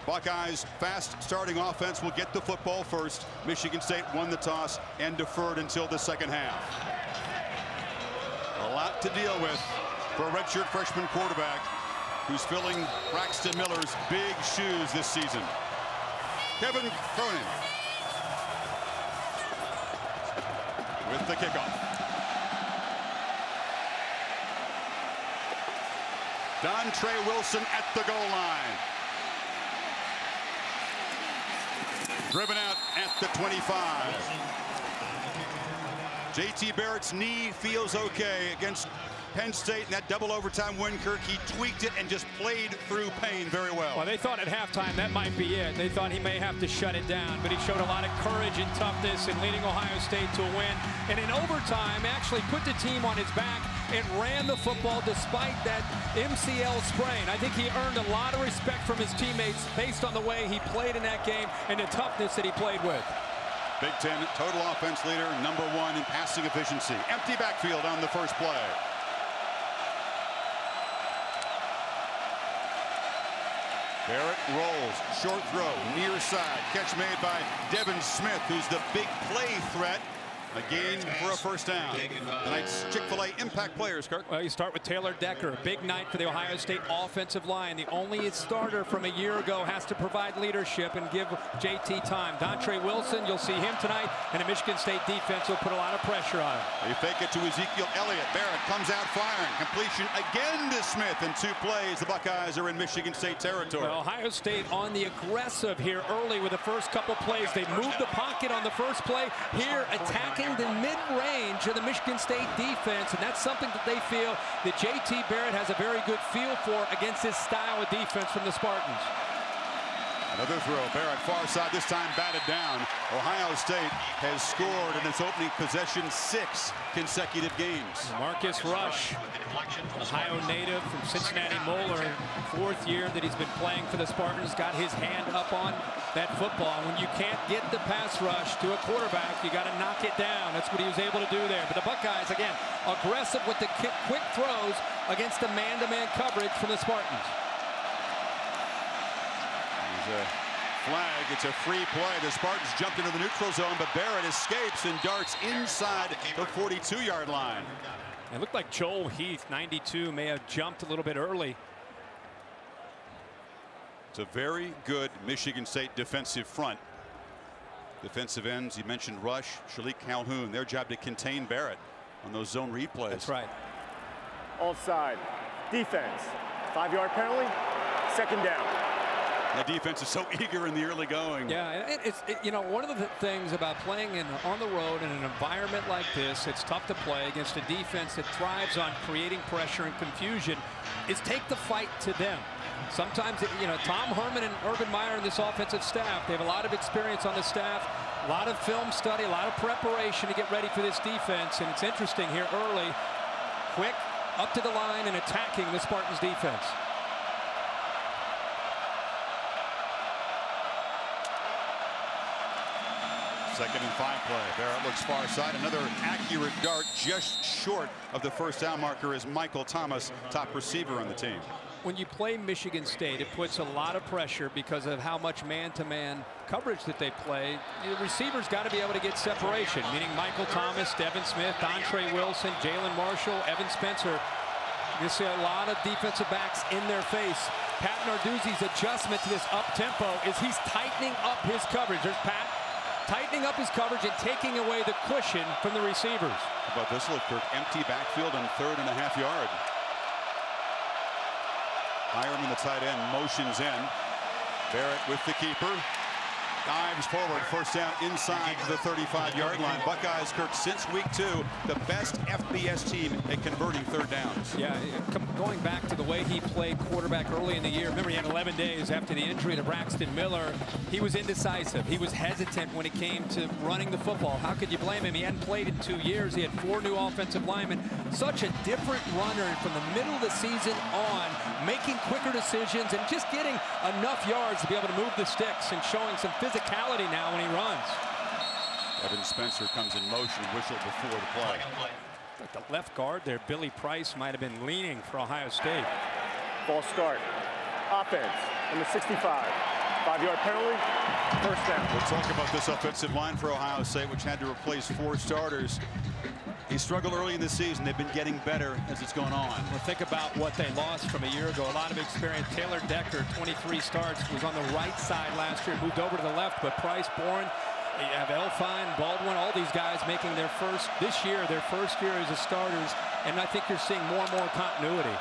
Buckeyes' fast starting offense will get the football first. Michigan State won the toss and deferred until the second half. A lot to deal with for a redshirt freshman quarterback who's filling Braxton Miller's big shoes this season. Kevin Cronin with the kickoff. Dontre Wilson at the goal line. Driven out at the 25. J.T. Barrett's knee feels okay against Penn State in that double overtime win. Kirk, he tweaked it and just played through pain very well. Well, they thought at halftime that might be it. They thought he may have to shut it down, but he showed a lot of courage and toughness in leading Ohio State to a win. And in overtime, actually put the team on his back and ran the football despite that MCL sprain. I think he earned a lot of respect from his teammates based on the way he played in that game and the toughness that he played with. Big Ten total offense leader, #1 in passing efficiency. Empty backfield on the first play. Barrett rolls, short throw, near side. Catch made by Devin Smith, who's the big play threat. A gain for a first down. Tonight's Chick-fil-A impact players, Kirk. Well, you start with Taylor Decker. A big night for the Ohio State offensive line. The only starter from a year ago has to provide leadership and give J.T. time. Dontre Wilson, you'll see him tonight, and the Michigan State defense will put a lot of pressure on him. They fake it to Ezekiel Elliott. Barrett comes out firing. Completion again to Smith. In 2 plays, the Buckeyes are in Michigan State territory. Well, Ohio State on the aggressive here early with the first couple plays. They moved the pocket on the first play. Here, attacking the mid-range of the Michigan State defense, and that's something that they feel that J.T. Barrett has a very good feel for against this style of defense from the Spartans. Another throw. Barrett far side, this time batted down. Ohio State has scored in its opening possession 6 consecutive games. Marcus Rush, Ohio native from Cincinnati Moeller, 4th year that he's been playing for the Spartans, got his hand up on that football. When you can't get the pass rush to a quarterback, you got to knock it down. That's what he was able to do there. But the Buckeyes, again, aggressive with the quick throws against the man-to-man coverage from the Spartans. A flag. It's a free play. The Spartans jumped into the neutral zone, but Barrett escapes and darts inside the 42-yard line. It looked like Joel Heath, 92, may have jumped a little bit early. It's a very good Michigan State defensive front. Defensive ends, you mentioned Rush, Shalik Calhoun, their job to contain Barrett on those zone read plays. That's right. Offside. Defense. 5-yard penalty. 2nd down. The defense is so eager in the early going. Yeah, you know, one of the things about playing on the road in an environment like this, it's tough to play against a defense that thrives on creating pressure and confusion, is take the fight to them. Sometimes, you know, Tom Herman and Urban Meyer and this offensive staff, they have a lot of experience on the staff, a lot of film study, a lot of preparation to get ready for this defense. And it's interesting here early, quick, up to the line and attacking the Spartans defense. Second and 5 play. Barrett looks far side. Another accurate dart just short of the first down marker is Michael Thomas, top receiver on the team. When you play Michigan State, it puts a lot of pressure because of how much man-to-man coverage that they play. The receivers got to be able to get separation, meaning Michael Thomas, Devin Smith, Dontre Wilson, Jaylen Marshall, Evan Spencer. You see a lot of defensive backs in their face. Pat Narduzzi's adjustment to this up-tempo is he's tightening up his coverage. There's Pat tightening up his coverage and taking away the cushion from the receivers. How about this look, Kirk? Empty backfield on 3rd and a half yard. Hiram, the tight end, motions in. Barrett with the keeper. Dives forward, first down inside the 35-yard line. Buckeyes, Kirk, since week 2, the best FBS team at converting 3rd downs. Yeah, going back to the way he played quarterback early in the year. Remember, he had 11 days after the injury to Braxton Miller. He was indecisive. He was hesitant when it came to running the football. How could you blame him? He hadn't played in 2 years. He had 4 new offensive linemen. Such a different runner from the middle of the season on, making quicker decisions and just getting enough yards to be able to move the sticks and showing some physicality now when he runs. Evan Spencer comes in motion, whistled before the play. The left guard there, Billy Price, might have been leaning for Ohio State. Ball start. Offense, number 65. 5-yard penalty, first down. We'll talk about this offensive line for Ohio State, which had to replace 4 starters. He struggled early in the season. They've been getting better as it's going on. Well, think about what they lost from a year ago. A lot of experience. Taylor Decker, 23 starts, was on the right side last year, moved over to the left. But Price, Bourne, you have Elfine, Baldwin, all these guys making their first year as a starters. And I think you're seeing more and more continuity.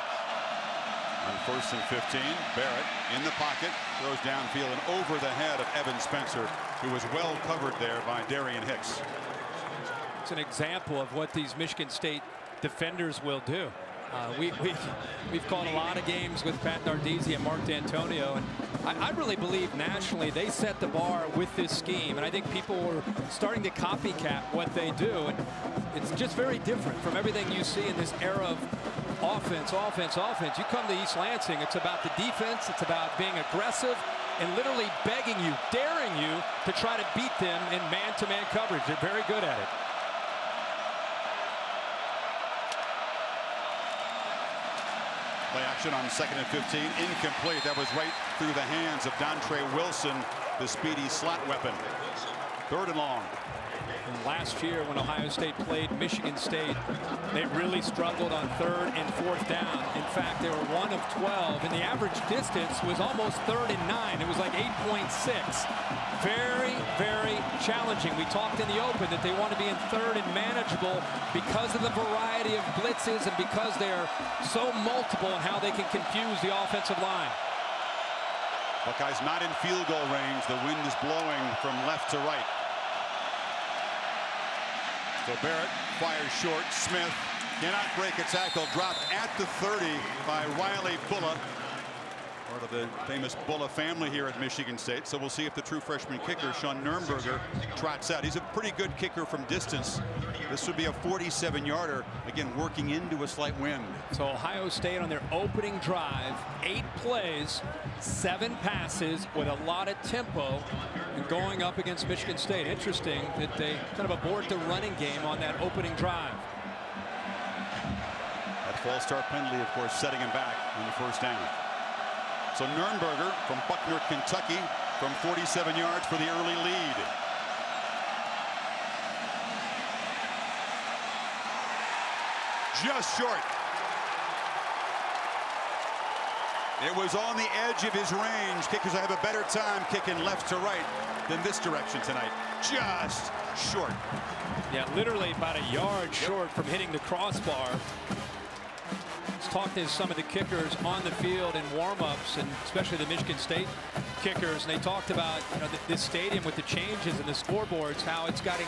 On 1st and 15, Barrett in the pocket, throws downfield and over the head of Evan Spencer, who was well covered there by Darian Hicks. It's an example of what these Michigan State defenders will do. We've called a lot of games with Pat Nardizzi and Mark D'Antonio, and I really believe nationally they set the bar with this scheme, and I think people are starting to copycat what they do, and it's just very different from everything you see in this era of offense. You come to East Lansing, it's about the defense, it's about being aggressive and literally begging you, daring you to try to beat them in man-to-man coverage. They're very good at it. Play action on 2nd and 15, incomplete. That was right through the hands of Dontre Wilson, the speedy slot weapon. 3rd and long. And last year when Ohio State played Michigan State, they really struggled on 3rd and 4th down. In fact, they were 1 of 12, and the average distance was almost 3rd and 9. It was like 8.6. Very, very challenging. We talked in the open that they want to be in 3rd and manageable because of the variety of blitzes and because they're so multiple in how they can confuse the offensive line. Buckeyes not in field goal range. The wind is blowing from left to right. So Barrett fires short. Smith cannot break a tackle. Dropped at the 30 by Riley Bulla, part of the famous Bulla family here at Michigan State. So we'll see if the true freshman kicker, Sean Nurnberger, trots out. He's a pretty good kicker from distance. This would be a 47-yarder, again, working into a slight wind. So Ohio State on their opening drive, 8 plays, 7 passes with a lot of tempo and going up against Michigan State. Interesting that they kind of abort the running game on that opening drive. That false start penalty, of course, setting him back on the 1st down. So Nurnberger from Buckner, Kentucky, from 47 yards for the early lead. Just short. It was on the edge of his range. Kickers have a better time kicking left to right than this direction tonight. Just short. Yeah, literally about a yard short from hitting the crossbar. Let's talk to some of the kickers on the field in warm-ups, and especially the Michigan State kickers. And they talked about, you know, this stadium with the changes and the scoreboards, how it's gotten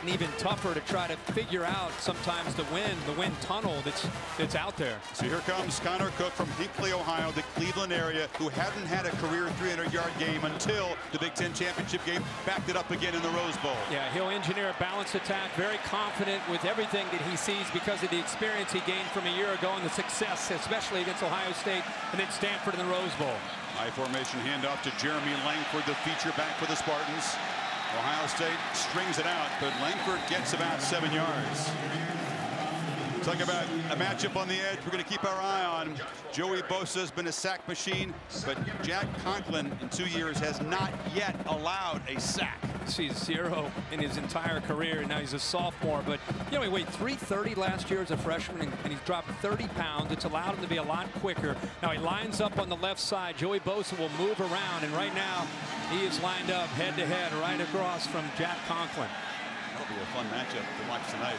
even tougher to try to figure out sometimes the wind tunnel that's out there. So here comes Connor Cook from Hinckley, Ohio, the Cleveland area, who hadn't had a career 300-yard game until the Big Ten championship game. Backed it up again in the Rose Bowl. Yeah, he'll engineer a balanced attack, very confident with everything that he sees because of the experience he gained from a year ago and the success, especially against Ohio State and then Stanford in the Rose Bowl. High formation handoff to Jeremy Langford, the feature back for the Spartans. Ohio State strings it out, but Langford gets about 7 yards. Talk about a matchup on the edge we're going to keep our eye on. Joey Bosa has been a sack machine, but Jack Conklin in 2 years has not yet allowed a sack. He's 0 in his entire career, and now he's a sophomore. But, you know, he weighed 330 last year as a freshman, and he's dropped 30 pounds. It's allowed him to be a lot quicker. Now he lines up on the left side. Joey Bosa will move around, and right now he is lined up head-to-head right across from Jack Conklin. That'll be a fun matchup to watch tonight.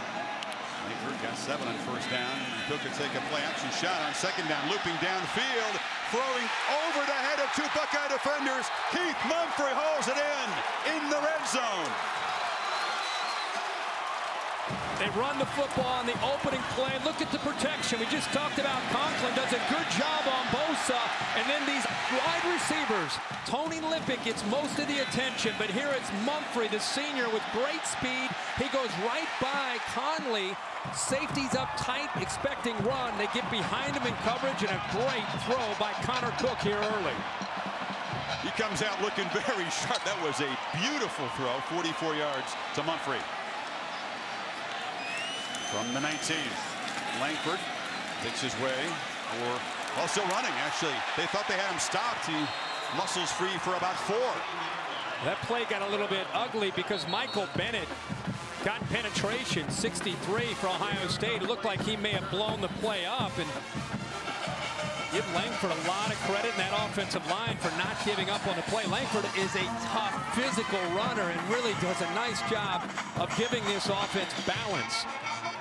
Langford got 7 on 1st down. Cook could take a play-action shot on 2nd down, looping downfield, throwing over the head of 2 Buckeye defenders. Keith Mumphrey hauls it in the red zone. They run the football on the opening play. Look at the protection. We just talked about Conklin does a good job on Bosa. And then these wide receivers. Tony Lippick gets most of the attention, but here it's Mumphrey, the senior, with great speed. He goes right by Conley. Safety's up tight, expecting run. They get behind him in coverage, and a great throw by Connor Cook here early. He comes out looking very sharp. That was a beautiful throw, 44 yards to Mumphrey. From the 19, Langford makes his way, or also running, actually. They thought they had him stopped. He muscles free for about 4. That play got a little bit ugly because Michael Bennett got penetration, 63 for Ohio State. It looked like he may have blown the play up, and give Langford a lot of credit in that offensive line for not giving up on the play. Langford is a tough physical runner and really does a nice job of giving this offense balance.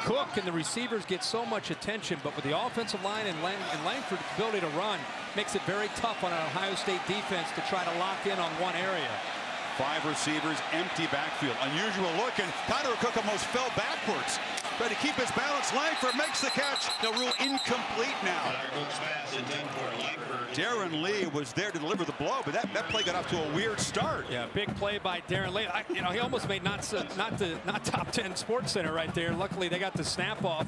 Cook and the receivers get so much attention, but with the offensive line and Langford's ability to run makes it very tough on an Ohio State defense to try to lock in on one area. 5 receivers, empty backfield. Unusual look, and Connor Cook almost fell backwards. Trying to keep his balance. Langford makes the catch. They'll rule incomplete now. Darren Lee was there to deliver the blow, but that play got off to a weird start. Yeah, big play by Darren Lee. You know, he almost made not top 10 Sports Center right there. Luckily, they got the snap off,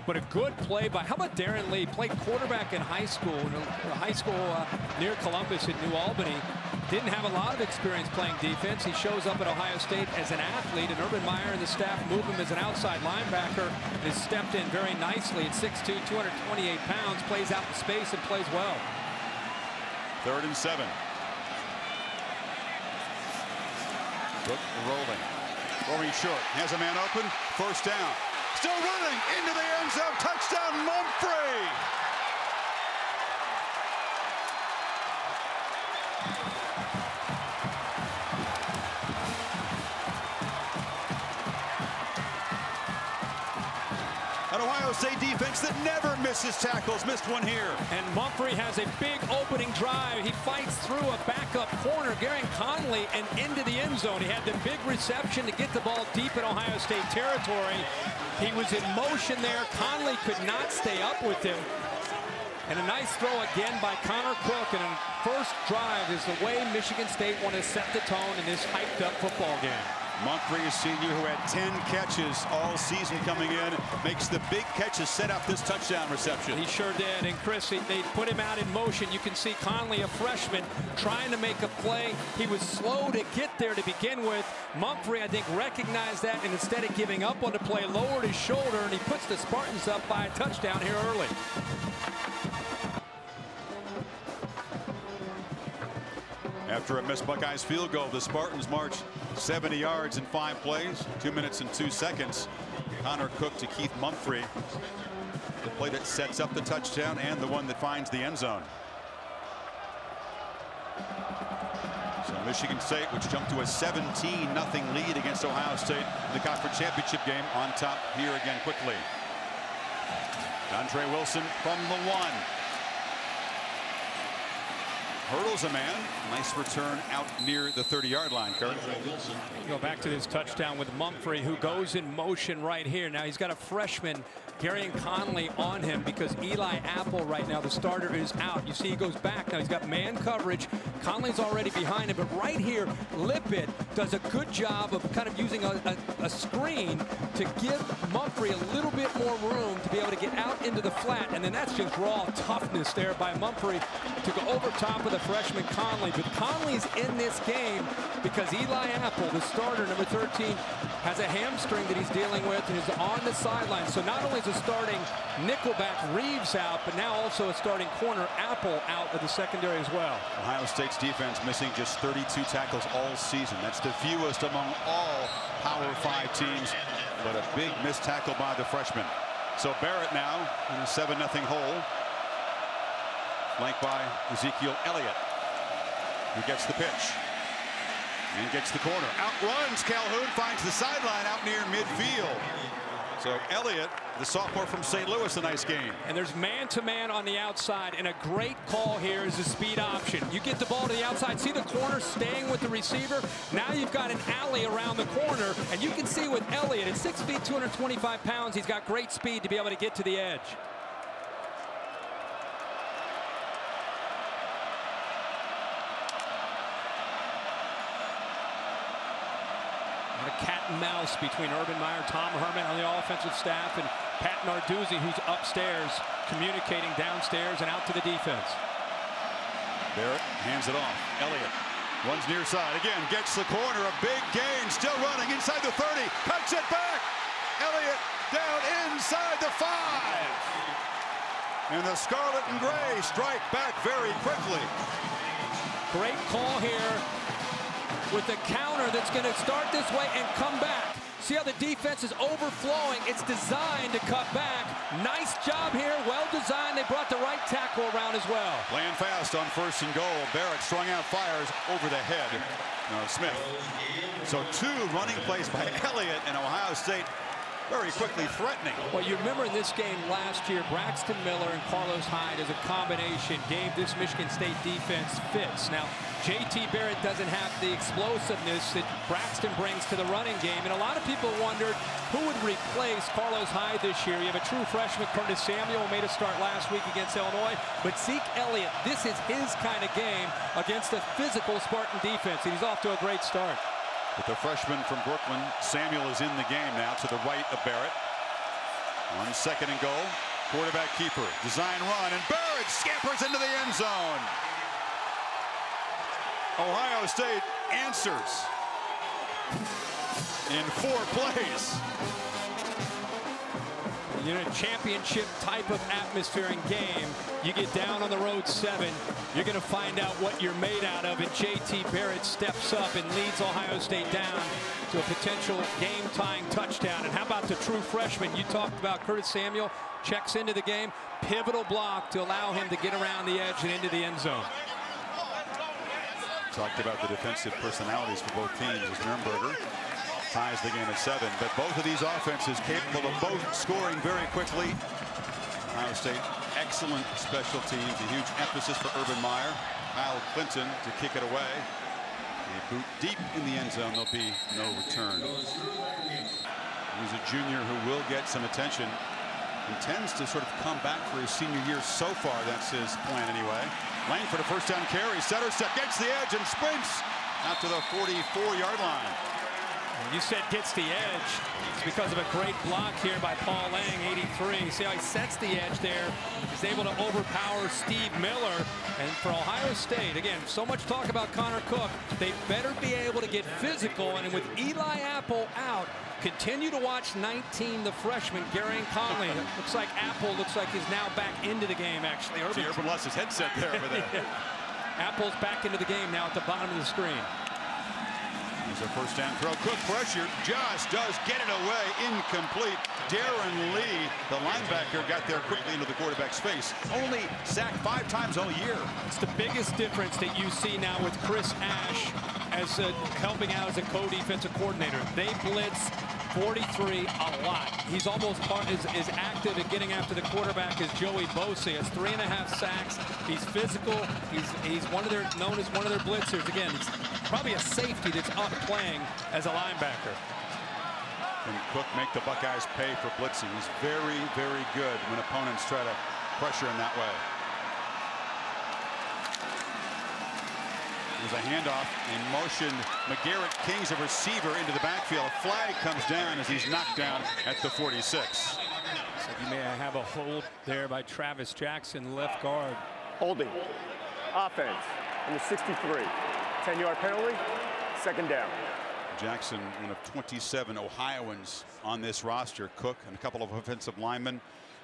but a good play by. How about Darren Lee? Played quarterback in high school, near Columbus in New Albany. Didn't have a lot of experience playing defense. He shows up at Ohio State as an athlete, and Urban Meyer and the staff move him as an outside linebacker. And has stepped in very nicely at 6'2", 228 pounds, plays out in space and plays well. 3rd and 7. Cook rolling. Throwing short. Has a man open. 1st down. Still running into the end zone. Touchdown, Mumphrey. An Ohio State defense that never misses tackles. Missed one here. And Mumphrey has a big opening drive. He fights through a backup corner, Garrett Conley, and into the end zone. He had the big reception to get the ball deep in Ohio State territory. He was in motion there. Conley could not stay up with him. And a nice throw again by Connor Cook. And a first drive is the way Michigan State want to set the tone in this hyped-up football game. Mumphrey, a senior who had 10 catches all season coming in, makes the big catches, set up this touchdown reception. He sure did. And Chris, they put him out in motion. You can see Conley, a freshman, trying to make a play. He was slow to get there to begin with. Mumphrey, I think, recognized that, and instead of giving up on the play, lowered his shoulder, and he puts the Spartans up by a touchdown here early. After a missed Buckeyes field goal, the Spartans march 70 yards in 5 plays, 2 minutes and 2 seconds. Connor Cook to Keith Mumphrey. The play that sets up the touchdown and the one that finds the end zone. So Michigan State, which jumped to a 17-0 lead against Ohio State in the conference championship game, on top here again quickly. Andre Wilson from the 1. Hurdles a man. Nice return out near the 30-yard line, Kurt. Go back to this touchdown with Mumphrey, who goes in motion right here. Now he's got a freshman, Garrett Conley, on him because Eli Apple right now, the starter, is out. You see he goes back. Now he's got man coverage. Conley's already behind him, but right here, Lippitt does a good job of kind of using a screen to give Mumphrey a little bit more room to be able to get out into the flat, and then that's just raw toughness there by Mumphrey to go over top of the freshman Conley. But Conley's in this game because Eli Apple, the starter, number 13, has a hamstring that he's dealing with and is on the sideline. So not only is a starting nickelback Reeves out, but now also a starting corner Apple out of the secondary as well. Ohio State's defense missing just 32 tackles all season. That's the fewest among all Power 5 teams, but a big missed tackle by the freshman. So Barrett now in a 7-0 hole, flanked by Ezekiel Elliott, who gets the pitch and gets the corner. Outruns Calhoun, finds the sideline out near midfield. So Elliott, the sophomore from St. Louis, a nice game. And there's man-to-man on the outside, and a great call here is the speed option. You get the ball to the outside, see the corner staying with the receiver. Now you've got an alley around the corner, and you can see with Elliott, at 6 feet, 225 pounds, he's got great speed to be able to get to the edge. Cat and mouse between Urban Meyer, Tom Herman on the offensive staff, and Pat Narduzzi, who's upstairs communicating downstairs and out to the defense. Barrett hands it off. Elliott runs near side again, gets the corner, a big gain, still running inside the 30, cuts it back. Elliott down inside the 5. And the Scarlet and Gray strike back very quickly. Great call here with the counter that's going to start this way and come back. See how the defense is overflowing. It's designed to cut back. Nice job here. Well designed. They brought the right tackle around as well. Playing fast on 1st and goal. Barrett strung out, fires over the head of Smith. So 2 running plays by Elliott, and Ohio State very quickly threatening. Well, you remember in this game last year, Braxton Miller and Carlos Hyde as a combination gave this Michigan State defense fits. Now, J.T. Barrett doesn't have the explosiveness that Braxton brings to the running game, and a lot of people wondered who would replace Carlos Hyde this year. You have a true freshman, Curtis Samuel, made a start last week against Illinois, but Zeke Elliott, this is his kind of game against a physical Spartan defense, and he's off to a great start. With the freshman from Brooklyn, Samuel is in the game now to the right of Barrett. 1 second and goal. Quarterback keeper. Design run, and Barrett scampers into the end zone. Ohio State answers in 4 plays. In a championship type of atmosphere and game, you get down on the road 7, you're going to find out what you're made out of, and J.T. Barrett steps up and leads Ohio State down to a potential game-tying touchdown. And how about the true freshman? You talked about Curtis Samuel, checks into the game, pivotal block to allow him to get around the edge and into the end zone. Talked about the defensive personalities for both teams as Nürnberger ties the game at 7, but both of these offenses capable of both scoring very quickly. Ohio State, excellent special teams, a huge emphasis for Urban Meyer. Kyle Clinton to kick it away. A boot deep in the end zone, there'll be no return. He's a junior who will get some attention. Intends to sort of come back for his senior year so far, that's his plan anyway. Lane for the 1st down carry, center step, gets the edge and sprints out to the 44-yard line. You said gets the edge. It's because of a great block here by Paul Lang, 83. See how he sets the edge there. He's able to overpower Steve Miller. And for Ohio State, again, so much talk about Connor Cook. They better be able to get physical. And with Eli Apple out, continue to watch 19, the freshman, Gary Conley. Looks like Apple looks like he's now back into the game, actually. Urban lost his headset there over there. Apple's back into the game now at the bottom of the screen. Here's a 1st down throw. Cook pressure, just does get it away. Incomplete. Darren Lee, the linebacker, got there quickly into the quarterback's face. Only sacked 5 times all year. It's the biggest difference that you see now with Chris Ash as helping out as a co-defensive coordinator. They blitz 43 a lot. He's almost as active at getting after the quarterback as Joey Bosa. He has 3.5 sacks. He's physical. He's known as one of their blitzers. Again, he's probably a safety that's up playing as a linebacker. Can Cook make the Buckeyes pay for blitzing? He's very, very good when opponents try to pressure him that way. There's a handoff and motion. McGarrett King's a receiver into the backfield. A flag comes down as he's knocked down at the 46. So you may have a hold there by Travis Jackson, left guard. Holding. Offense on the 63. 10-yard penalty. 2nd down. Jackson, one of 27 Ohioans on this roster. Cook and a couple of offensive linemen.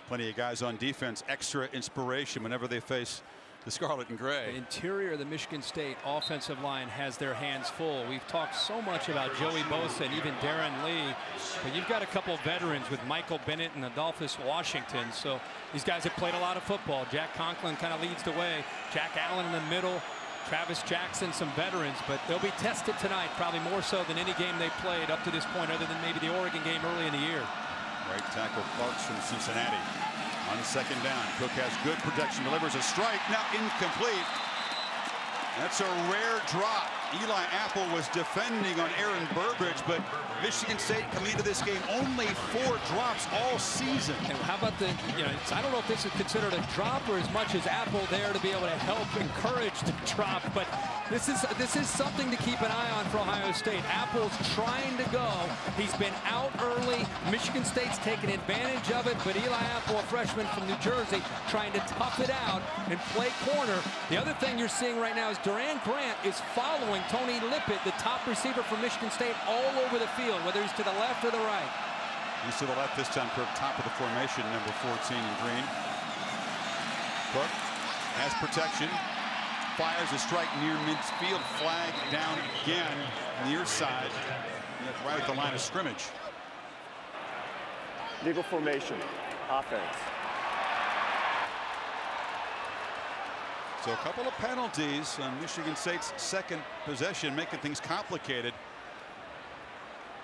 Plenty of guys on defense. Extra inspiration whenever they face the Scarlet and Gray. The interior of the Michigan State offensive line has their hands full. We've talked so much about Joey Bosa and even Darren Lee, but you've got a couple veterans with Michael Bennett and Adolphus Washington. So these guys have played a lot of football. Jack Conklin kind of leads the way. Jack Allen in the middle. Travis Jackson, some veterans, but they'll be tested tonight, probably more so than any game they played up to this point, other than maybe the Oregon game early in the year. Right tackle Parks from Cincinnati. On 2nd down, Cook has good protection, delivers a strike, now incomplete. That's a rare drop. Eli Apple was defending on Aaron Burbridge, but Michigan State coming into this game only 4 drops all season. And how about the, I don't know if this is considered a drop or as much as Apple there to be able to help encourage the drop, but this is something to keep an eye on for Ohio State. Apple's trying to go. He's been out early. Michigan State's taken advantage of it, but Eli Apple, a freshman from New Jersey, trying to tough it out and play corner. The other thing you're seeing right now is Duran Grant is following Tony Lippett, the top receiver from Michigan State, all over the field, whether he's to the left or the right. He's to the left this time, Kirk, top of the formation, number 14 in green. Cook has protection, fires a strike near midfield. Flag down again, near side, right at the line of scrimmage. Legal formation, offense. So a couple of penalties on Michigan State's second possession, making things complicated.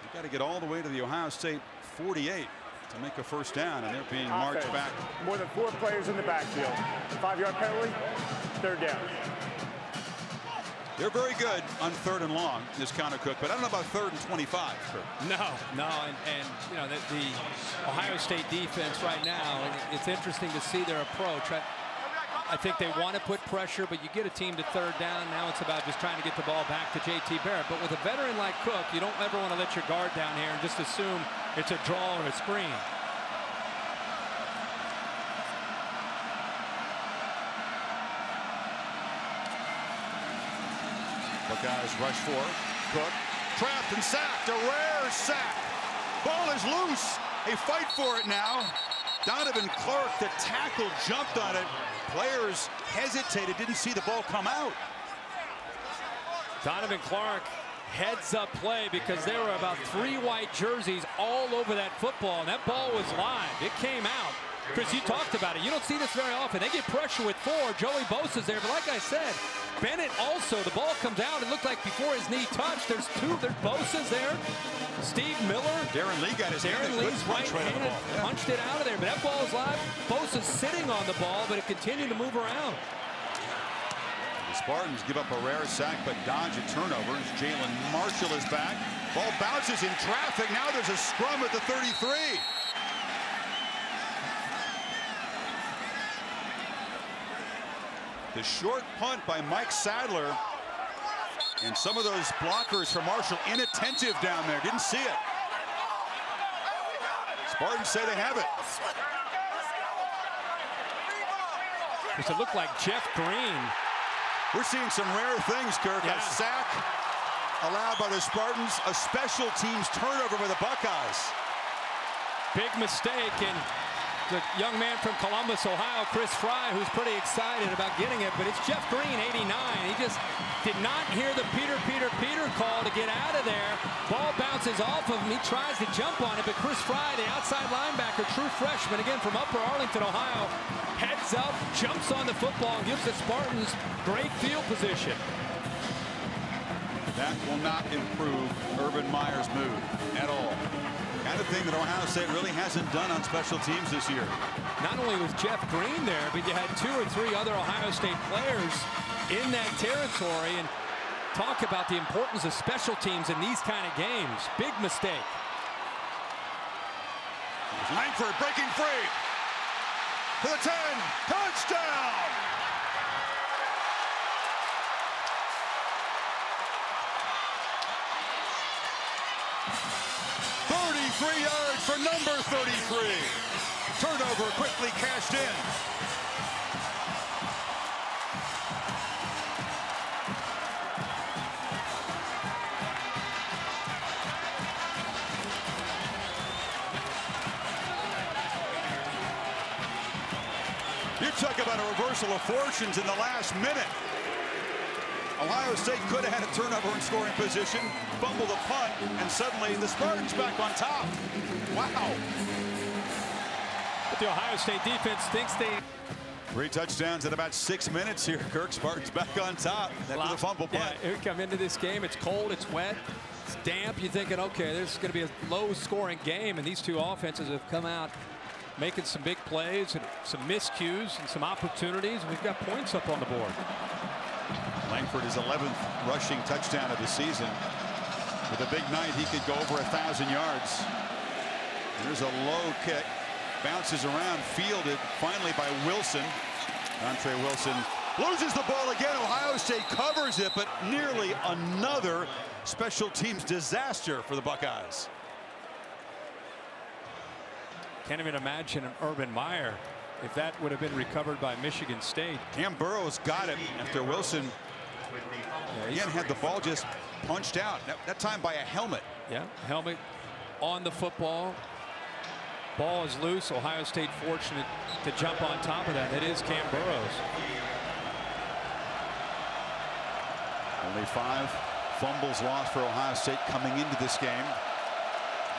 You got to get all the way to the Ohio State 48 to make a first down, and they're being marched back. More than 4 players in the backfield. 5-yard penalty, 3rd down. They're very good on 3rd and long, this counter Cook, but I don't know about 3rd and 25. No, and you know, the Ohio State defense right now, it's interesting to see their approach. I think they want to put pressure, but you get a team to 3rd down. Now it's about just trying to get the ball back to J.T. Barrett. But with a veteran like Cook, you don't ever want to let your guard down here and just assume it's a draw or a screen. Buckeyes rush for Cook. Trapped and sacked. A rare sack. Ball is loose. A fight for it now. Donovan Clark, the tackle, jumped on it. Players hesitated, didn't see the ball come out. Donovan Clark heads up play because there were about 3 white jerseys all over that football, and that ball was live. It came out. Chris, you talked about it. You don't see this very often. They get pressure with 4. Joey Bosa's there, but like I said, Bennett also, the ball comes out. It looked like before his knee touched. There's 2. There's Bosa's there. Steve Miller. Darren Lee got his hand. Darren Lee's right hand punched it out of there, but that ball is live. Bosa's sitting on the ball, but it continued to move around. The Spartans give up a rare sack, but dodge a turnover. Jaylen Marshall is back. Ball bounces in traffic. Now there's a scrum at the 33. The short punt by Mike Sadler. And some of those blockers for Marshall inattentive down there. Didn't see it. Spartans say they have it. It looked like Jeff Green. We're seeing some rare things, Kirk. Yeah. A sack allowed by the Spartans. A special teams turnover by the Buckeyes. Big mistake, and the young man from Columbus, Ohio, Chris Fry, who's pretty excited about getting it, but it's Jeff Green, 89. He just did not hear the Peter call to get out of there. Ball bounces off of him. He tries to jump on it, but Chris Fry, the outside linebacker, true freshman, again from Upper Arlington, Ohio, heads up, jumps on the football, and gives the Spartans great field position. That will not improve Urban Meyer's mood at all. Kind of thing that Ohio State really hasn't done on special teams this year. Not only was Jeff Green there, but you had 2 or 3 other Ohio State players in that territory. And talk about the importance of special teams in these kind of games. Big mistake. Langford breaking free. To the 10. Touchdown! Yards for number 33. Turnover quickly cashed in. You talk about a reversal of fortunes in the last minute. Ohio State could have had a turnover in scoring position, fumbled a punt, and suddenly the Spartans back on top. Wow. But the Ohio State defense thinks they... 3 touchdowns in about 6 minutes here. Kirk, Spartans back on top after the fumble punt. Yeah, we come into this game, it's cold, it's wet, it's damp. You're thinking, okay, this is going to be a low-scoring game, and these 2 offenses have come out making some big plays and some miscues and some opportunities. We've got points up on the board. Langford is 11th rushing touchdown of the season. With a big night, he could go over 1,000 yards. There's a low kick, bounces around, fielded finally by Wilson. Andre Wilson loses the ball again. Ohio State covers it, but nearly another special teams disaster for the Buckeyes. Can't even imagine Urban Meyer if that would have been recovered by Michigan State. Cam Burrows got it after Wilson again had the ball just punched out, that time by a helmet. Yeah, helmet on the football. Ball is loose. Ohio State fortunate to jump on top of that. It is Cam Burrows. Only 5 fumbles lost for Ohio State coming into this game.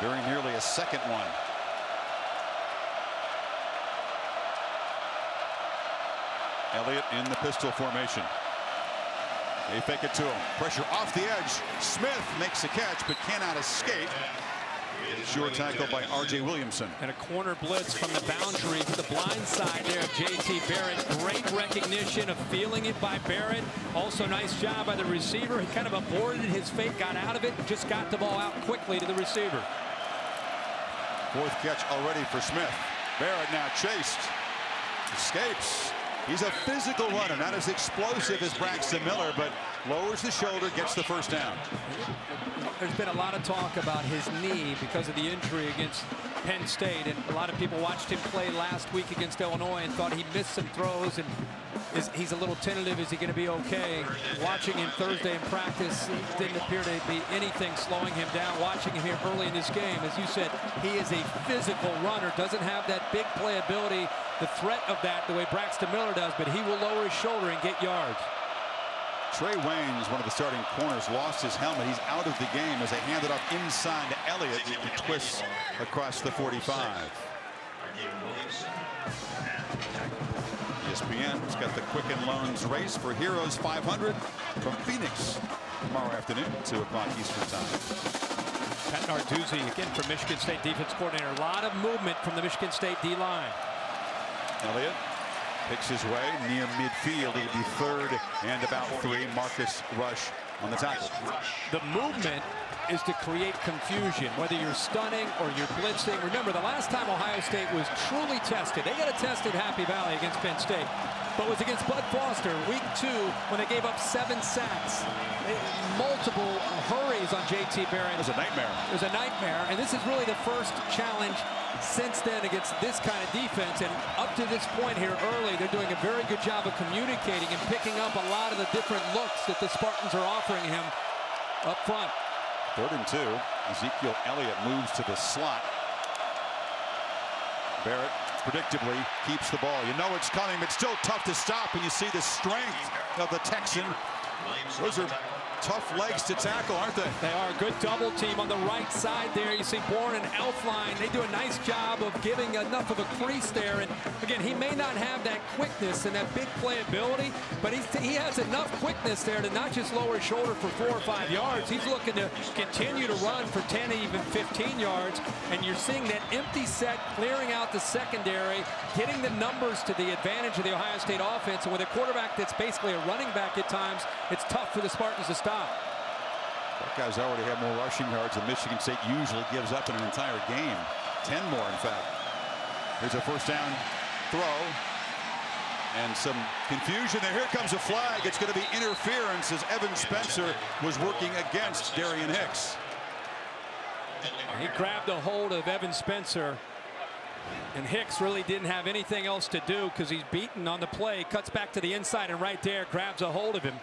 Very nearly a second one. Elliott in the pistol formation. They fake it to him. Pressure off the edge. Smith makes a catch but cannot escape. Short tackle by R.J. Williamson. And a corner blitz from the boundary to the blind side there of J.T. Barrett. Great recognition of feeling it by Barrett. Also nice job by the receiver. He kind of aborted his fake, got out of it, and just got the ball out quickly to the receiver. 4th catch already for Smith. Barrett now chased. Escapes. He's a physical runner, not as explosive as Braxton Miller, but lowers the shoulder, gets the first down. There's been a lot of talk about his knee because of the injury against Penn State, and a lot of people watched him play last week against Illinois and thought he missed some throws, and he's a little tentative. Is he going to be okay? Watching him Thursday in practice, it didn't appear to be anything slowing him down. Watching him here early in this game, as you said, he is a physical runner, doesn't have that big playability, the threat of that the way Braxton Miller does, but he will lower his shoulder and get yards. Trey Waynes, one of the starting corners, lost his helmet. He's out of the game as they hand it off inside to Elliott, who twists across the 45. ESPN's got the Quicken Loans Race for Heroes 500 from Phoenix tomorrow afternoon, 2 o'clock Eastern Time. Pat Narduzzi, again, from Michigan State defense coordinator. A lot of movement from the Michigan State D-line. Elliott picks his way near midfield. He'll be 3rd and about 3. Marcus Rush on the tackle. The movement is to create confusion, whether you're stunning or you're blitzing. Remember, the last time Ohio State was truly tested, they got it tested Happy Valley against Penn State, but it was against Bud Foster, week 2, when they gave up 7 sacks. Multiple hurries on J.T. Barrett. It was a nightmare. It was a nightmare, and this is really the first challenge since then against this kind of defense. And up to this point here early, they're doing a very good job of communicating and picking up a lot of the different looks that the Spartans are offering him up front. 3rd and 2. Ezekiel Elliott moves to the slot. Barrett predictably keeps the ball. You know it's coming, but still tough to stop, and you see the strength of the Texan. Those are tough legs to tackle, aren't they? They are. A good double team on the right side there. You see Bourne and Elfline. They do a nice job of giving enough of a crease there. And again, he may not have that quickness and that big playability, but he has enough quickness there to not just lower his shoulder for 4 or 5 yards. He's looking to continue to run for 10, even 15 yards. And you're seeing that empty set, clearing out the secondary, getting the numbers to the advantage of the Ohio State offense. And with a quarterback that's basically a running back at times, it's tough for the Spartans to stop. Buckeyes already have more rushing yards than Michigan State usually gives up in an entire game. 10 more, in fact. Here's a first down throw. And some confusion there. Here comes a flag. It's going to be interference as Evan Spencer was working against Darian Hicks. He grabbed a hold of Evan Spencer. And Hicks really didn't have anything else to do because he's beaten on the play. Cuts back to the inside and right there grabs a hold of him.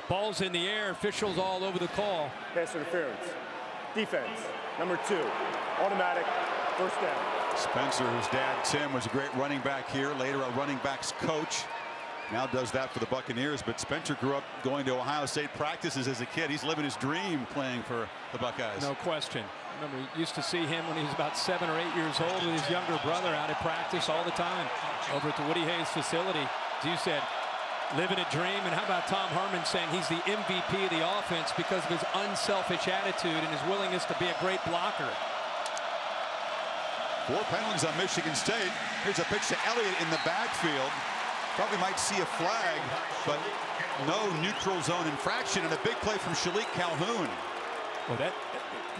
Ball's in the air. Officials all over the call. Pass interference. Defense, number 2. Automatic, first down. Spencer, whose dad Tim was a great running back here, later a running backs coach. Now does that for the Buccaneers, but Spencer grew up going to Ohio State practices as a kid. He's living his dream playing for the Buckeyes. No question. Remember, you used to see him when he was about 7 or 8 years old with his younger brother out at practice all the time over at the Woody Hayes facility. As you said, living a dream. And how about Tom Herman saying he's the MVP of the offense because of his unselfish attitude and his willingness to be a great blocker. 4 penalties on Michigan State. Here's a pitch to Elliott in the backfield. Probably might see a flag, but no neutral zone infraction, and a big play from Shalik Calhoun. Well, that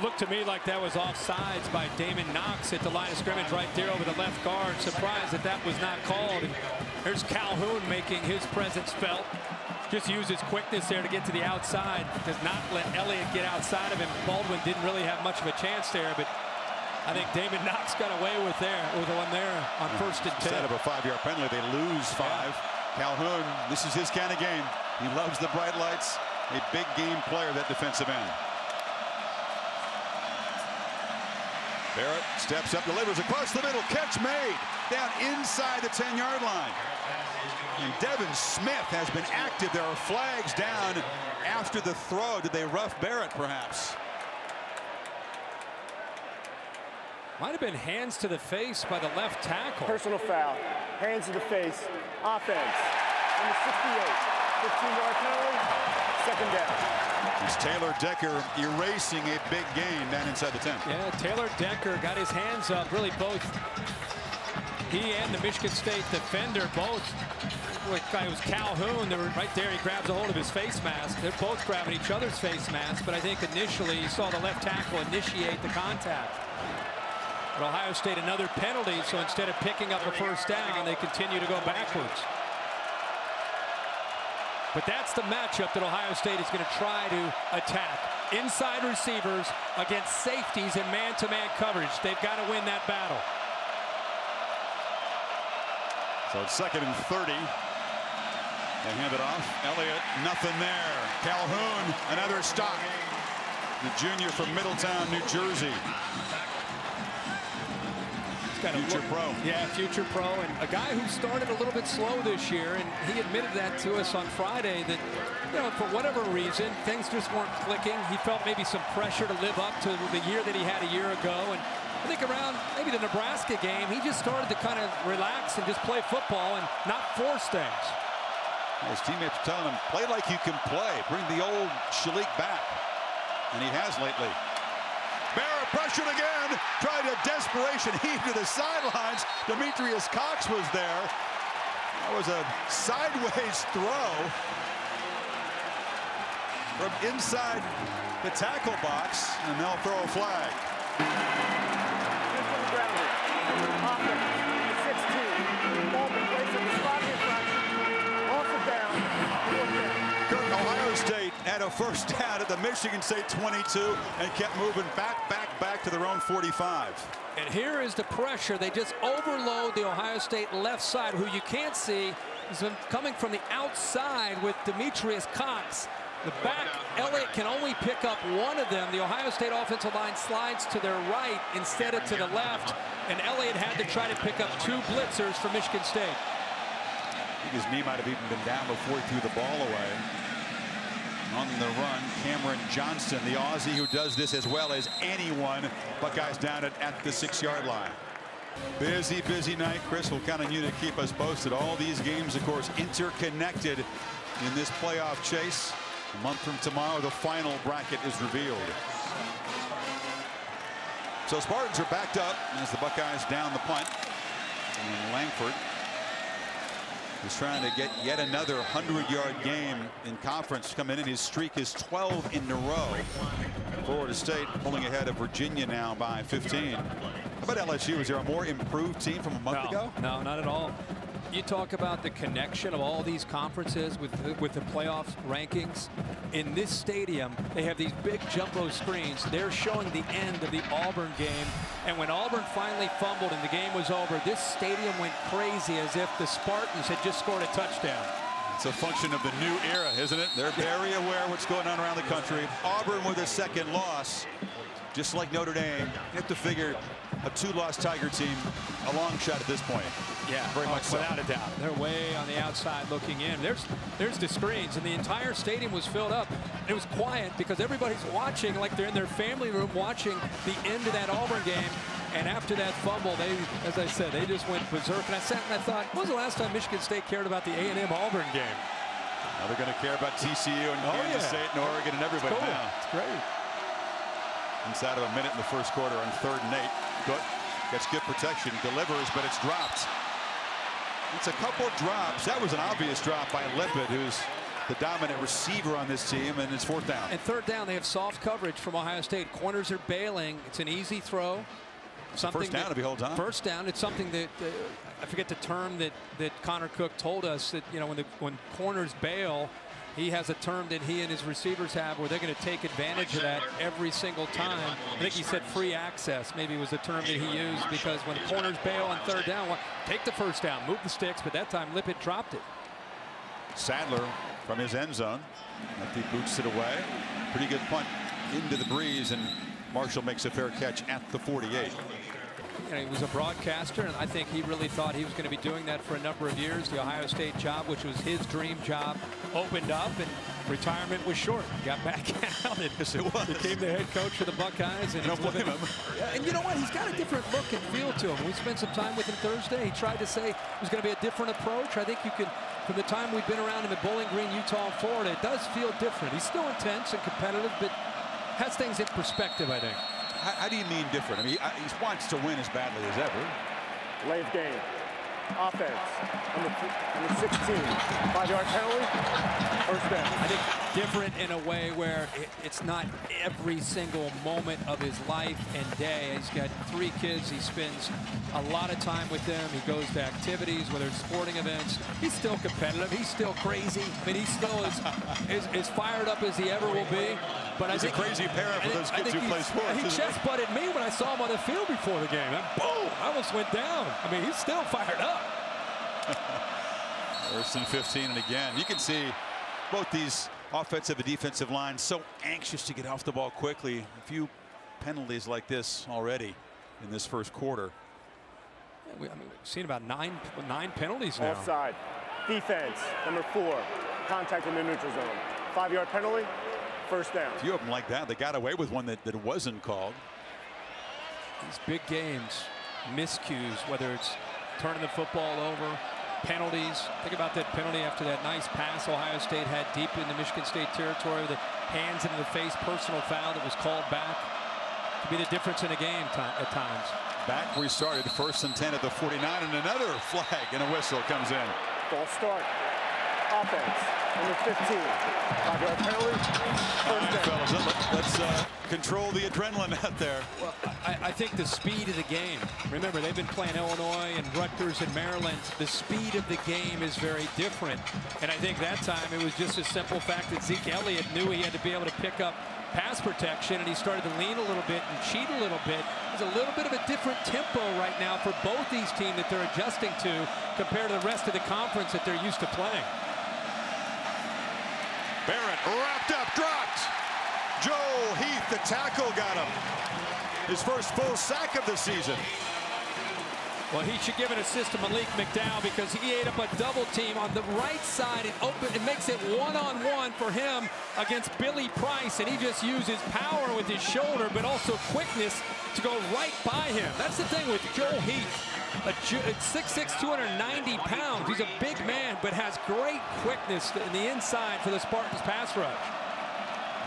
looked to me like that was offsides by Damon Knox at the line of scrimmage right there over the left guard. Surprised that that was not called. And there's Calhoun making his presence felt. Just used his quickness there to get to the outside. Does not let Elliott get outside of him. Baldwin didn't really have much of a chance there, but I think Damon Knox got away with the one there on 1st and 10. Instead of a 5-yard penalty, they lose 5. Yeah. Calhoun, this is his kind of game. He loves the bright lights. A big game player, that defensive end. Barrett steps up, delivers across the middle, catch made, down inside the 10-yard line. And Devin Smith has been active. There are flags down after the throw. Did they rough Barrett, perhaps? Might have been hands to the face by the left tackle. Personal foul. Hands to the face. Offense. Number 68. 15-yard penalty. Second down. It's Taylor Decker erasing a big gain down inside the 10. Yeah, Taylor Decker got his hands up. Really both he and the Michigan State defender both. It was Calhoun. They were right there. He grabs a hold of his face mask. They're both grabbing each other's face masks. But I think initially you saw the left tackle initiate the contact. But Ohio State another penalty. So instead of picking up a first down, they continue to go backwards. But that's the matchup that Ohio State is going to try to attack. Inside receivers against safeties in man-to-man coverage. They've got to win that battle. So it's 2nd and 30. They hand it off. Elliott, nothing there. Calhoun, another stop. The junior from Middletown, New Jersey. Future pro. Yeah, future pro, and a guy who started a little bit slow this year, and he admitted that to us on Friday that, you know, for whatever reason, things just weren't clicking. He felt maybe some pressure to live up to the year that he had a year ago, and I think around maybe the Nebraska game, he just started to kind of relax and just play football and not force things. His teammates are telling him, play like you can play. Bring the old Shalik back, and he has lately. Barrett pressured again, tried a desperation heave to the sidelines. Demetrius Cox was there. That was a sideways throw from inside the tackle box, and they'll throw a flag. Ohio State had a first down at the Michigan State 22 and kept moving back to their own 45. And here is the pressure. They just overload the Ohio State left side, who you can't see is coming from the outside with Demetrius Cox. The back, Elliott can only pick up one of them. The Ohio State offensive line slides to their right instead of to the left, and Elliott had to try to pick up 2 blitzers for Michigan State. I think his knee might have even been down before he threw the ball away. On the run, Cameron Johnston, the Aussie who does this as well as anyone. Buckeyes down at the 6-yard line. Busy night. Chris will count on you to keep us posted. All these games, of course, interconnected in this playoff chase. A month from tomorrow, the final bracket is revealed. So Spartans are backed up as the Buckeyes down the punt. And Langford is trying to get yet another 100-yard game in conference coming in. His streak is 12 in a row. Florida State pulling ahead of Virginia now by 15. How about LSU? Is there a more improved team from a month ago? No, not at all. You talk about the connection of all these conferences with the playoff rankings. In this stadium, they have these big jumbo screens. They're showing the end of the Auburn game. And when Auburn finally fumbled and the game was over, this stadium went crazy as if the Spartans had just scored a touchdown. It's a function of the new era, isn't it? They're very aware of what's going on around the country. Auburn with a second loss. Just like Notre Dame, you have to figure a 2-loss Tiger team a long shot at this point. Yeah, very much so. Without a doubt. They're way on the outside looking in. There's the screens, and the entire stadium was filled up. It was quiet because everybody's watching like they're in their family room watching the end of that Auburn game. And after that fumble, they, as I said, they just went berserk. And I sat and I thought, when was the last time Michigan State cared about the A&M Auburn game? Now they're going to care about TCU and Kansas State and Oregon and everybody now. It's great. Inside of a minute in the first quarter on 3rd and 8. Cook gets good protection, delivers, but it's dropped. It's a couple drops. That was an obvious drop by Lippett, who's the dominant receiver on this team, and it's 4th down. And 3rd down, they have soft coverage from Ohio State. Corners are bailing. It's an easy throw. First down to be whole time. First down. It's something that I forget the term that Connor Cook told us that, you know, when corners bail, he has a term that he and his receivers have where they're going to take advantage of that every single time. I think he said free access maybe was the term that he used, because when the corners bail on 3rd down, take the first down, move the sticks, but that time Lippett dropped it. Sadler from his end zone. He boots it away. Pretty good punt into the breeze, and Marshall makes a fair catch at the 48. You know, he was a broadcaster, and I think he really thought he was going to be doing that for a number of years. The Ohio State job, which was his dream job, opened up, and retirement was short. Got back out and Yes, it was. became the head coach of the Buckeyes. And Don't blame him. And you know what? He's got a different look and feel to him. We spent some time with him Thursday. He tried to say it was going to be a different approach. I think you can, from the time we've been around him at Bowling Green, Utah, and Florida, it does feel different. He's still intense and competitive, but has things in perspective, I think. How do you mean different? I mean, he wants to win as badly as ever. Delay of game. Offense. Number 16. 5-yard penalty. First down. I think different in a way where it's not every single moment of his life and day. He's got 3 kids. He spends a lot of time with them. He goes to activities, whether it's sporting events. He's still competitive. He's still crazy. I mean, he's still as fired up as he ever will be. But He's a crazy parent for those kids who play sports. He chest butted me when I saw him on the field before the game. And boom! I almost went down. I mean, he's still fired up. First and 15, and again, you can see both these offensive and defensive lines so anxious to get off the ball quickly. A few penalties like this already in this first quarter. I mean, we've seen about nine penalties now. Offside. Defense. Number 4. Contact in the neutral zone. 5-yard penalty. First down. A few of them like that. They got away with one that wasn't called. These big games, miscues, whether it's turning the football over, penalties. Think about that penalty after that nice pass Ohio State had deep in the Michigan State territory with the hands into the face, personal foul that was called back. Could be the difference in a game at times. Back where we started, first and 10 at the 49, and another flag and a whistle comes in. False start. Offense. Number 15. 5-yard penalty. All right, fellas, let's control the adrenaline out there. Well, I think the speed of the game. Remember, they've been playing Illinois and Rutgers and Maryland. The speed of the game is very different. And I think that time it was just a simple fact that Zeke Elliott knew he had to be able to pick up pass protection, and he started to lean a little bit and cheat a little bit. There's a little bit of a different tempo right now for both these teams that they're adjusting to compared to the rest of the conference that they're used to playing. Barrett wrapped up, dropped. Joe Heath, the tackle, got him. His first full sack of the season. Well, he should give an assist to Malik McDowell because he ate up a double team on the right side and it makes it one-on-one for him against Billy Price, and he just uses power with his shoulder but also quickness to go right by him. That's the thing with Joe Heath. At 6'6", 290 pounds. He's a big man, but has great quickness in the inside for the Spartans pass rush.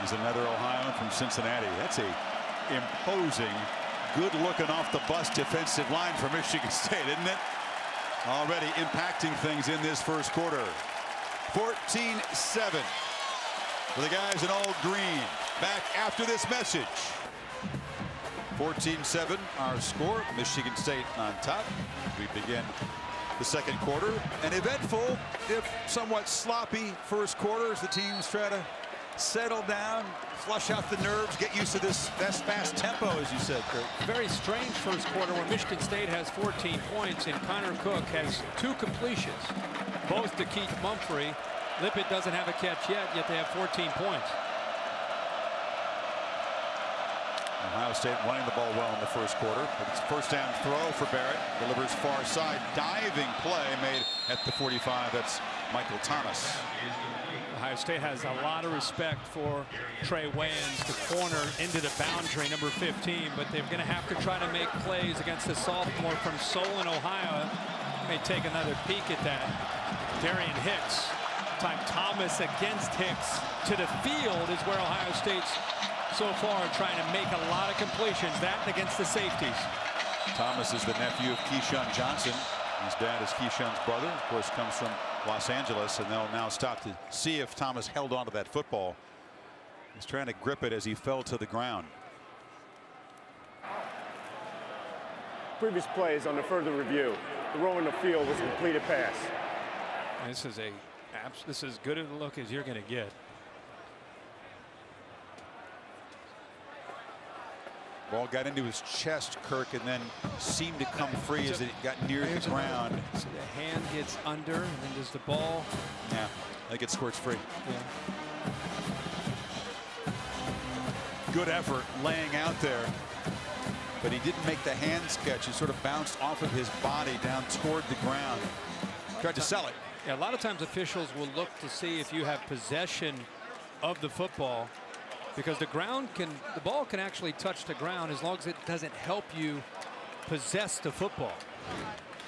He's another Ohioan from Cincinnati. That's a imposing, good-looking off the bus defensive line for Michigan State, isn't it? Already impacting things in this first quarter. 14-7 for the guys in all green. Back after this message. 14-7 our score. Michigan State on top. We begin the second quarter. An eventful, if somewhat sloppy, first quarter as the teams try to settle down, flush out the nerves, get used to this fast tempo, as you said, Kurt. Very strange first quarter where Michigan State has 14 points and Connor Cook has 2 completions, both to Keith Mumphrey. Lippett doesn't have a catch yet they have 14 points. Ohio State running the ball well in the first quarter, but it's first down throw for Barrett. Delivers far side, diving play made at the 45. That's Michael Thomas. Ohio State has a lot of respect for Trey Wayans, the corner into the boundary, number 15, but they're going to have to try to make plays against the sophomore from Solon, Ohio. May take another peek at that. Darian Hicks. Time Thomas against Hicks to the field is where Ohio State's so far trying to make a lot of completions. That against the safeties. Thomas is the nephew of Keyshawn Johnson. His dad is Keyshawn's brother. Of course, comes from Los Angeles, and they'll now stop to see if Thomas held on to that football. He's trying to grip it as he fell to the ground. Previous plays on the further review. The row in the field was a completed pass. This is as good a look as you're going to get. Ball got into his chest, Kirk, and then seemed to come free as it got near the ground. So the hand gets under, and then does the ball. Yeah, I think it squirts free. Yeah. Good effort laying out there. But he didn't make the hands catch. He sort of bounced off of his body down toward the ground. Tried to sell it. Yeah, a lot of times officials will look to see if you have possession of the football, because the ball can actually touch the ground as long as it doesn't help you possess the football.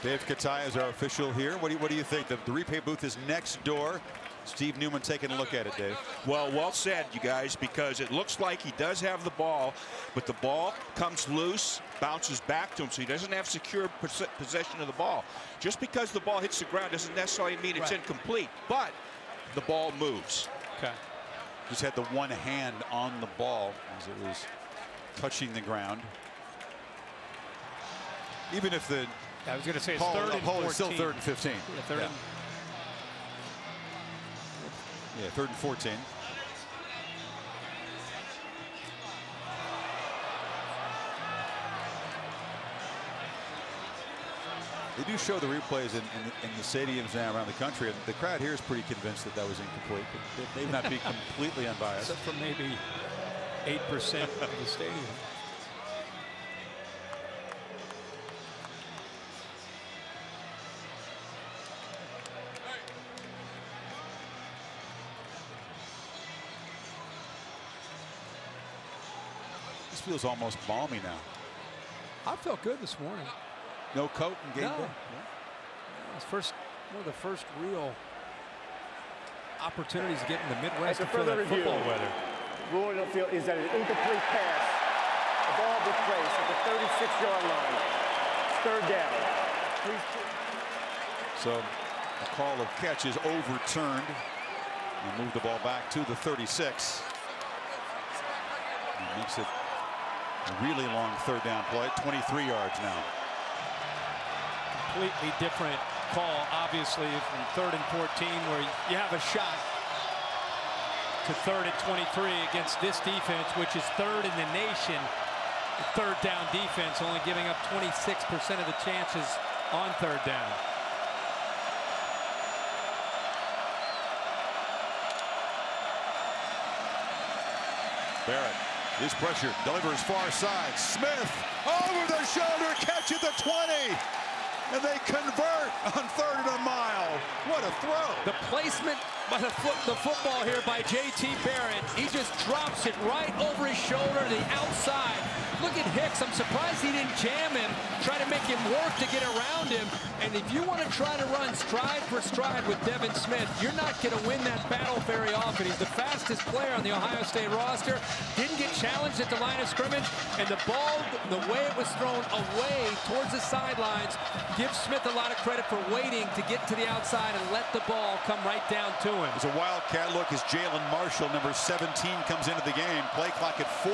Dave Katai is our official here. What do you think? The replay booth is next door. Steve Newman taking a look at it, Dave. Well said, you guys, because it looks like he does have the ball, but the ball comes loose, bounces back to him, so he doesn't have secure possession of the ball. Just because the ball hits the ground doesn't necessarily mean it's incomplete, but the ball moves. Okay. Just had the one hand on the ball as it was touching the ground. Even if the I was going to say it's third and 14. It's still 3rd and 15. Yeah, third and Yeah, 3rd and 14. They do show the replays in the stadiums now around the country, and the crowd here is pretty convinced that that was incomplete, but they may not be completely unbiased. Except for maybe 8% of the stadium. This feels almost balmy now. I felt good this morning. No coat and game day. Yeah. It's one of the first real opportunities to get in the Midwest After to feel further that review, football weather. rule in the field is that an incomplete pass, the ball be placed at the 36-yard line. It's 3rd down. Please. So a call of catch is overturned and move the ball back to the 36. It makes it a really long 3rd down play, 23 yards now. Completely different call, obviously, from 3rd and 14, where you have a shot, to 3rd and 23 against this defense, which is 3rd in the nation. The 3rd down defense, only giving up 26% of the chances on 3rd down. Barrett is pressured, delivers far side. Smith over the shoulder, catch at the 20. And they convert on 3rd and a mile. What a throw. The placement by the football here by J.T. Barrett. He just drops it right over his shoulder to the outside. Look at Hicks. I'm surprised he didn't jam him, try to make him work to get around him. And if you want to try to run stride for stride with Devin Smith, you're not going to win that battle very often. He's the fastest player on the Ohio State roster. Didn't get challenged at the line of scrimmage. And the ball, the way it was thrown away towards the sidelines, gives Smith a lot of credit for waiting to get to the outside and let the ball come right down to him. It's a wildcat look as Jaylen Marshall, number 17, comes into the game. Play clock at 4.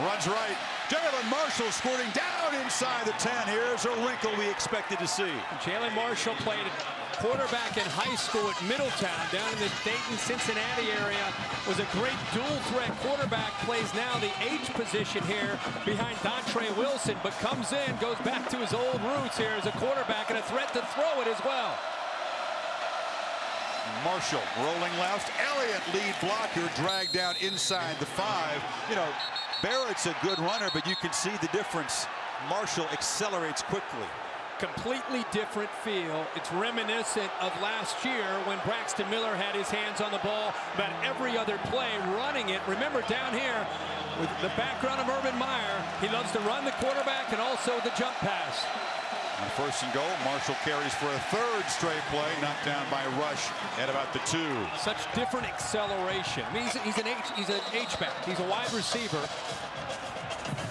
Runs right. Jaylen Marshall squirting down inside the 10. Here's a wrinkle we expected to see. Jaylen Marshall played quarterback in high school at Middletown down in the Dayton, Cincinnati area. Was a great dual threat quarterback. Plays now the H position here behind Dontre Wilson, but comes in, goes back to his old roots here as a quarterback and a threat to throw it as well. Marshall rolling left. Elliott, lead blocker, dragged down inside the 5. You know, Barrett's a good runner, but you can see the difference. Marshall accelerates quickly. Completely different feel. It's reminiscent of last year when Braxton Miller had his hands on the ball about every other play, running it. Remember, down here with the background of Urban Meyer, he loves to run the quarterback and also the jump pass. On 1st and goal, Marshall carries for a 3rd straight play, knocked down by Rush at about the 2. Such different acceleration. I mean, he's an H-back. He's a wide receiver.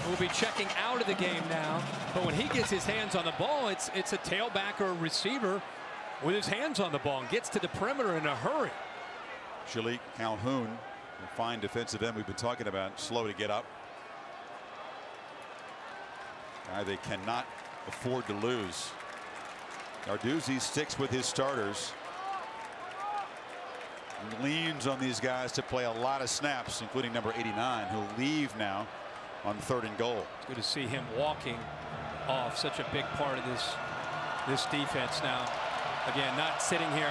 Will be checking out of the game now, but when he gets his hands on the ball, it's a tailback or a receiver with his hands on the ball and gets to the perimeter in a hurry. Shalik Calhoun, the fine defensive end we've been talking about, slow to get up. Guy they cannot afford to lose. Narduzzi sticks with his starters. He leans on these guys to play a lot of snaps, including number 89, who'll leave now on 3rd and goal. It's good to see him walking off, such a big part of this defense now. Again, not sitting here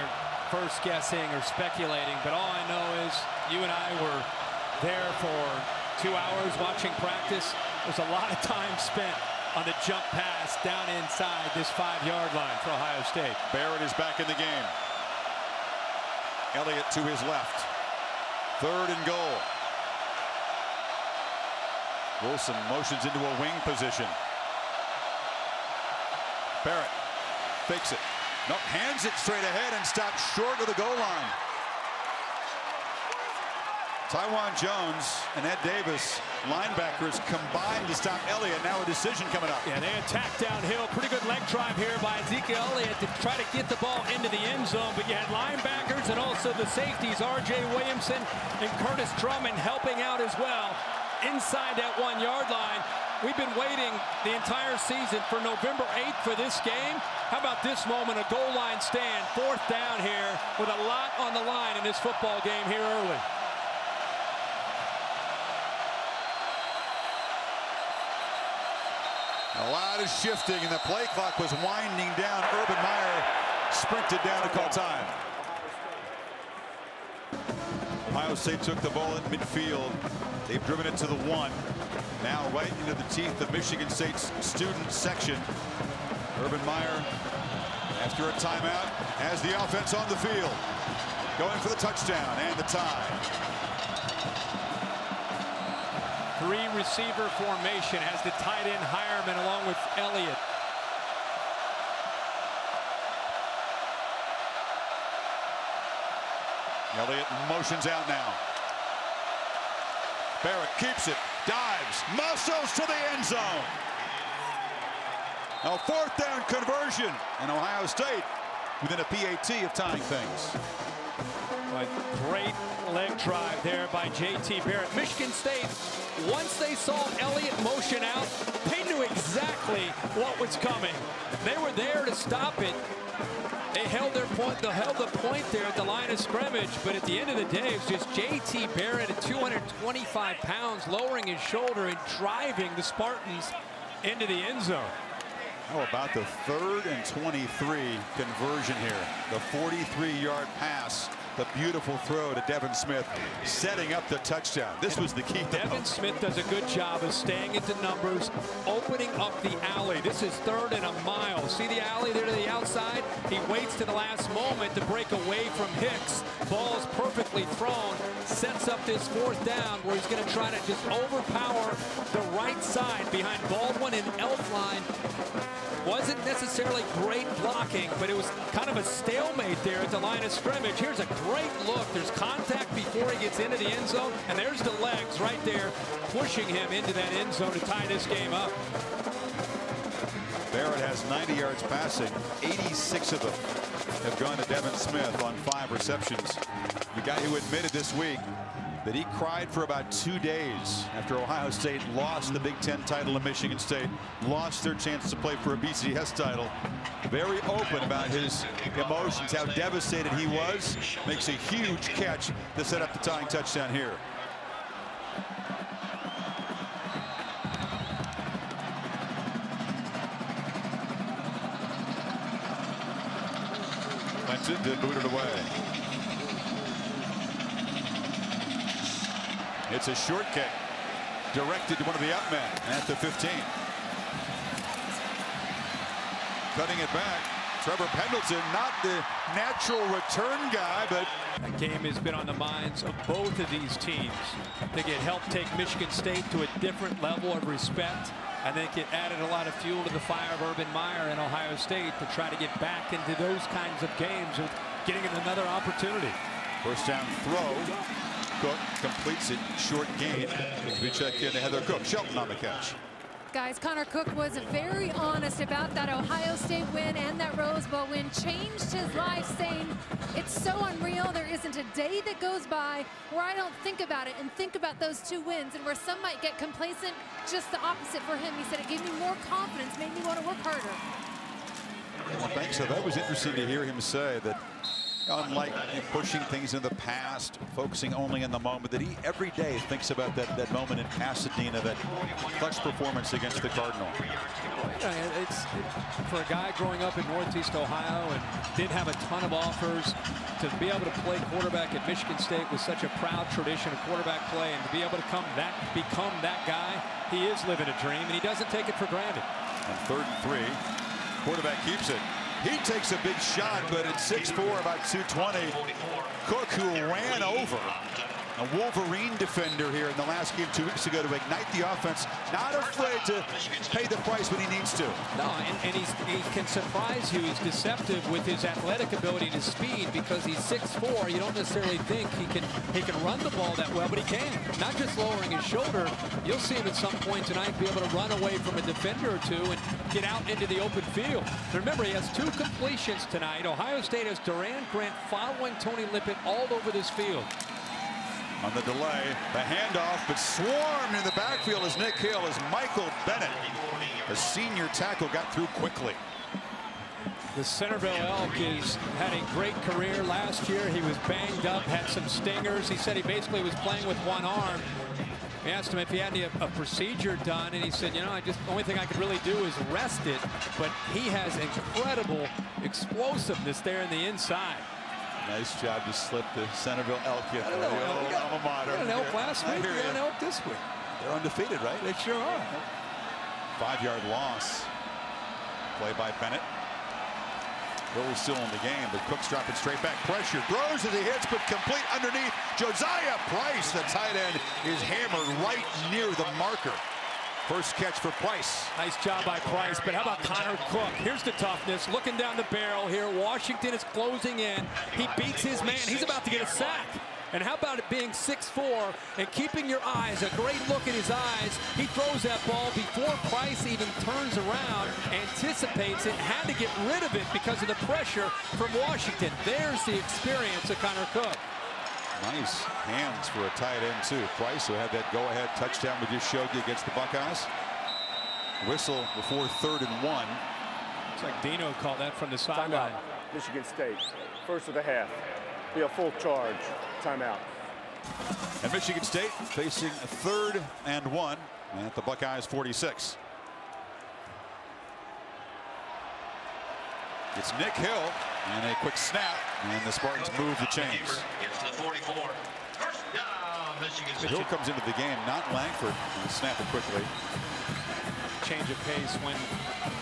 first guessing or speculating, but all I know is you and I were there for 2 hours watching practice. There's a lot of time spent on the jump pass down inside this 5-yard line for Ohio State. Barrett is back in the game. Elliott to his left. 3rd and goal. Wilson motions into a wing position. Barrett fakes it. Nope, hands it straight ahead and stops short of the goal line. Taiwan Jones and Ed Davis, linebackers, combined to stop Elliott. Now a decision coming up. Yeah, they attack downhill. Pretty good leg drive here by Ezekiel Elliott to try to get the ball into the end zone. But you had linebackers and also the safeties, R.J. Williamson and Curtis Drummond, helping out as well inside that 1-yard line. We've been waiting the entire season for November 8th for this game. How about this moment, a goal line stand, 4th down here with a lot on the line in this football game here early. A lot of shifting, and the play clock was winding down. Urban Meyer sprinted down to call time. Ohio State took the ball at midfield. They've driven it to the 1. Now right into the teeth of Michigan State's student section. Urban Meyer, after a timeout, has the offense on the field. Going for the touchdown and the tie. 3-receiver formation, has the tight end Hireman along with Elliott. Elliott motions out now. Barrett keeps it, dives, muscles to the end zone. A 4th down conversion, and Ohio State within a PAT of tying things. Great leg drive there by J.T. Barrett. Michigan State, once they saw Elliott motion out, they knew exactly what was coming. They were there to stop it. They held their point. They held the point there at the line of scrimmage. But at the end of the day, it was just J.T. Barrett at 225 pounds, lowering his shoulder and driving the Spartans into the end zone. How about the 3rd and 23 conversion here? The 43-yard pass. The beautiful throw to Devin Smith, setting up the touchdown. This was the key. Devin Smith does a good job of staying into numbers, opening up the alley. This is 3rd and a mile. See the alley there to the outside? He waits to the last moment to break away from Hicks. Ball's perfectly thrown. Sets up this 4th down where he's going to try to just overpower the right side behind Baldwin and Elfline. Wasn't necessarily great blocking, but it was kind of a stalemate there at the line of scrimmage. Here's a great look. There's contact before he gets into the end zone, and there's the legs right there pushing him into that end zone to tie this game up. Barrett has 90 yards passing. 86 of them have gone to Devin Smith on 5 receptions. The guy who admitted this week that he cried for about 2 days after Ohio State lost the Big Ten title to Michigan State, lost their chance to play for a BCS title. Very open about his emotions, how devastated he was. Makes a huge catch to set up the tying touchdown here. Clemson did boot it away. It's a short kick directed to one of the up men at the 15. Cutting it back, Trevor Pendleton, not the natural return guy, but that game has been on the minds of both of these teams. They get help take Michigan State to a different level of respect. I think it added a lot of fuel to the fire of Urban Meyer and Ohio State to try to get back into those kinds of games with getting another opportunity. 1st down throw. Cook completes it, short gain. We check in to Heather Cook. Shelton on the catch. Guys, Connor Cook was very honest about that Ohio State win and that Rose Bowl win. Changed his life, saying it's so unreal. There isn't a day that goes by where I don't think about it and think about those 2 wins, and where some might get complacent. Just the opposite for him. He said it gave me more confidence, made me want to work harder. Well, thanks. So that was interesting to hear him say that Unlike pushing things in the past, focusing only in the moment, that he every day thinks about that moment in Pasadena, that clutch performance against the Cardinal. For a guy growing up in Northeast Ohio and did have a ton of offers, to be able to play quarterback at Michigan State with such a proud tradition of quarterback play, and to be able to become that guy, he is living a dream, and he doesn't take it for granted. On 3rd and 3, quarterback keeps it. He takes a big shot, but at 6'4", about 220, Cook, who ran over a Wolverine defender here in the last game 2 weeks ago to ignite the offense, not afraid to pay the price when he needs to. No, and he can surprise you. He's deceptive with his athletic ability and his speed, because he's 6'4". You don't necessarily think he can run the ball that well, but he can. Not just lowering his shoulder. You'll see him at some point tonight be able to run away from a defender or two and get out into the open field. Remember, he has 2 completions tonight. Ohio State has Duran Grant following Tony Lippett all over this field. On the delay, the handoff, but swarmed in the backfield is Nick Hill, as Michael Bennett, a senior tackle, got through quickly. The Centerville Elk has had a great career. Last year he was banged up, had some stingers. He said he basically was playing with one arm. We asked him if he had a procedure done, and he said, you know, the only thing I could really do is rest it. But he has incredible explosiveness there in the inside. Nice job to slip the Centerville Elk in. I don't know. We got an Elk last week. We got an Elk this week. They're undefeated, right? They sure are. 5-yard loss. Play by Bennett. Hill is still in the game, but Cook's dropping straight back. Pressure, throws as he hits, but complete underneath. Josiah Price, the tight end, is hammered right near the marker. First catch for Price. Nice job by Price, but how about Connor Cook? Here's the toughness, looking down the barrel here. Washington is closing in. He beats his man. He's about to get a sack. And how about it being 6'4" and keeping your eyes, a great look in his eyes. He throws that ball before Price even turns around, anticipates it, had to get rid of it because of the pressure from Washington. There's the experience of Connor Cook. Nice hands for a tight end, too. Price, who had that go-ahead touchdown we just showed you against the Buckeyes. Whistle before 3rd and 1. Looks like Dino called that from the sideline. Michigan State, first of the half. Be a full charge. Timeout. And Michigan State facing a 3rd and 1 at the Buckeyes 46. It's Nick Hill and a quick snap, and the Spartans move the chains. Hill comes into the game, not Langford, and snap it quickly. Change of pace when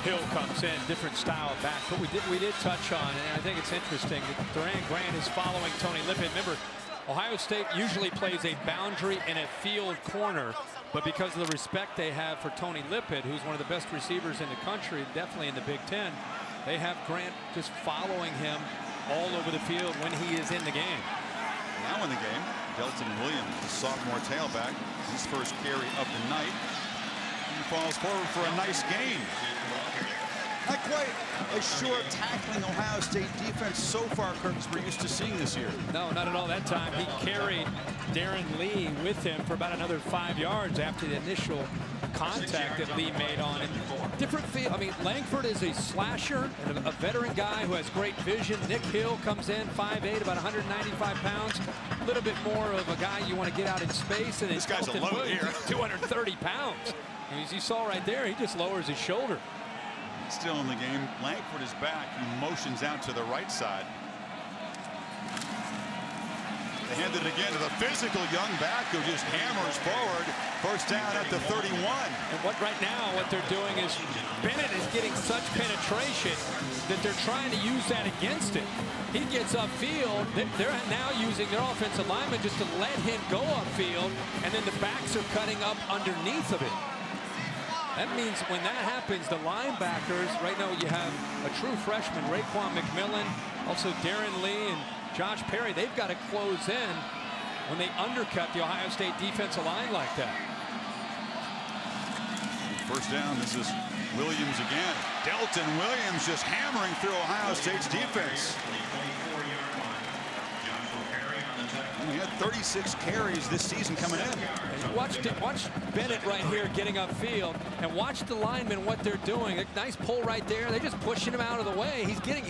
Hill comes in, different style of back. But we did touch on, and I think it's interesting that Duran Grant is following Tony Lippett. Remember, Ohio State usually plays a boundary and a field corner, but because of the respect they have for Tony Lippett, who's one of the best receivers in the country, definitely in the Big Ten, they have Grant just following him all over the field when he is in the game. Now in the game, Delton Williams, the sophomore tailback, his first carry of the night. He falls forward for a nice gain. Not quite as sure tackling Ohio State defense so far, Kirk, as we're used to seeing this year. No, not at all. That time he carried Darren Lee with him for about another 5 yards after the initial contact that Lee made on him. Different feel. I mean, Langford is a slasher and a veteran guy who has great vision. Nick Hill comes in 5'8", about 195 pounds. A little bit more of a guy you want to get out in space. And this guy's alone here. 230 pounds. And as you saw right there, he just lowers his shoulder. Still in the game. Langford is back. He motions out to the right side. They hand it again to the physical young back who just hammers forward. First down at the 31. And right now what they're doing is Bennett is getting such penetration that they're trying to use that against him. He gets upfield. They're now using their offensive lineman just to let him go upfield, and then the backs are cutting up underneath of it. That means when that happens, the linebackers, right now you have a true freshman, Raekwon McMillan, also Darren Lee and Josh Perry. They've got to close in when they undercut the Ohio State defensive line like that. First down, this is Williams again. Delton Williams just hammering through Ohio State's defense. He had 36 carries this season coming in. Watch Bennett right here getting upfield, and watch the linemen what they're doing. A nice pull right there. They're just pushing him out of the way. He's beating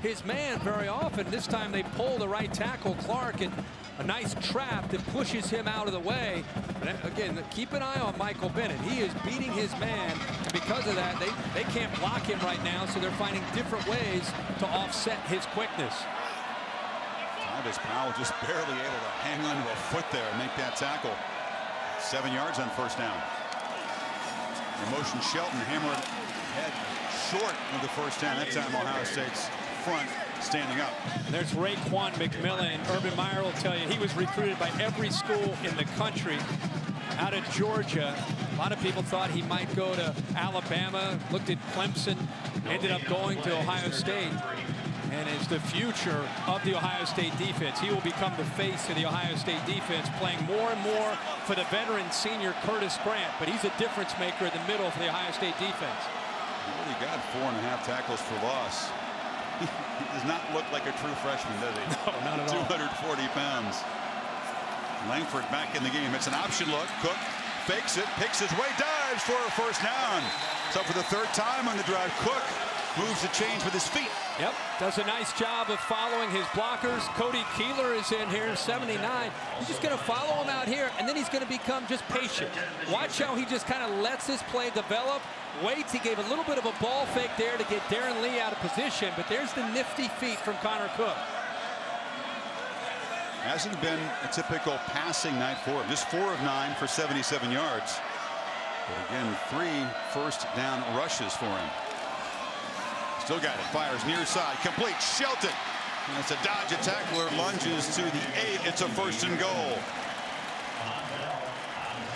his man very often. This time they pull the right tackle, Clark, and a nice trap that pushes him out of the way. But again, keep an eye on Michael Bennett. He is beating his man, and because of that, they can't block him right now, so they're finding different ways to offset his quickness. Travis Powell just barely able to hang on to a foot there and make that tackle. 7 yards on first down. In motion, Shelton hammered head short of the first down. That time Ohio State's front standing up. There's Raekwon McMillan. Urban Meyer will tell you he was recruited by every school in the country out of Georgia. A lot of people thought he might go to Alabama, looked at Clemson, ended up going to Ohio State, and is the future of the Ohio State defense. He will become the face of the Ohio State defense, playing more and more for the veteran senior Curtis Grant, but he's a difference maker in the middle for the Ohio State defense. He really got 4.5 tackles for loss. He does not look like a true freshman, does he? No, not at all. 240 pounds. Langford back in the game. It's an option look. Cook fakes it, picks his way, dives for a first down. So for the third time on the drive, Cook moves the chains with his feet. Yep, does a nice job of following his blockers. Cody Keeler is in here, 79. He's just going to follow him out here, and then he's going to become just patient. Watch how he just kind of lets this play develop. Waits, he gave a little bit of a ball fake there to get Darren Lee out of position, but there's the nifty feet from Connor Cook. Hasn't been a typical passing night for him. Just 4 of 9 for 77 yards. But again, 3 first down rushes for him. Still got it. Fires near side. Complete. Shelton. And it's a dodge. A tackler lunges to the 8. It's a first and goal.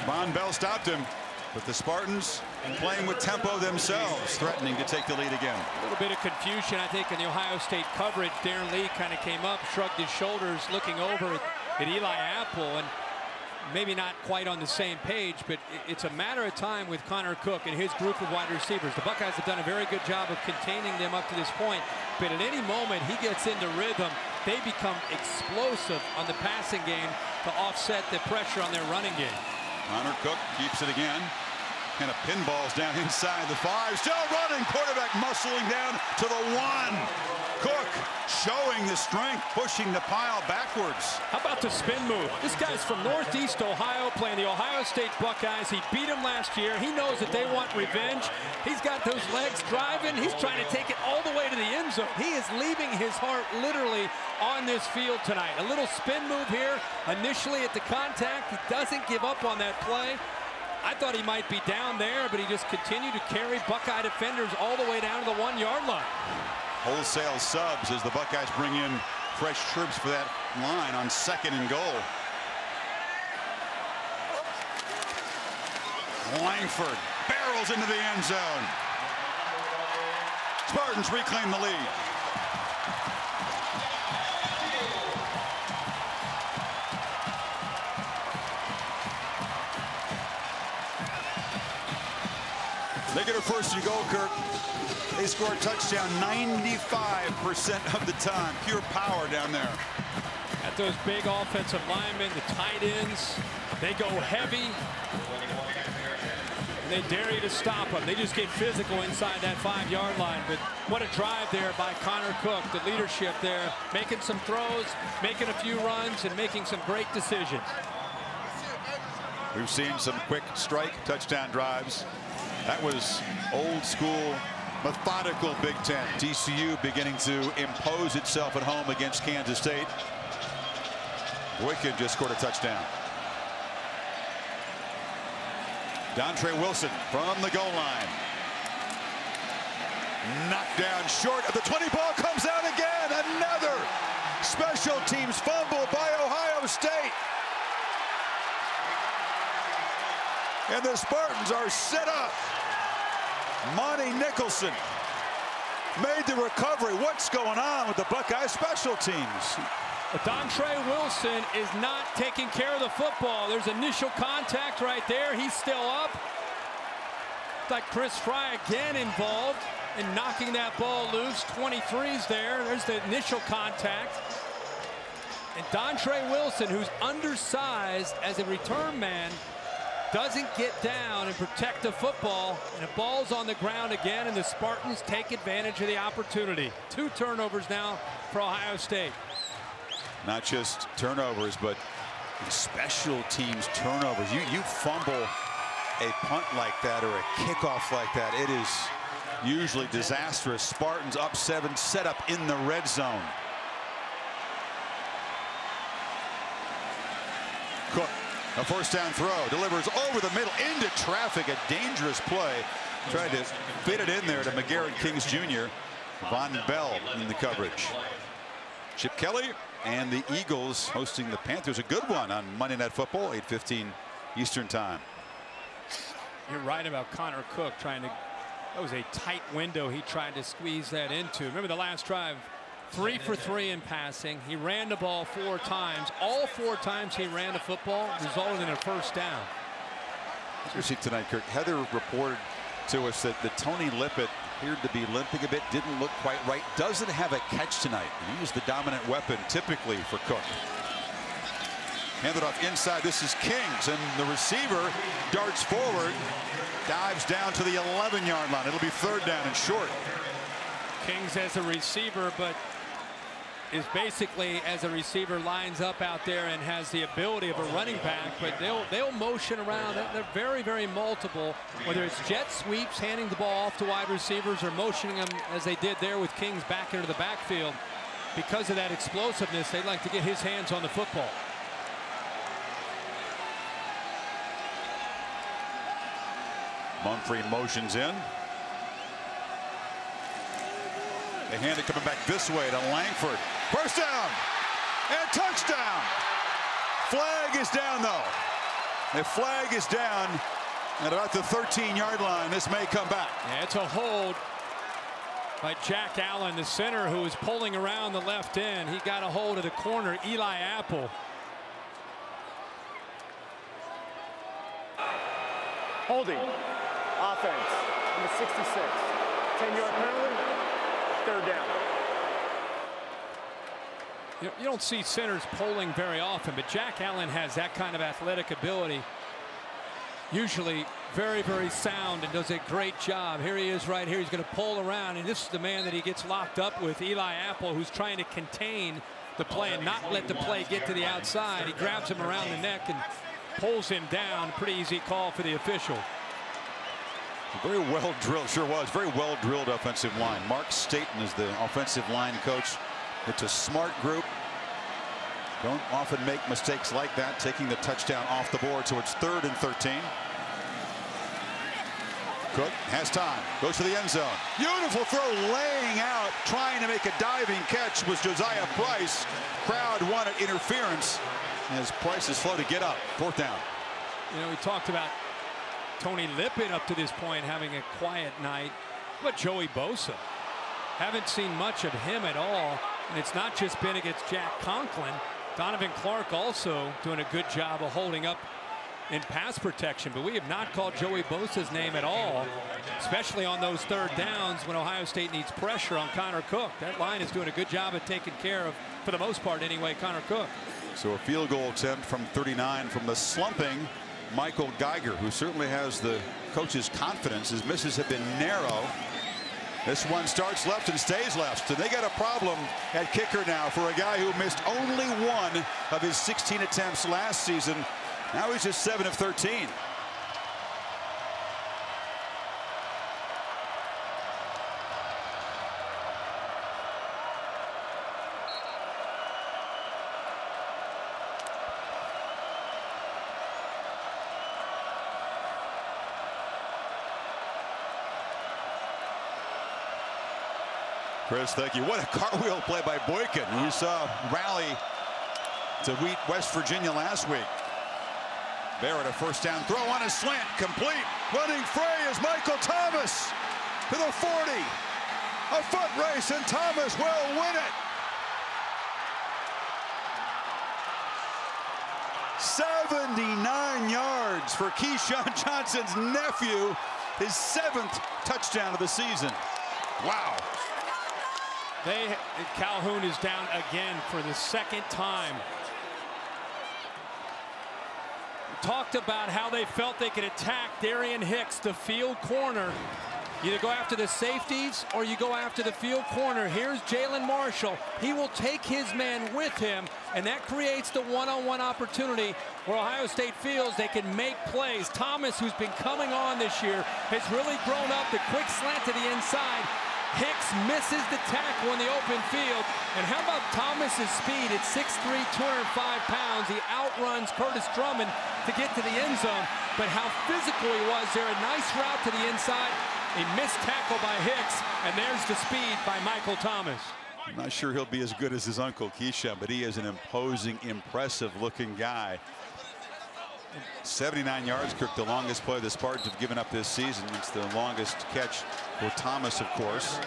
Von Bell stopped him. But the Spartans playing with tempo themselves, threatening to take the lead again. A little bit of confusion, I think, in the Ohio State coverage. Darren Lee kind of came up, shrugged his shoulders, looking over at Eli Apple, and maybe not quite on the same page, but it's a matter of time with Connor Cook and his group of wide receivers. The Buckeyes have done a very good job of containing them up to this point, but at any moment he gets into rhythm, they become explosive on the passing game to offset the pressure on their running game. Connor Cook keeps it again. Kind of pinballs down inside the 5. Still running. Quarterback muscling down to the 1. Cook showing the strength, pushing the pile backwards. How about the spin move? This guy's from Northeast Ohio, playing the Ohio State Buckeyes. He beat them last year. He knows that they want revenge. He's got those legs driving. He's trying to take it all the way to the end zone. He is leaving his heart literally on this field tonight. A little spin move here. Initially at the contact, he doesn't give up on that play. I thought he might be down there, but he just continued to carry Buckeye defenders all the way down to the 1-yard line. Wholesale subs as the Buckeyes bring in fresh troops for that line on 2nd and goal. Langford barrels into the end zone. Spartans reclaim the lead. They get a first and goal, Kirk. They score a touchdown 95% of the time. Pure power down there. At those big offensive linemen, the tight ends, they go heavy. And they dare you to stop them. They just get physical inside that 5-yard line. But what a drive there by Connor Cook. The leadership there, making some throws, making a few runs, and making some great decisions. We've seen some quick strike touchdown drives. That was old school, methodical Big Ten. TCU beginning to impose itself at home against Kansas State. Boykin just scored a touchdown. Dontre Wilson from the goal line. Knocked down short of the 20. Ball comes out again. Another special teams fumble by Ohio State. And the Spartans are set up. Monty Nicholson made the recovery. What's going on with the Buckeye special teams? Dontre Wilson is not taking care of the football. There's initial contact right there. He's still up. Looks like Chris Fry again involved in knocking that ball loose. 23's there. There's the initial contact. And Dontre Wilson, who's undersized as a return man, doesn't get down and protect the football, and the ball's on the ground again, and the Spartans take advantage of the opportunity. 2 turnovers now for Ohio State. Not just turnovers, but special teams turnovers. You fumble a punt like that or a kickoff like that, it is usually disastrous. Spartans up 7, set up in the red zone. Cook, a first down throw, delivers over the middle into traffic, a dangerous play. Tried to fit it in there to McGarrett Kings Jr. Von Bell in the coverage. Chip Kelly and the Eagles hosting the Panthers. A good one on Monday Night Football, 8:15 Eastern Time. You're right about Connor Cook trying to, that was a tight window he tried to squeeze that into. Remember the last drive, 3 for 3 in passing. He ran the ball 4 times. All 4 times he ran the football resulted in a first down. Seriously tonight, Kirk, Heather reported to us that Tony Lippett appeared to be limping a bit, didn't look quite right, doesn't have a catch tonight. He is the dominant weapon typically for Cook. Handed off inside. This is Kings, and the receiver darts forward, dives down to the 11-yard line. It'll be 3rd down and short. Kings as a receiver, but is basically as a receiver lines up out there and has the ability of a running back, but they'll motion around. They're very, very multiple, whether it's jet sweeps, handing the ball off to wide receivers, or motioning them as they did there with Kings back into the backfield. Because of that explosiveness, they'd like to get his hands on the football. Mumphrey motions in. They hand it coming back this way to Langford. First down and touchdown. Flag is down, though. The flag is down at about the 13-yard line. This may come back. Yeah, it's a hold by Jack Allen, the center, who was pulling around the left end. He got a hold of the corner, Eli Apple. Holding. Offense. Number 66. 10-yard penalty. 3rd down. You don't see centers polling very often, but Jack Allen has that kind of athletic ability. Usually very, very sound and does a great job. Here he is right here. He's going to pull around, and this is the man that he gets locked up with, Eli Apple, who's trying to contain the play and not let the play get to the outside. He grabs him around the neck and pulls him down. Pretty easy call for the official. Very well drilled, sure was. Very well drilled offensive line. Mark Staten is the offensive line coach. It's a smart group. Don't often make mistakes like that, taking the touchdown off the board. So it's 3rd and 13. Cook has time, goes to the end zone. Beautiful throw, laying out, trying to make a diving catch was Josiah Price. Crowd wanted interference as Price is slow to get up. 4th down. You know, we talked about Tony Lippett up to this point having a quiet night. But Joey Bosa, haven't seen much of him at all, and it's not just been against Jack Conklin. Donovan Clark also doing a good job of holding up in pass protection, but we have not called Joey Bosa's name at all, especially on those 3rd downs when Ohio State needs pressure on Connor Cook. That line is doing a good job of taking care of, for the most part anyway, Connor Cook. So a field goal attempt from 39 from the slumping Michael Geiger, who certainly has the coach's confidence. His misses have been narrow. This one starts left and stays left. And they got a problem at kicker now for a guy who missed only 1 of his 16 attempts last season. Now he's just 7 of 13. Chris, thank you. What a cartwheel play by Boykin. We saw rally to West Virginia last week. Barrett, a first down throw on a slant, complete. Running free is Michael Thomas to the 40. A foot race, and Thomas will win it. 79 yards for Keyshawn Johnson's nephew, his 7th touchdown of the season. Wow. Calhoun is down again for the second time. Talked about how they felt they could attack Darian Hicks, the field corner. Either go after the safeties or you go after the field corner. Here's Jaylen Marshall. He will take his man with him, and that creates the one-on-one opportunity where Ohio State feels they can make plays. Thomas, who's been coming on this year, has really grown up. The quick slant to the inside. Hicks misses the tackle in the open field. And how about Thomas's speed at 6'3", 205 pounds? He outruns Curtis Drummond to get to the end zone. But how physical he was there. A nice route to the inside. A missed tackle by Hicks, and there's the speed by Michael Thomas. I'm not sure he'll be as good as his uncle Keyshawn, but he is an imposing, impressive-looking guy. 79 yards, Kirk, the longest play the Spartans have given up this season. It's the longest catch for Thomas, of course.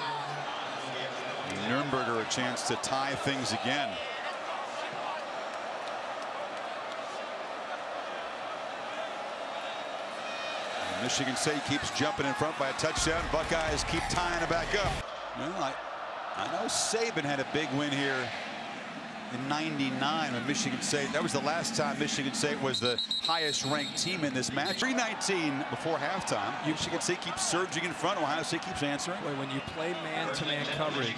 Nürnberger a chance to tie things again. Michigan State keeps jumping in front by a touchdown. Buckeyes keep tying it back up. Well, I know Saban had a big win here in '99 when Michigan State. That was the last time Michigan State was the highest ranked team in this match. 3:19 before halftime. Michigan State keeps surging in front. Ohio State keeps answering. When you play man-to-man coverage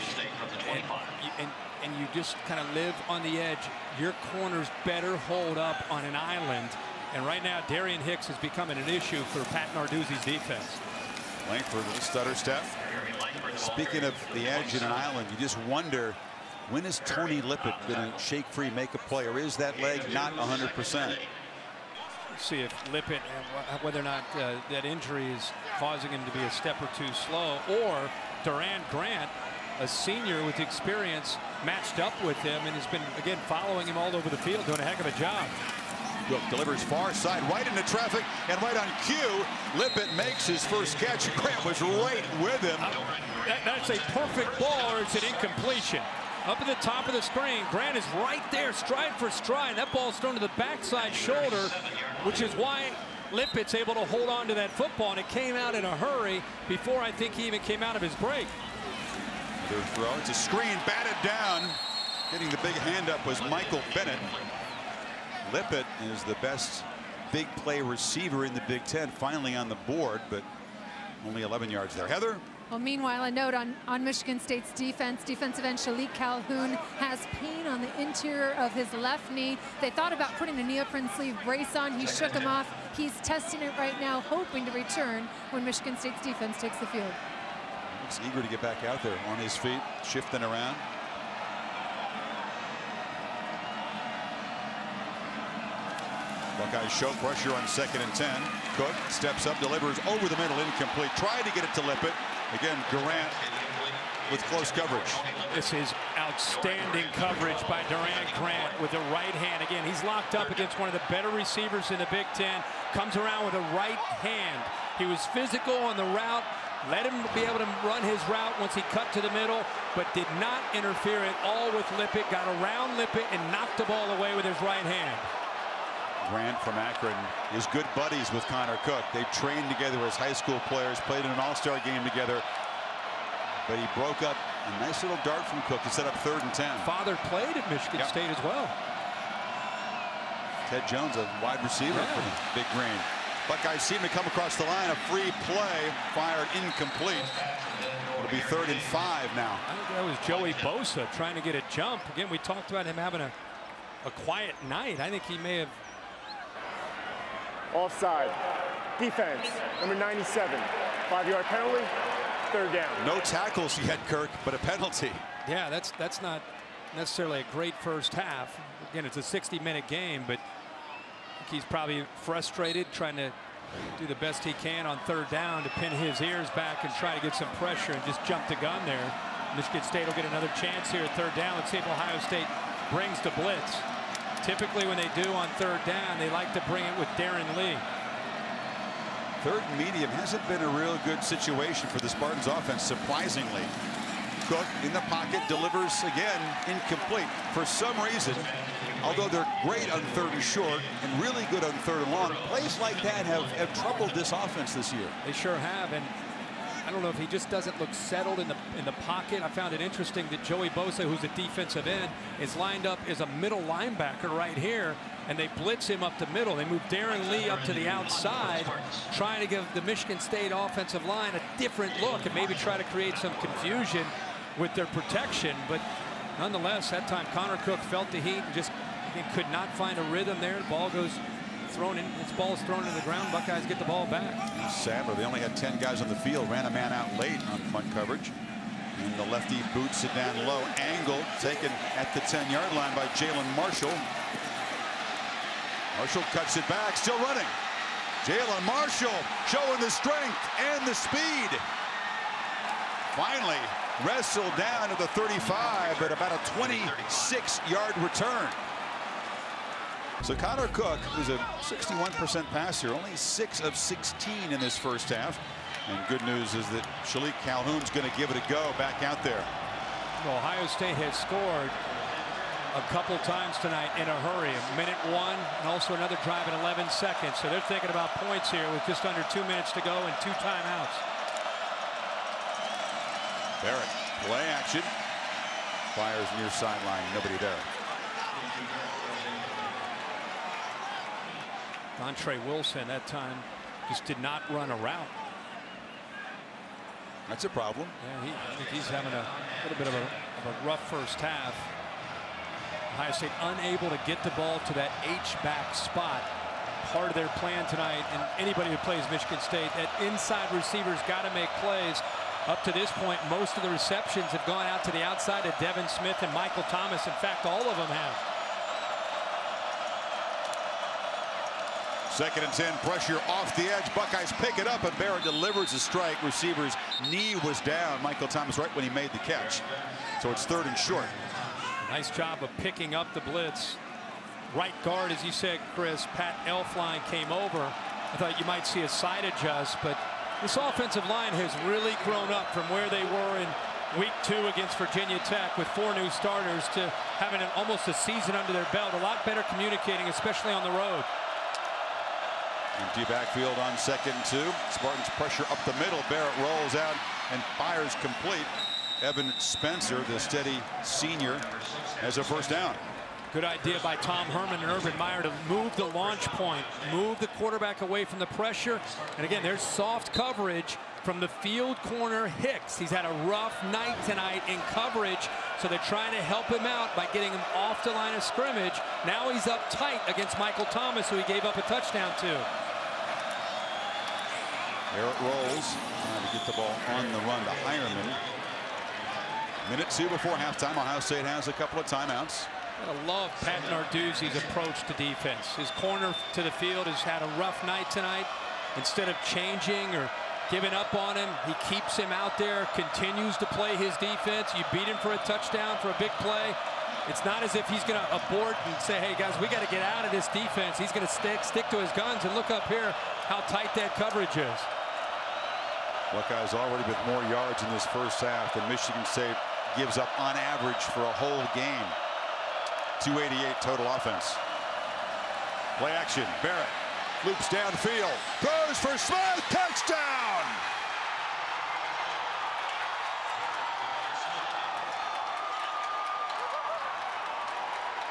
and you just kind of live on the edge, your corners better hold up on an island. And right now, Darian Hicks is becoming an issue for Pat Narduzzi's defense. Langford with a stutter step. Speaking of the edge in an island, you just wonder, when is Tony Lippett going to shake free, make a play, or is that leg not 100%? See if Lippett, whether or not that injury is causing him to be a step or two slow, or Durant Grant, a senior with experience, matched up with him and has been, again, following him all over the field, doing a heck of a job. Cook delivers far side right into traffic, and right on cue, Lippett makes his first catch. Grant was right with him. That's a perfect ball, or it's an incompletion. Up at the top of the screen, Grant is right there, stride for stride. That ball's thrown to the backside shoulder, which is why Lippett's able to hold on to that football, and it came out in a hurry before I think he even came out of his break. Third throw, it's a screen, batted down. Getting the big hand up was Michael Bennett. Lippett is the best big play receiver in the Big Ten, finally on the board, but only 11 yards there. Heather? Well, meanwhile, a note on Michigan State's defense. Defensive end Shalik Calhoun has pain on the interior of his left knee. They thought about putting a neoprene sleeve brace on. He shook him off. He's testing it right now, hoping to return when Michigan State's defense takes the field. Looks eager to get back out there on his feet, shifting around. Buckeyes show pressure on 2nd and 10. Cook steps up, delivers over the middle, incomplete. Tried to get it to Lippett. Again, Durant with close coverage. This is outstanding coverage by Durant Grant with the right hand. Again, he's locked up against one of the better receivers in the Big Ten. Comes around with a right hand. He was physical on the route. Let him be able to run his route once he cut to the middle, but did not interfere at all with Lippett. Got around Lippett and knocked the ball away with his right hand. Grant from Akron is good buddies with Connor Cook. They trained together as high school players, played in an all-star game together. But he broke up a nice little dart from Cook to set up 3rd and 10. Father played at Michigan State as well. Ted Jones, a wide receiver for the Big Green. Buckeyes seem to come across the line. A free play, fired incomplete. It'll be 3rd and 5 now. I think that was Joey Bosa trying to get a jump. Again, we talked about him having a quiet night. I think he may have. Offside. Defense, number 97. 5-yard penalty, 3rd down. No tackles yet, Kirk, but a penalty. Yeah, that's not necessarily a great first half. Again, it's a 60-minute game, but he's probably frustrated, trying to do the best he can on 3rd down to pin his ears back and try to get some pressure and just jump the gun there. Michigan State will get another chance here at 3rd down. Let's see if Ohio State brings the blitz. Typically when they do on 3rd down, they like to bring it with Darren Lee. 3rd and medium hasn't been a real good situation for the Spartans offense, surprisingly. Cook in the pocket, delivers again, incomplete. For some reason, although they're great on 3rd and short and really good on 3rd and long, plays like that have troubled this offense this year. They sure have, and don't know if he just doesn't look settled in the pocket. I found it interesting that Joey Bosa, who's a defensive end, is lined up as a middle linebacker right here, and they blitz him up the middle. They move Darren Lee up to the outside, trying to give the Michigan State offensive line a different look and maybe try to create some confusion with their protection. But nonetheless, that time Connor Cook felt the heat and just could not find a rhythm there. The ball goes thrown in. Its ball is thrown to the ground. Buckeyes get the ball back. Sadler, they only had 10 guys on the field. Ran a man out late on punt coverage. And the lefty boots it down low. Angle taken at the 10-yard line by Jaylen Marshall. Marshall cuts it back, still running. Jaylen Marshall showing the strength and the speed. Finally wrestled down to the 35, but about a 26-yard return. So Connor Cook, who's a 61% passer, only 6 of 16 in this first half. And good news is that Shalik Calhoun's going to give it a go back out there. Well, Ohio State has scored a couple times tonight in a hurry. Minute 1 and also another drive in 11 seconds. So they're thinking about points here with just under 2 minutes to go and 2 timeouts. Barrett, play action. Fires near sideline, nobody there. Dontre Wilson that time just did not run a route. That's a problem. Yeah, I think he's having a little bit of a rough first half. Ohio State unable to get the ball to that H-back spot. Part of their plan tonight, and anybody who plays Michigan State, that inside receivers got to make plays. Up to this point, most of the receptions have gone out to the outside of Devin Smith and Michael Thomas. In fact, all of them have. 2nd and 10, pressure off the edge. Buckeyes pick it up, and Barrett delivers a strike. Receiver's knee was down. Michael Thomas right when he made the catch. So it's 3rd and short. Nice job of picking up the blitz. Right guard, as you said, Chris, Pat Elflein came over. I thought you might see a side adjust, but this offensive line has really grown up from where they were in week 2 against Virginia Tech with 4 new starters to having almost a season under their belt. A lot better communicating, especially on the road. Empty backfield on 2nd and 2. Spartans pressure up the middle. Barrett rolls out and fires complete. Evan Spencer, the steady senior, has a first down. Good idea by Tom Herman and Urban Meyer to move the launch point, move the quarterback away from the pressure. And again, there's soft coverage from the field corner Hicks. He's had a rough night tonight in coverage, so they're trying to help him out by getting him off the line of scrimmage. Now he's up tight against Michael Thomas, who he gave up a touchdown to. Barrett rolls, trying to get the ball on the run to Hireman. Minute 2 before halftime. Ohio State has a couple of timeouts. I love Pat Narduzzi's approach to defense. His corner to the field has had a rough night tonight. Instead of changing or giving up on him, he keeps him out there, continues to play his defense. You beat him for a touchdown, for a big play. It's not as if he's going to abort and say, hey, guys, we got to get out of this defense. He's going to stick to his guns, and look up here how tight that coverage is. Buckeyes already with more yards in this first half than Michigan State gives up on average for a whole game. 288 total offense. Play action. Barrett loops downfield. Throws for Smith. Touchdown!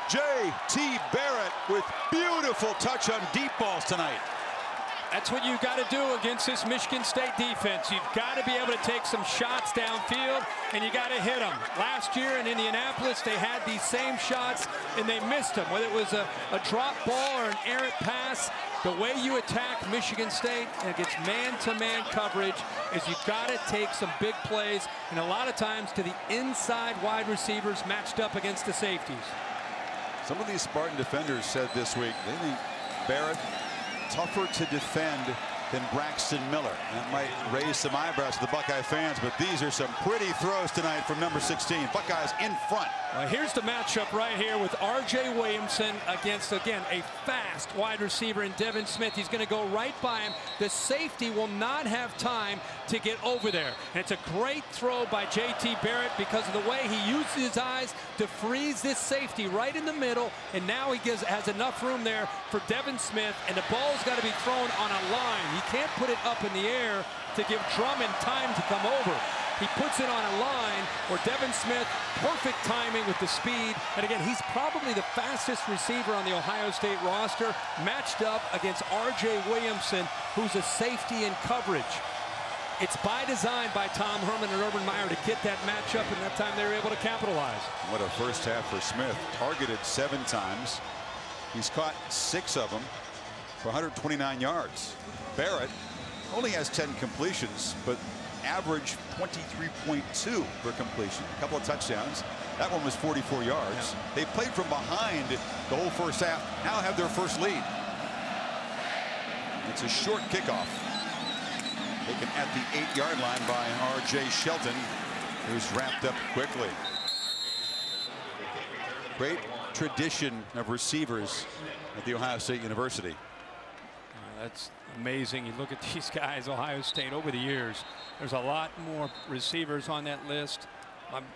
J.T. Barrett with beautiful touch on deep balls tonight. That's what you've got to do against this Michigan State defense. You've got to be able to take some shots downfield, and you got to hit them. Last year in Indianapolis, they had these same shots, and they missed them. Whether it was a drop ball or an errant pass, the way you attack Michigan State against man-to-man coverage is you've got to take some big plays, and a lot of times to the inside wide receivers matched up against the safeties. Some of these Spartan defenders said this week they think Barrett tougher to defend than Braxton Miller. That might raise some eyebrows to the Buckeye fans, but these are some pretty throws tonight from number 16. Buckeyes in front. Here's the matchup right here with R.J. Williamson against, again, a fast wide receiver in Devin Smith. He's going to go right by him. The safety will not have time to get over there. And it's a great throw by J.T. Barrett because of the way he uses his eyes to freeze this safety right in the middle. And now he has enough room there for Devin Smith, and the ball's got to be thrown on a line. You can't put it up in the air to give Drummond time to come over. He puts it on a line where Devin Smith, perfect timing with the speed. And again, he's probably the fastest receiver on the Ohio State roster, matched up against R.J. Williamson, who's a safety in coverage. It's by design by Tom Herman and Urban Meyer to get that matchup, and that time they were able to capitalize. What a first half for Smith. Targeted 7 times. He's caught 6 of them for 129 yards. Barrett only has 10 completions, but average 23.2 per completion. A couple of touchdowns. That one was 44 yards. Yeah. They played from behind the whole first half. Now have their first lead. It's a short kickoff. Taken at the 8-yard line by R.J. Shelton, who's wrapped up quickly. Great tradition of receivers at the Ohio State University. That's amazing. You look at these guys, Ohio State, over the years. There's a lot more receivers on that list.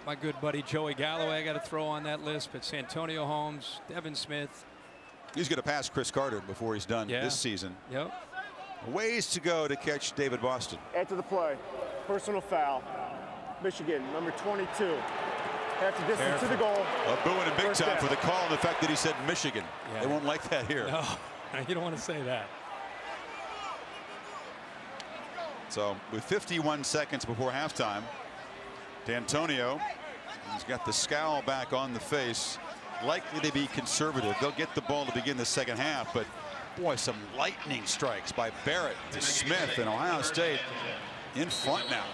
My good buddy Joey Galloway I got to throw on that list, but Santonio Holmes, Devin Smith. He's going to pass Chris Carter before he's done this season. Yep. Ways to go to catch David Boston. After the play, personal foul. Michigan, number 22. Half the distance to the goal. Booing in big time for the call and the fact that he said Michigan. Yeah. They won't like that here. No, you don't want to say that. So with 51 seconds before halftime, D'Antonio, he's got the scowl back on the face. Likely to be conservative. They'll get the ball to begin the second half, but boy, some lightning strikes by Barrett to Smith, and Ohio State in front now.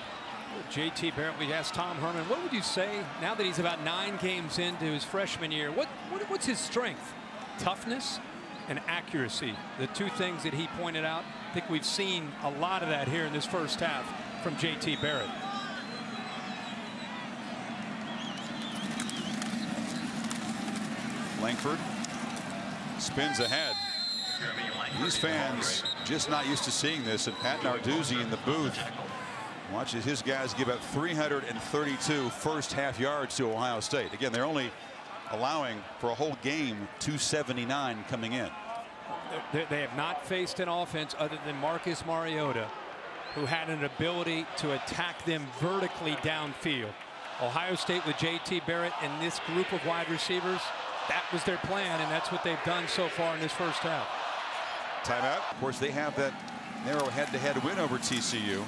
J.T. Barrett, we asked Tom Herman, what would you say now that he's about 9 games into his freshman year? What's his strength? Toughness and accuracy, the 2 things that he pointed out. I think we've seen a lot of that here in this first half from J.T. Barrett. Langford spins ahead. These fans just not used to seeing this, and Pat Narduzzi in the booth watches his guys give up 332 first half yards to Ohio State. Again, they're only allowing for a whole game 279 coming in. They have not faced an offense other than Marcus Mariota, who had an ability to attack them vertically downfield. Ohio State with J.T. Barrett and this group of wide receivers, that was their plan, and that's what they've done so far in this first half. Timeout. Of course, they have that narrow head-to-head win over TCU.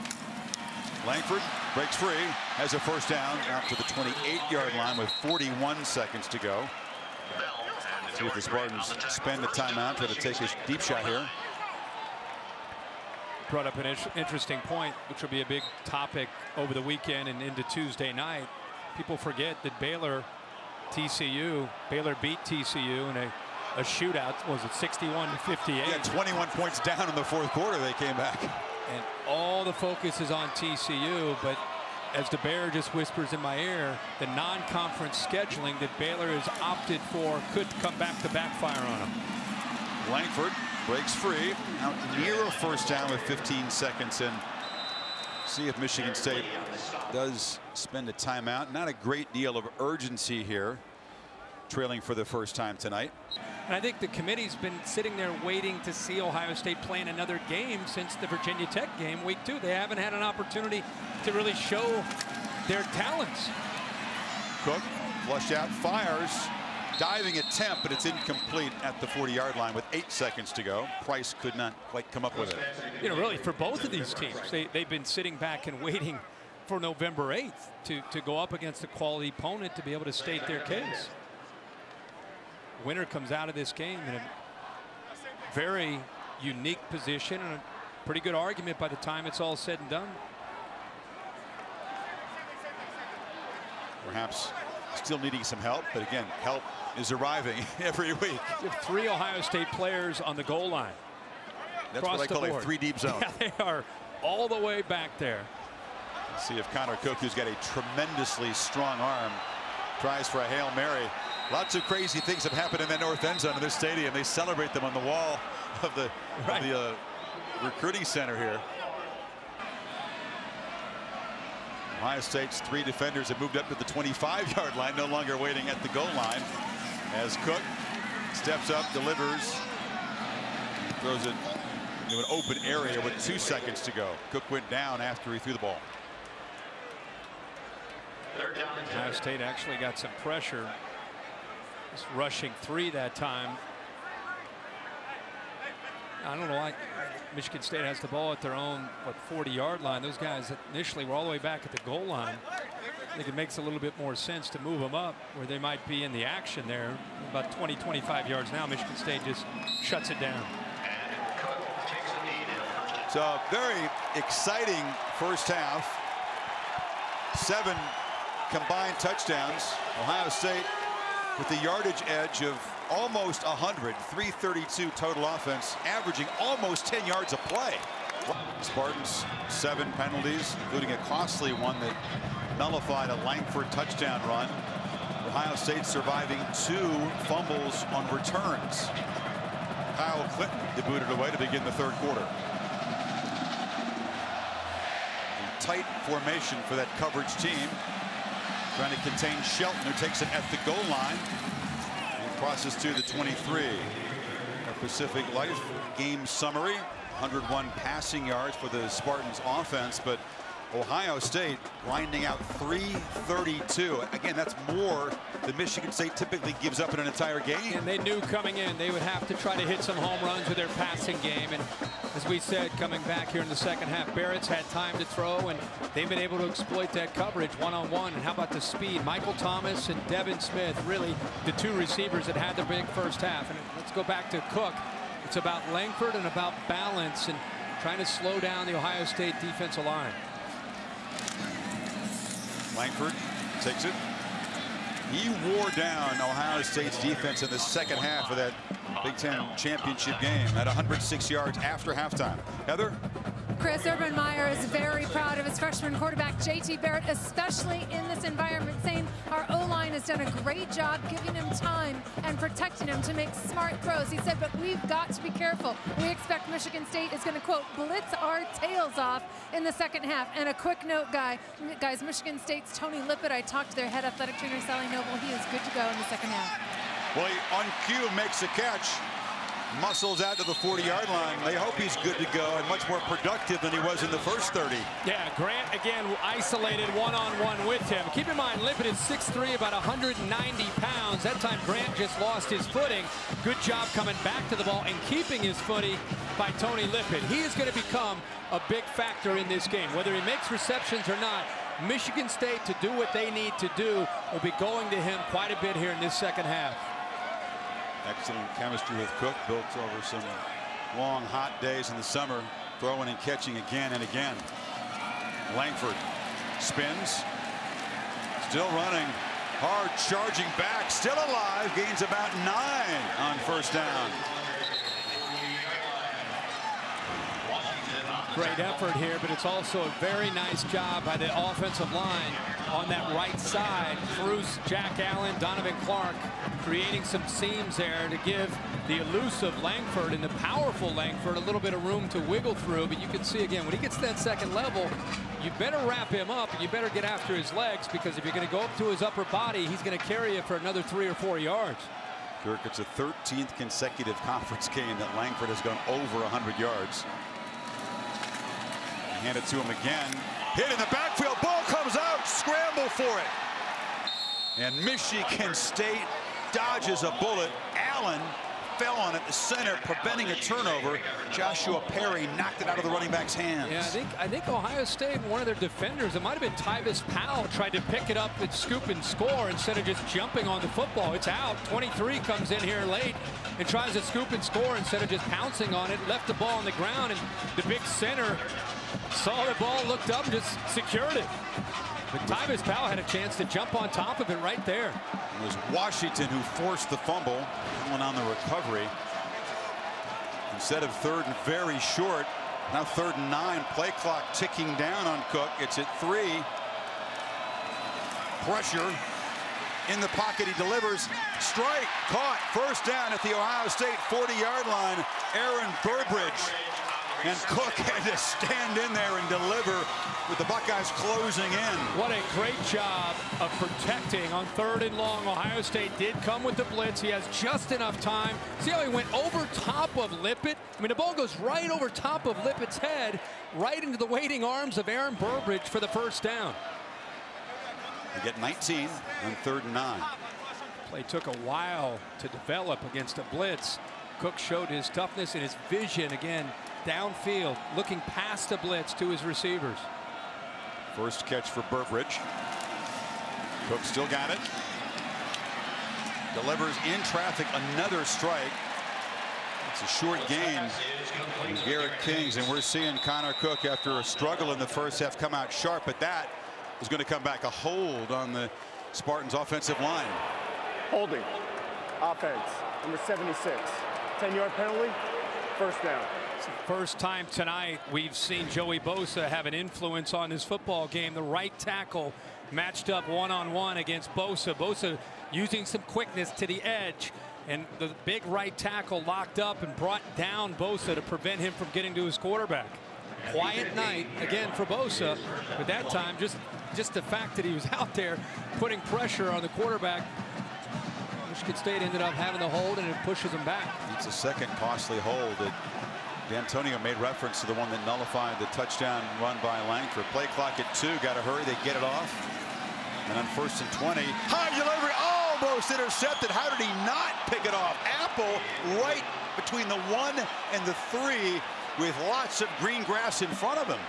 Langford breaks free, has a first down out to the 28-yard line with 41 seconds to go. See if the Spartans spend the timeout, try to take a deep shot here. Brought up an interesting point, which will be a big topic over the weekend and into Tuesday night. People forget that Baylor beat TCU in a shootout. Was it 61-58? Yeah, 21 points down in the fourth quarter. They came back. And all the focus is on TCU, but as the Bear just whispers in my ear, the non-conference scheduling that Baylor has opted for could come back to backfire on them. Langford breaks free, out near a first down with 15 seconds in. See if Michigan State does spend a timeout. Not a great deal of urgency here, trailing for the first time tonight. And I think the committee's been sitting there waiting to see Ohio State playing another game since the Virginia Tech game week 2. They haven't had an opportunity to really show their talents. Cook flushed out, fires, diving attempt, but it's incomplete at the 40-yard line with 8 seconds to go. Price could not quite come up with it. You know, really, for both of these teams, they've been sitting back and waiting for November 8th to go up against a quality opponent to be able to state their case. Winner comes out of this game in a very unique position and a pretty good argument by the time it's all said and done. Perhaps still needing some help, but again, help is arriving every week. You have 3 Ohio State players on the goal line. That's what I call a 3-deep zone. Yeah, they are all the way back there. Let's see if Connor Cook, who's got a tremendously strong arm, tries for a Hail Mary. Lots of crazy things have happened in the north end zone of this stadium. They celebrate them on the wall of the, recruiting center here. Ohio State's 3 defenders have moved up to the 25-yard line, no longer waiting at the goal line. As Cook steps up, delivers, throws it into an open area with 2 seconds to go. Cook went down after he threw the ball. Ohio State actually got some pressure. Just rushing 3 that time. I don't know why Michigan State has the ball at their own 40-yard line. Those guys initially were all the way back at the goal line. I think it makes a little bit more sense to move them up where they might be in the action there. About 20-25 yards now. Michigan State just shuts it down. So a very exciting first half. 7 combined touchdowns. Ohio State with the yardage edge of almost 100, 332 total offense, averaging almost 10 yards a play. Spartans 7 penalties, including a costly one that nullified a Langford touchdown run. Ohio State surviving 2 fumbles on returns. Kyle Clinton debuted away to begin the third quarter. A tight formation for that coverage team, trying to contain Shelton, who takes it at the goal line and crosses to the 23. A Pacific Life game summary: 101 passing yards for the Spartans offense, but Ohio State grinding out 332. Again, that's more than Michigan State typically gives up in an entire game. And they knew coming in they would have to try to hit some home runs with their passing game. And as we said, coming back here in the second half, Barrett's had time to throw, and they've been able to exploit that coverage one-on-one. And how about the speed? Michael Thomas and Devin Smith, really the 2 receivers that had the big first half. And let's go back to Cook. It's about Langford and about balance and trying to slow down the Ohio State defensive line. Langford takes it. He wore down Ohio State's defense in the second half of that Big Ten championship game at 106 yards after halftime. Heather? Chris, Urban Meyer is very proud of his freshman quarterback, J.T. Barrett, especially in this environment, saying our O-line has done a great job giving him time and protecting him to make smart throws. He said, but we've got to be careful. We expect Michigan State is going to, quote, blitz our tails off in the second half. And a quick note, guys, Michigan State's Tony Lippett, I talked to their head athletic trainer, Sally Noble. He is good to go in the second half. Well, he on cue makes a catch. Muscles out to the 40-yard line. They hope he's good to go and much more productive than he was in the first 30. Yeah, Grant again isolated one-on-one with him. Keep in mind, Lippett is 6'3", about 190 pounds. That time Grant just lost his footing. Good job coming back to the ball and keeping his footing by Tony Lippett. He is going to become a big factor in this game. Whether he makes receptions or not, Michigan State, to do what they need to do, will be going to him quite a bit here in this second half. Excellent chemistry with Cook, built over some long, hot days in the summer, throwing and catching again and again. Langford spins, still running, hard charging back, still alive, gains about 9 on first down. Great effort here, but it's also a very nice job by the offensive line on that right side. Cruz, Jack Allen, Donovan Clark creating some seams there to give the elusive Langford and the powerful Langford a little bit of room to wiggle through. But you can see again, when he gets to that second level, you better wrap him up and you better get after his legs, because if you're going to go up to his upper body, he's going to carry you for another 3 or 4 yards. Kirk, it's a 13th consecutive conference game that Langford has gone over 100 yards. Hand it to him again. Hit in the backfield. Ball comes out. Scramble for it. And Michigan State dodges a bullet. Allen fell on it, the center, preventing a turnover. Joshua Perry knocked it out of the running back's hands. Yeah, I think Ohio State, one of their defenders, it might have been Tyvis Powell, tried to pick it up and scoop and score instead of just jumping on the football. It's out. 23 comes in here late and tries to scoop and score instead of just pouncing on it. Left the ball on the ground, and the big center saw the ball, looked up, and just secured it. But Tyvis Powell had a chance to jump on top of it right there. It was Washington who forced the fumble. One on the recovery. Instead of 3rd and very short, now 3rd and 9. Play clock ticking down on Cook. It's at 3. Pressure in the pocket. He delivers. Strike. Caught. First down at the Ohio State 40-yard line. Aaron Burbridge And Cook had to stand in there and deliver with the Buckeyes closing in. What a great job of protecting on 3rd and long. Ohio State did come with the blitz. He has just enough time. See how he went over top of Lippett? I mean, the ball goes right over top of Lippett's head, right into the waiting arms of Aaron Burbridge for the first down. They get 19 on 3rd and 9. Play took a while to develop against a blitz. Cook showed his toughness and his vision again downfield, looking past the blitz to his receivers. First catch for Burbridge. Cook still got it. Delivers in traffic, another strike. It's a short gain. Garrett Kings, and we're seeing Connor Cook, after a struggle in the first half, come out sharp, but that is going to come back. A hold on the Spartans offensive line. Holding. Offense. Number 76. 10-yard penalty. First down. It's the first time tonight we've seen Joey Bosa have an influence on his football game. The right tackle matched up one-on-one against Bosa. Bosa using some quickness to the edge, and the big right tackle locked up and brought down Bosa to prevent him from getting to his quarterback. Quiet night again for Bosa, but that time just the fact that he was out there putting pressure on the quarterback. Michigan State ended up having the hold, and it pushes them back. It's a second costly hold. D'Antonio made reference to the one that nullified the touchdown run by Langford. Play clock at 2. Got to hurry. They get it off. And on 1st and 20, high delivery, almost intercepted. How did he not pick it off? Apple right between the 1 and the 3 with lots of green grass in front of him.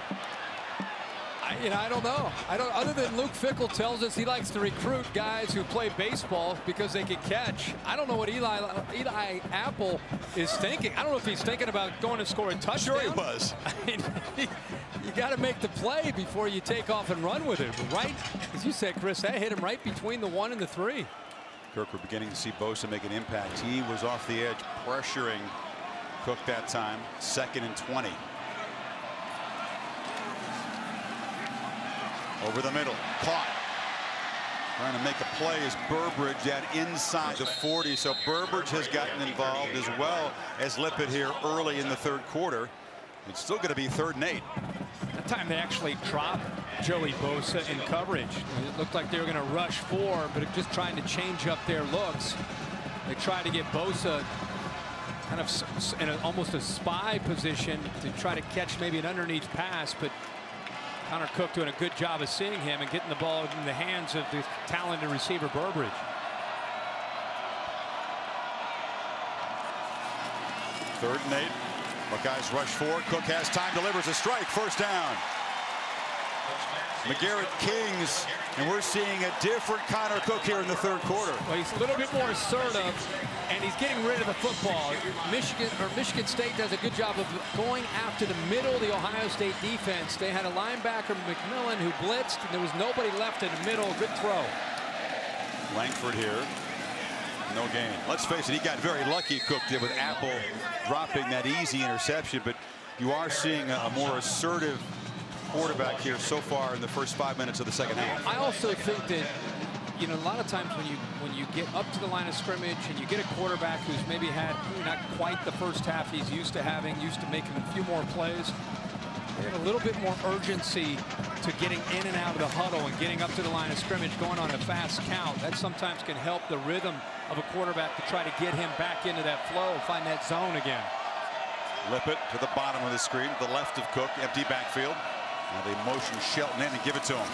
I don't know. Other than Luke Fickell tells us he likes to recruit guys who play baseball because they can catch. I don't know what Eli Apple is thinking. I don't know if he's thinking about going to score a touchdown. Sure he was. I mean, you got to make the play before you take off and run with it. But right, as you said, Chris, that hit him right between the 1 and the 3. Kirk, we're beginning to see Bosa make an impact. He was off the edge pressuring Cook that time. 2nd and 20. Over the middle, caught. Trying to make a play is Burbridge at inside the 40. So Burbridge has gotten involved as well as Lippett here early in the 3rd quarter. It's still going to be 3rd and 8. That time they actually dropped Joey Bosa in coverage. It looked like they were going to rush 4, but just trying to change up their looks. They tried to get Bosa kind of in almost a spy position to try to catch maybe an underneath pass, but Connor Cook doing a good job of seeing him and getting the ball in the hands of the talented receiver Burbridge. Third and 8. Buckeyes rush 4. Cook has time, delivers a strike. First down. McGarrett Kings, and we're seeing a different Connor Cook here in the 3rd quarter. Well, he's a little bit more assertive, and he's getting rid of the football. Michigan State does a good job of going after the middle of the Ohio State defense. They had a linebacker, McMillan, who blitzed, and there was nobody left in the middle. Good throw. Langford here. No gain. Let's face it, he got very lucky, Cook did, with Apple dropping that easy interception, but you are seeing a more assertive quarterback here so far in the first 5 minutes of the 2nd half. I also think that, you know, a lot of times when you get up to the line of scrimmage and you get a quarterback who's maybe had not quite the first half he's used to having, used to making a few more plays, they have a little bit more urgency to getting in and out of the huddle and getting up to the line of scrimmage, going on a fast count. That sometimes can help the rhythm of a quarterback to try to get him back into that flow, find that zone again. Lippett to the bottom of the screen, the left of Cook, empty backfield. Now they motion Shelton in and give it to him.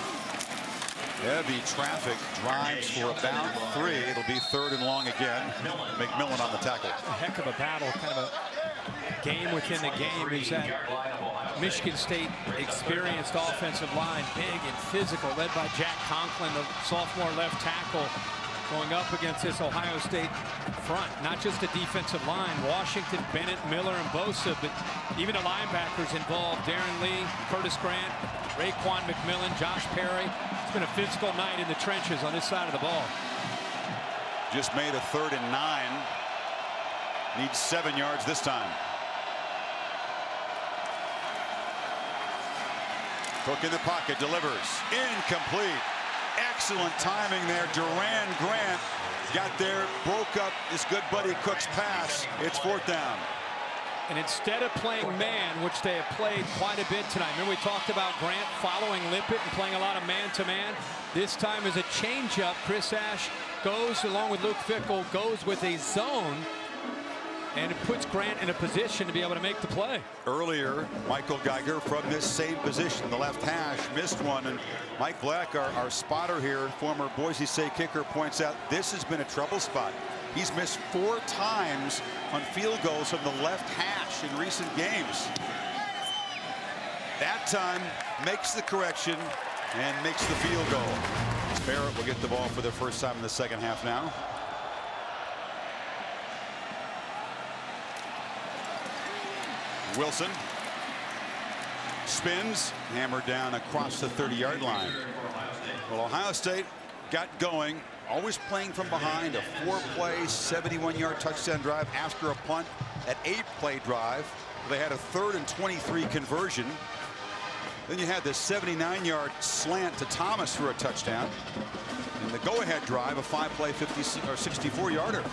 Heavy traffic, drives for about 3. It'll be 3rd and long again. McMillan on the tackle. A heck of a battle, kind of a game within the game. Is that Michigan State experienced offensive line, big and physical, led by Jack Conklin, the sophomore left tackle, going up against this Ohio State front. Not just the defensive line, Washington, Bennett, Miller, and Bosa, but even the linebackers involved. Darren Lee, Curtis Grant, Raekwon McMillan, Josh Perry. It's been a physical night in the trenches on this side of the ball. Just made a 3rd and 9. Needs 7 yards this time. Cook in the pocket, delivers. Incomplete. Excellent timing there. Duran Grant got there, broke up his good buddy Cook's pass. It's 4th down. And instead of playing man, which they have played quite a bit tonight, remember we talked about Grant following Lippett and playing a lot of man-to-man. This time is a change-up. Chris Ash goes, along with Luke Fickell, goes with a zone, and it puts Grant in a position to be able to make the play. Earlier, Michael Geiger from this same position, the left hash, missed one, and Mike Black, our spotter here, former Boise State kicker, points out this has been a trouble spot. He's missed 4 times on field goals from the left hash in recent games. That time makes the correction and makes the field goal. Barrett will get the ball for the first time in the second half now. Wilson spins, hammered down across the 30-yard line. Well, Ohio State got going, always playing from behind, a 4-play, 71-yard touchdown drive after a punt, an 8-play drive. They had a 3rd and 23 conversion. Then you had the 79-yard slant to Thomas for a touchdown. And the go-ahead drive, a 5-play, 64-yarder.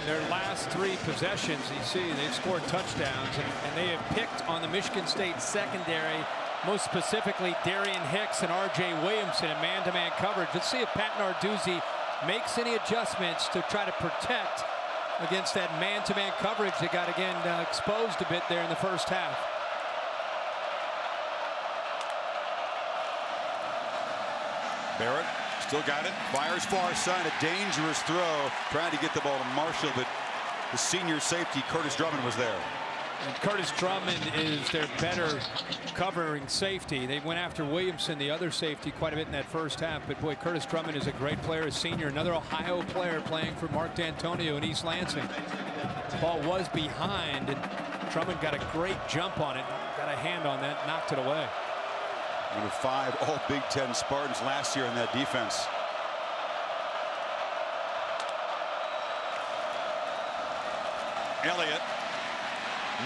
Their last 3 possessions, you see, they've scored touchdowns, and they have picked on the Michigan State secondary, most specifically Darian Hicks and R.J. Williamson in man-to-man coverage. Let's see if Pat Narduzzi makes any adjustments to try to protect against that man-to-man coverage that got, again, exposed a bit there in the first half. Barrett still got it, fires far side, a dangerous throw, trying to get the ball to Marshall, but the senior safety Curtis Drummond was there. And Curtis Drummond is their better covering safety. They went after Williamson, the other safety, quite a bit in that first half, but boy, Curtis Drummond is a great player, a senior, another Ohio player playing for Mark D'Antonio in East Lansing. The ball was behind, and Drummond got a great jump on it, got a hand on that, knocked it away. One of 5 all Big Ten Spartans last year in that defense. Elliott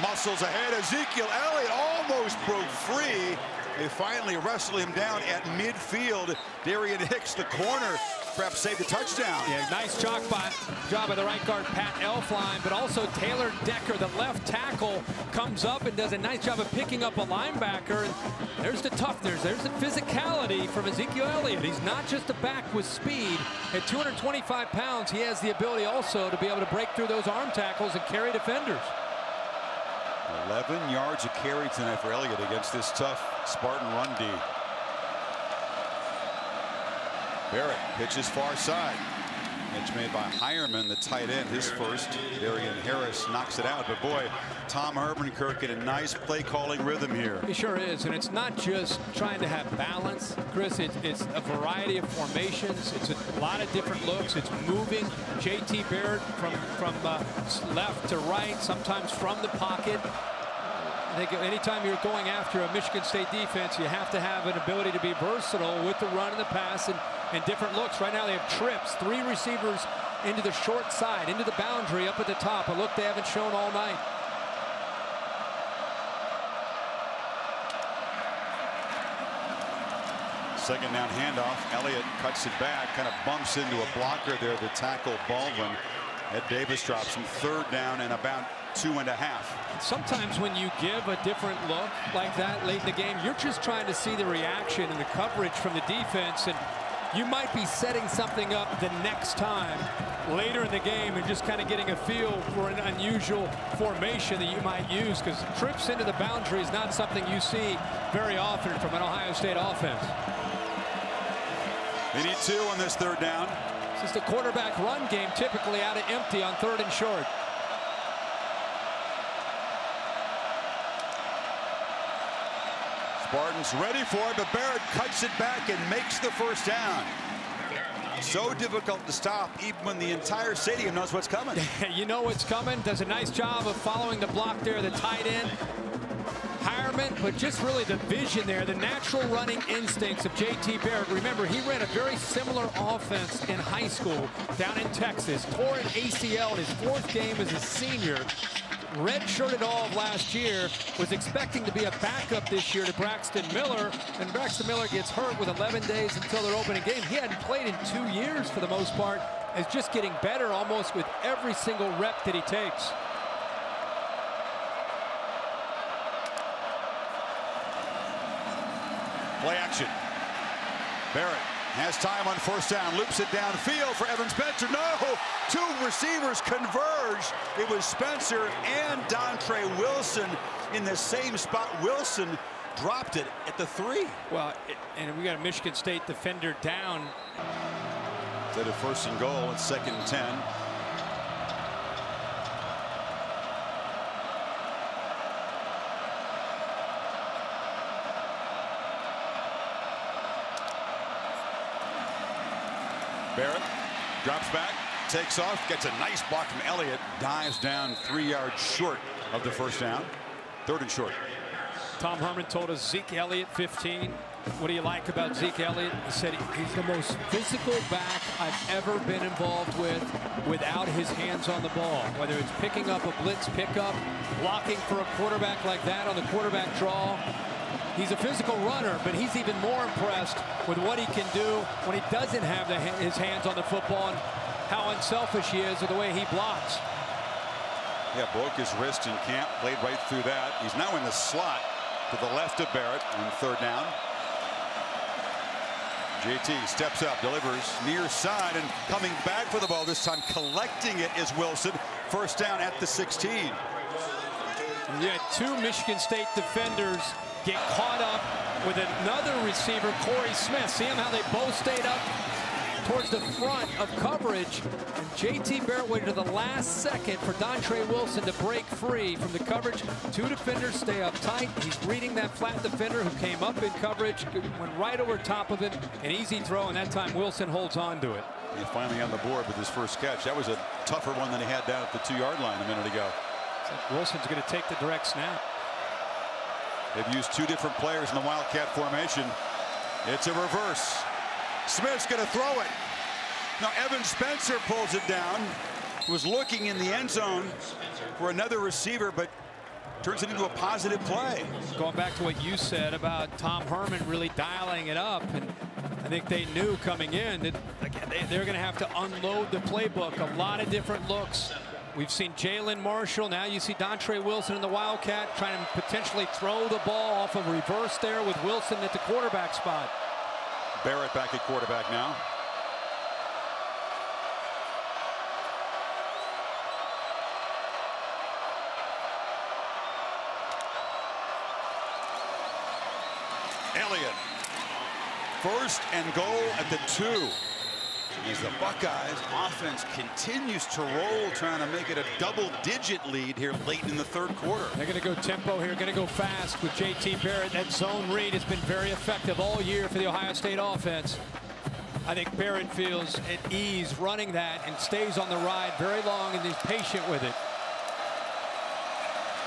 muscles ahead. Ezekiel Elliott almost broke free. They finally wrestle him down at midfield. Darian Hicks, the corner, perhaps saved a touchdown. Yeah, nice job by the right guard, Pat Elflein, but also Taylor Decker, the left tackle, comes up and does a nice job of picking up a linebacker. And there's the toughness, there's the physicality from Ezekiel Elliott. He's not just a back with speed. At 225 pounds, he has the ability also to be able to break through those arm tackles and carry defenders. 11 yards of carry tonight for Elliott against this tough Spartan run D. Barrett pitches far side. Pitch made by Hireman, the tight end, his first. Darian Harris knocks it out, but boy, Tom Herbenkirk in a nice play calling rhythm here. He sure is, and it's not just trying to have balance, Chris. It's a variety of formations. It's a lot of different looks. It's moving J.T. Barrett from left to right, sometimes from the pocket. I think anytime you're going after a Michigan State defense, you have to have an ability to be versatile with the run and the pass and different looks. Right now they have trips, 3 receivers into the short side, into the boundary up at the top, a look they haven't shown all night. Second down handoff. Elliott cuts it back, kind of bumps into a blocker there, the tackle Baldwin. Ed Davis drops him. 3rd down and about 2.5. Sometimes when you give a different look like that late in the game, you're just trying to see the reaction and the coverage from the defense, and you might be setting something up the next time later in the game and just kind of getting a feel for an unusual formation that you might use, because trips into the boundary is not something you see very often from an Ohio State offense. They need 2 on this 3rd down. This is the quarterback run game, typically out of empty on 3rd and short. Spartans ready for it, but Barrett cuts it back and makes the 1st down. So difficult to stop, even when the entire stadium knows what's coming. You know what's coming. Does a nice job of following the block there, the tight end. Hireman, but just really the vision there, the natural running instincts of J.T. Barrett. Remember, he ran a very similar offense in high school down in Texas. Tore an ACL in his 4th game as a senior. Redshirted all of last year, was expecting to be a backup this year to Braxton Miller, and Braxton Miller gets hurt with 11 days until their opening game. He hadn't played in 2 years for the most part, is just getting better almost with every single rep that he takes. Play action. Barrett has time on first down, loops it downfield for Evan Spencer. No, two receivers converged. It was Spencer and Dontre Wilson in the same spot. Wilson dropped it at the 3. Well, and we got a Michigan State defender down. Instead of 1st and goal, it's 2nd and 10. Barrett drops back, takes off, gets a nice block from Elliott, dives down 3 yards short of the first down. 3rd and short. Tom Herman told us Zeke Elliott 15. What do you like about Zeke Elliott? He said he's the most physical back I've ever been involved with without his hands on the ball. Whether it's picking up a blitz pickup, blocking for a quarterback like that on the quarterback draw. He's a physical runner, but he's even more impressed with what he can do when he doesn't have his hands on the football and how unselfish he is with the way he blocks. Yeah, broke his wrist in camp, played right through that. He's now in the slot to the left of Barrett on 3rd down. J.T. steps up, delivers near side, and coming back for the ball this time, collecting it is Wilson. First down at the 16. You had 2 Michigan State defenders get caught up with another receiver, Corey Smith. See him how they both stayed up towards the front of coverage. And J.T. Barrett waited to the last second for Dontre Wilson to break free from the coverage. 2 defenders stay up tight. He's reading that flat defender who came up in coverage, went right over top of him. An easy throw, and that time Wilson holds on to it. He's finally on the board with his first catch. That was a tougher one than he had down at the 2-yard line a minute ago. So Wilson's going to take the direct snap. They've used 2 different players in the Wildcat formation. It's a reverse. Smith's going to throw it. Now Evan Spencer pulls it down. Was looking in the end zone for another receiver, but turns it into a positive play. Going back to what you said about Tom Herman really dialing it up, and I think they knew coming in that they're going to have to unload the playbook. A lot of different looks. We've seen Jaylen Marshall. Now you see Dontre Wilson in the Wildcat trying to potentially throw the ball off of reverse there with Wilson at the quarterback spot. Barrett back at quarterback now. Elliott. 1st and goal at the 2. As the Buckeyes offense continues to roll, trying to make it a double-digit lead here late in the 3rd quarter. They're going to go tempo here, going to go fast with J.T. Barrett. That zone read has been very effective all year for the Ohio State offense. I think Barrett feels at ease running that and stays on the ride very long and is patient with it.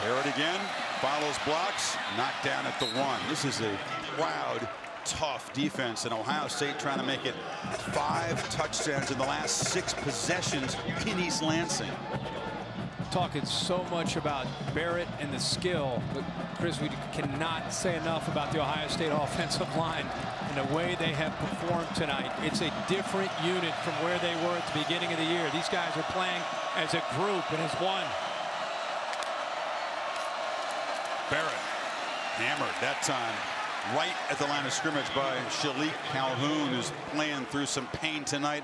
Barrett again, follows blocks, knocked down at the 1. This is a proud, tough defense, and Ohio State trying to make it 5 touchdowns in the last 6 possessions in East Lansing. Talking so much about Barrett and the skill, but Chris, we cannot say enough about the Ohio State offensive line and the way they have performed tonight. It's a different unit from where they were at the beginning of the year. These guys are playing as a group and as one. Barrett hammered that time right at the line of scrimmage by Shalik Calhoun, who's playing through some pain tonight.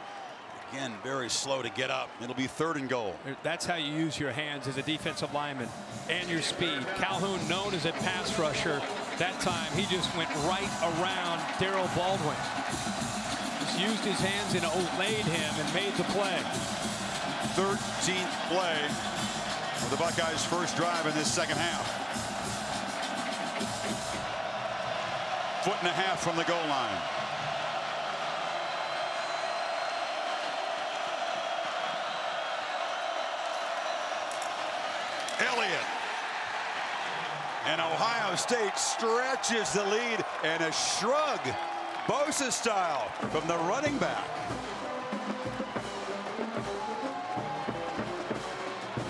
Again, very slow to get up. It'll be 3rd and goal. That's how you use your hands as a defensive lineman and your speed. Calhoun, known as a pass rusher, that time he just went right around Darryl Baldwin. Just used his hands and outlaid him and made the play. 13th play of the Buckeyes' first drive in this 2nd half. 1.5 feet from the goal line. Elliott. And Ohio State stretches the lead, and a shrug, Bosa style, from the running back.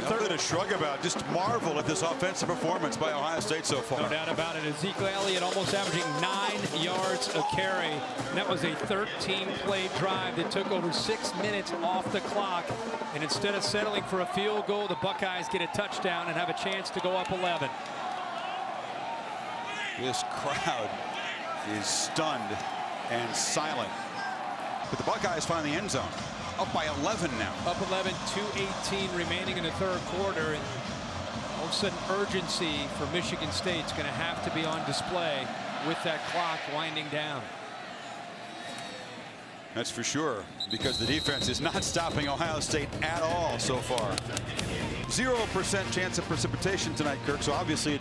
Nothing to shrug about. Just marvel at this offensive performance by Ohio State so far. No doubt about it. Ezekiel Elliott almost averaging 9 yards a carry. And that was a 13-play drive that took over 6 minutes off the clock. And instead of settling for a field goal, the Buckeyes get a touchdown and have a chance to go up 11. This crowd is stunned and silent. But the Buckeyes find the end zone. Up by 11 now. Up 11, 2:18 remaining in the third quarter. And all of a sudden, urgency for Michigan State's going to have to be on display with that clock winding down. That's for sure, because the defense is not stopping Ohio State at all so far. 0% chance of precipitation tonight, Kirk, so obviously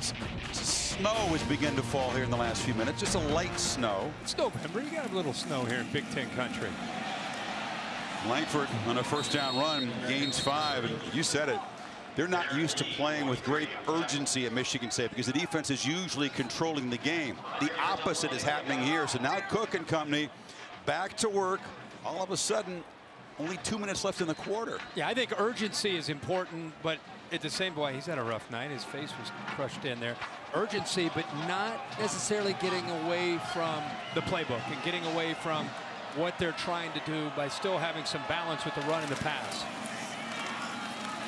snow has begun to fall here in the last few minutes. Just a light snow. It's November. You got a little snow here in Big Ten country. Langford on a first down run gains 5, and you said it. They're not used to playing with great urgency at Michigan State because the defense is usually controlling the game. The opposite is happening here. So now Cook and company back to work. All of a sudden, only 2 minutes left in the quarter. Yeah, I think urgency is important, but at the same point, he's had a rough night. His face was crushed in there. Urgency, but not necessarily getting away from the playbook and getting away from what they're trying to do by still having some balance with the run and the pass.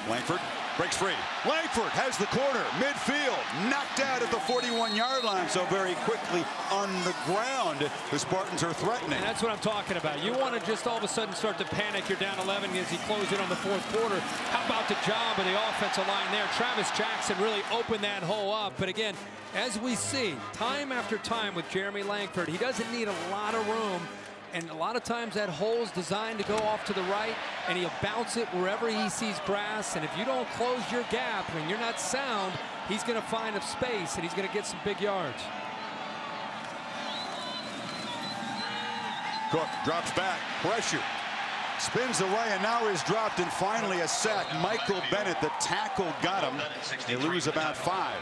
Langford breaks free. Langford has the corner, midfield, knocked out at the 41-yard line. So very quickly on the ground, the Spartans are threatening. And that's what I'm talking about. You want to just all of a sudden start to panic. You're down 11 as he closed in on the fourth quarter. How about the job of the offensive line there? Travis Jackson really opened that hole up. But again, as we see time after time with Jeremy Langford, he doesn't need a lot of room. And a lot of times that hole's designed to go off to the right, and he'll bounce it wherever he sees grass. And if you don't close your gap and you're not sound, he's going to find a space and he's going to get some big yards. Cook drops back, pressure, spins away, and now is dropped, and finally a sack. Michael Bennett, the tackle, got him. They lose about 5.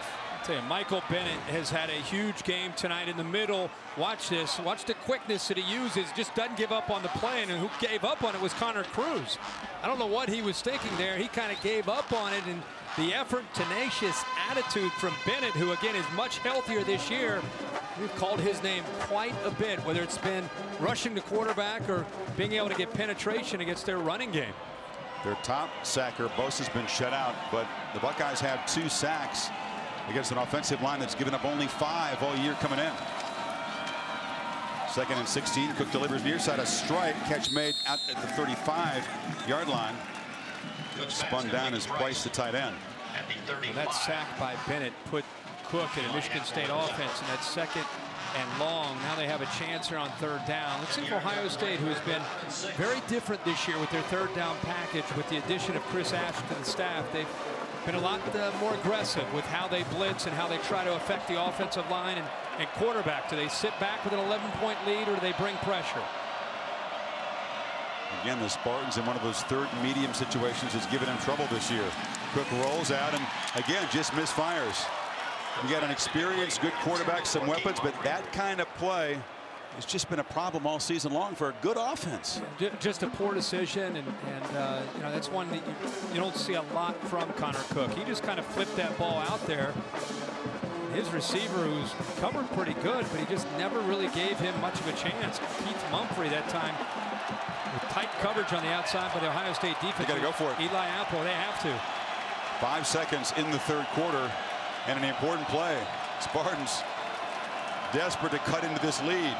Michael Bennett has had a huge game tonight in the middle. Watch this. Watch the quickness that he uses. Just doesn't give up on the play. And who gave up on it was Connor Cruz. I don't know what he was thinking there. He kind of gave up on it. And the effort, tenacious attitude from Bennett, who again is much healthier this year. We've called his name quite a bit, whether it's been rushing the quarterback or being able to get penetration against their running game. Their top sacker, Bosa's been shut out, but the Buckeyes have 2 sacks against an offensive line that's given up only 5 all year coming in. 2nd and 16. Cook delivers near side, a strike, catch made out at the 35-yard line. Spun down as Price, the tight end. Well, that sack by Bennett put Cook in a Michigan State offense in that 2nd and long. Now they have a chance here on 3rd down. Let's see if Ohio State, who has been very different this year with their 3rd down package, with the addition of Chris Ash to the staff, they've been a lot more aggressive with how they blitz and how they try to affect the offensive line and quarterback. Do they sit back with an 11-point lead, or do they bring pressure? Again, the Spartans in one of those 3rd and medium situations has given him trouble this year. Cook rolls out and again just misfires. You got an experienced, good quarterback, some weapons, but that kind of play has just been a problem all season long for a good offense. Just a poor decision, and you know, that's one that you don't see a lot from Connor Cook. He just kind of flipped that ball out there. His receiver, who's covered pretty good, but he just never really gave him much of a chance. Keith Mumphrey that time with tight coverage on the outside by the Ohio State defense. They got to go for it. Eli Apple, they have to. 5 seconds in the 3rd quarter, and an important play. Spartans desperate to cut into this lead.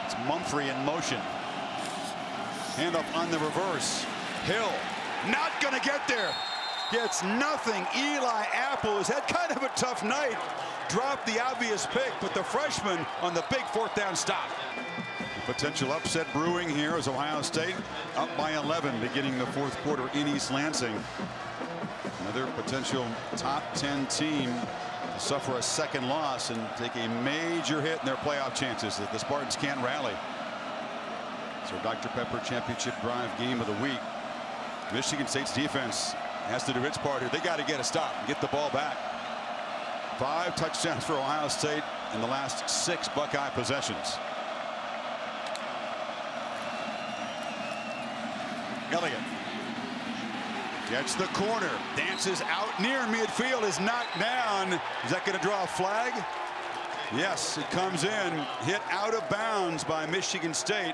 It's Mumphrey in motion. Handoff on the reverse. Hill not going to get there. Gets nothing. Eli Apple has had kind of a tough night. Dropped the obvious pick, but the freshman on the big 4th down stop. Potential upset brewing here as Ohio State up by 11 beginning the 4th quarter in East Lansing. Another potential top 10 team to suffer a 2nd loss and take a major hit in their playoff chances that the Spartans can't rally. So Dr. Pepper Championship Drive game of the week. Michigan State's defense has to do its part here. They got to get a stop and get the ball back. 5 touchdowns for Ohio State in the last 6 Buckeye possessions. Elliott gets the corner, dances out near midfield, is knocked down. Is that going to draw a flag? Yes, it comes in, hit out of bounds by Michigan State.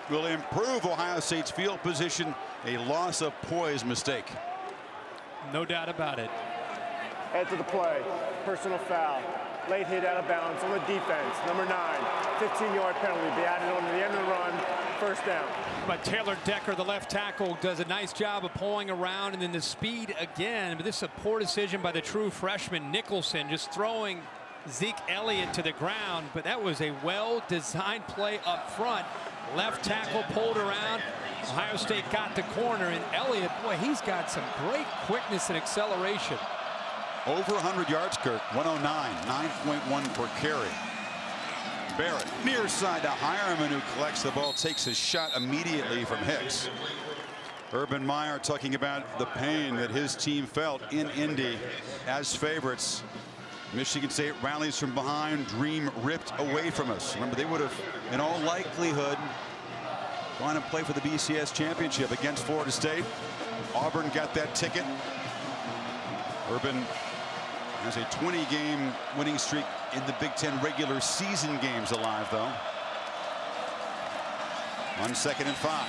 Will improve Ohio State's field position. A loss of poise mistake. No doubt about it. Head to the play. Personal foul. Late hit out of bounds on the defense. Number 9, 15-yard penalty. Be added on to the end of the run. First down. But Taylor Decker, the left tackle, does a nice job of pulling around, and then the speed again. But this is a poor decision by the true freshman Nicholson, just throwing Zeke Elliott to the ground. But that was a well-designed play up front. Left tackle pulled around. Ohio State got the corner, and Elliott, boy, he's got some great quickness and acceleration. Over 100 yards, Kirk. 109, 9.1 per carry. Barrett near side to Hireman, who collects the ball, takes his shot immediately from Hicks. Urban Meyer talking about the pain that his team felt in Indy as favorites. Michigan State rallies from behind, dream ripped away from us. Remember, they would have, in all likelihood, gone and play for the BCS championship against Florida State. Auburn got that ticket. Urban has a 20-game winning streak in the Big Ten regular season games alive, though. On 2nd and 5.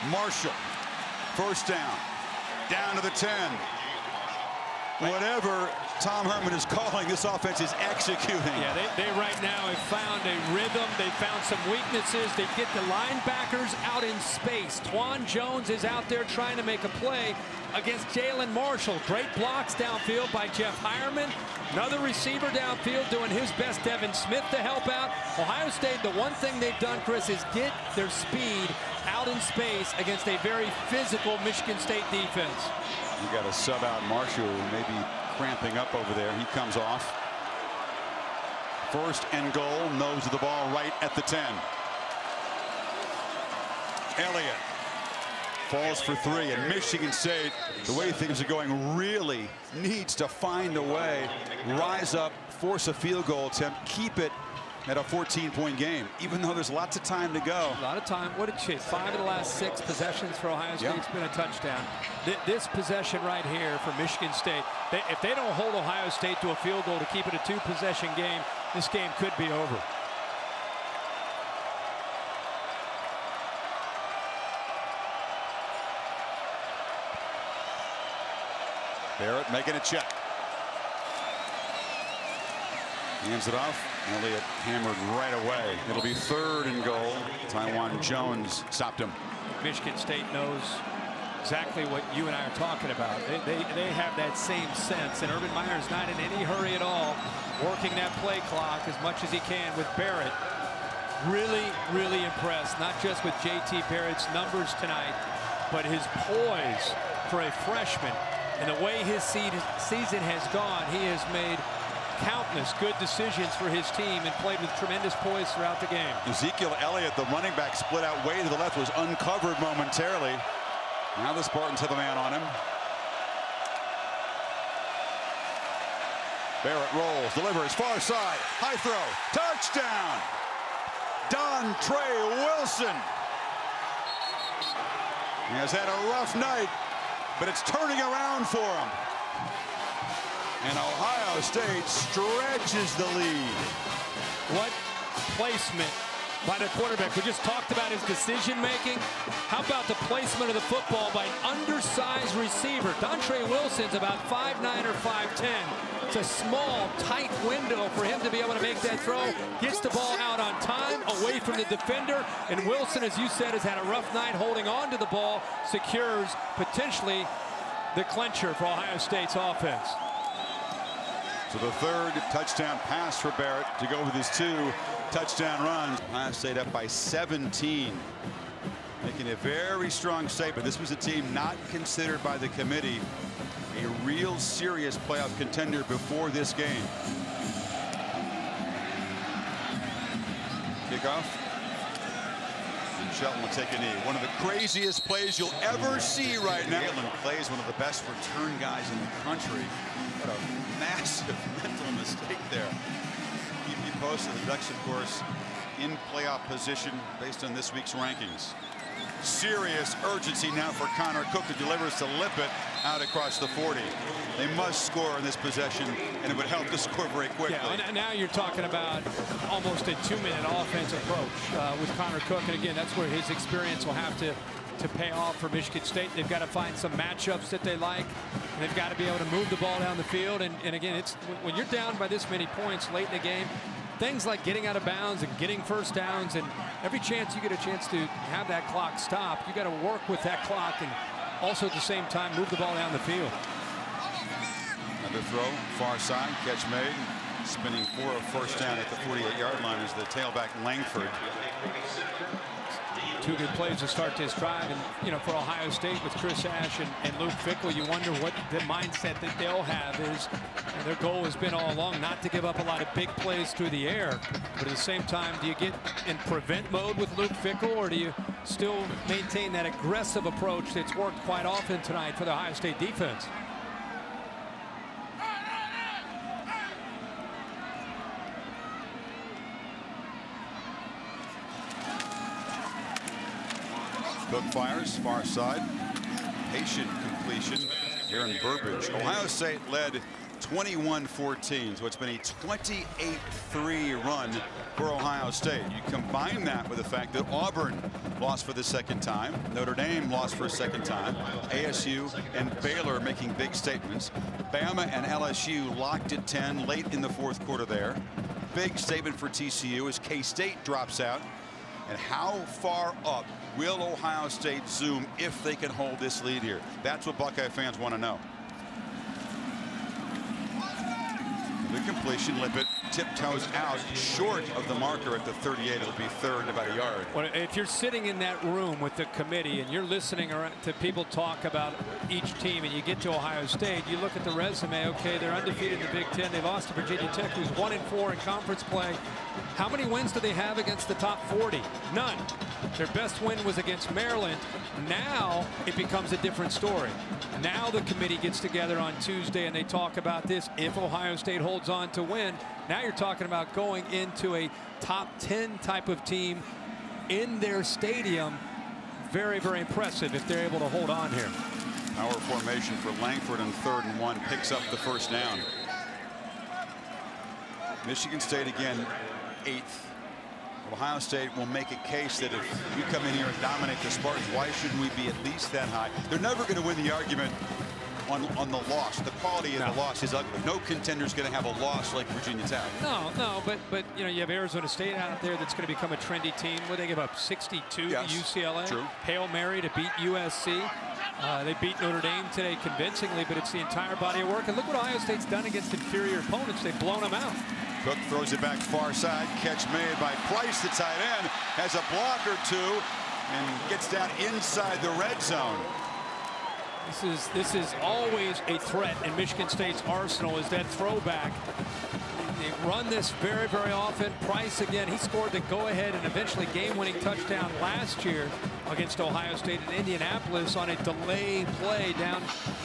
Marshall, first down. Down to the 10. Whatever Tom Herman is calling, this offense is executing. Yeah, they right now have found a rhythm. They found some weaknesses. They get the linebackers out in space. Twan Jones is out there trying to make a play against Jaylen Marshall. Great blocks downfield by Jeff Hireman. Another receiver downfield doing his best, Devin Smith, to help out. Ohio State, the one thing they've done, Chris, is get their speed out in space against a very physical Michigan State defense. You got to sub out Marshall, maybe cramping up over there. He comes off. First and goal, nose of the ball right at the 10. Elliott falls for 3, and Michigan State, the way things are going, really needs to find a way, rise up, force a field goal attempt, keep it at a 14-point game, even though there's lots of time to go. A lot of time. What did she? 5 of the last 6 possessions for Ohio State. It's been a touchdown. This possession right here for Michigan State, if they don't hold Ohio State to a field goal to keep it a 2-possession game, this game could be over. Barrett making a check. Hands it off. Elliott hammered right away. It'll be 3rd and goal. Taiwan Jones stopped him. Michigan State knows exactly what you and I are talking about. They have that same sense, and Urban Meyer's not in any hurry at all, working that play clock as much as he can with Barrett. Really, really impressed, not just with J.T. Barrett's numbers tonight, but his poise for a freshman. And the way his season has gone, he has made countless good decisions for his team and played with tremendous poise throughout the game. Ezekiel Elliott, the running back, split out way to the left, was uncovered momentarily. Now the Spartans have a man on him. Barrett rolls, delivers, far side, high throw, touchdown! Dontre Wilson. He has had a rough night, but it's turning around for him. And Ohio State stretches the lead. What placement by the quarterback. We just talked about his decision making. How about the placement of the football by an undersized receiver? Dontre Wilson's about 5'9" or 5'10". It's a small, tight window for him to be able to make that throw. Gets the ball out on time, away from the defender. And Wilson, as you said, has had a rough night holding on to the ball. Secures potentially the clincher for Ohio State's offense. So the 3rd touchdown pass for Barrett to go with his 2 touchdown runs. Ohio State up by 17. Making a very strong statement. This was a team not considered by the committee a real serious playoff contender before this game. Kickoff. And Shelton will take a knee. One of the craziest plays you'll ever see right now. Jaylen plays one of the best return guys in the country. What a massive mental mistake there. Keep you posted. The Ducks, of course, in playoff position based on this week's rankings. Serious urgency now for Connor Cook, who delivers to Lippett out across the 40. They must score in this possession, and it would help to score very quickly. Yeah, now you're talking about almost a 2-minute offense approach with Connor Cook, and again, that's where his experience will have to to pay off for Michigan State. They've got to find some matchups that they like. And they've got to be able to move the ball down the field. And again, it's when you're down by this many points late in the game, things like getting out of bounds and getting first downs, and every chance you get a chance to have that clock stop, you got to work with that clock and also at the same time move the ball down the field. Another throw, far side, catch made. Spinning for a first down at the 48-yard line is the tailback Langford. Two good plays to start this drive, and you know, for Ohio State with Chris Ash and Luke Fickell, you wonder what the mindset that they'll have is. And their goal has been all along not to give up a lot of big plays through the air, but at the same time, do you get in prevent mode with Luke Fickell, or do you still maintain that aggressive approach that's worked quite often tonight for the Ohio State defense? Cook fires, far side. Patient completion here in Burbage. Ohio State led 21-14, so it's been a 28-3 run for Ohio State. You combine that with the fact that Auburn lost for the second time, Notre Dame lost for a second time, ASU and Baylor making big statements. Bama and LSU locked at 10 late in the fourth quarter there. Big statement for TCU as K-State drops out. And how far up will Ohio State zoom if they can hold this lead here? That's what Buckeye fans want to know. The completion, Lippett tiptoes out short of the marker at the 38. It'll be third, about a yard. Well, if you're sitting in that room with the committee and you're listening to people talk about each team, and you get to Ohio State, you look at the resume. Okay, they're undefeated in the Big Ten. They lost to Virginia Tech, who's 1-4 in conference play. How many wins do they have against the top 40? None. Their best win was against Maryland. Now it becomes a different story. Now the committee gets together on Tuesday and they talk about this. If Ohio State holds on to win, now you're talking about going into a top 10 type of team in their stadium. Very, very impressive if they're able to hold on here. Power formation for Langford on 3rd and 1, picks up the first down. Michigan State again 8th. Ohio State will make a case that if we come in here and dominate the Spartans, why shouldn't we be at least that high? They're never going to win the argument on the loss. The quality of the loss is ugly. No contender's going to have a loss like Virginia Tech. No, but you know, you have Arizona State out there that's going to become a trendy team. Where they give up 62 to UCLA. True. Hail Mary to beat USC. They beat Notre Dame today convincingly, but it's the entire body of work. And look what Ohio State's done against inferior opponents. They've blown them out. Cook throws it back far side. Catch made by Price, the tight end. Has a block or two and gets down inside the red zone. This is always a threat in Michigan State's arsenal, is that throwback. They run this very, very often. Price, again, he scored the go-ahead and eventually game-winning touchdown last year against Ohio State in Indianapolis on a delay play down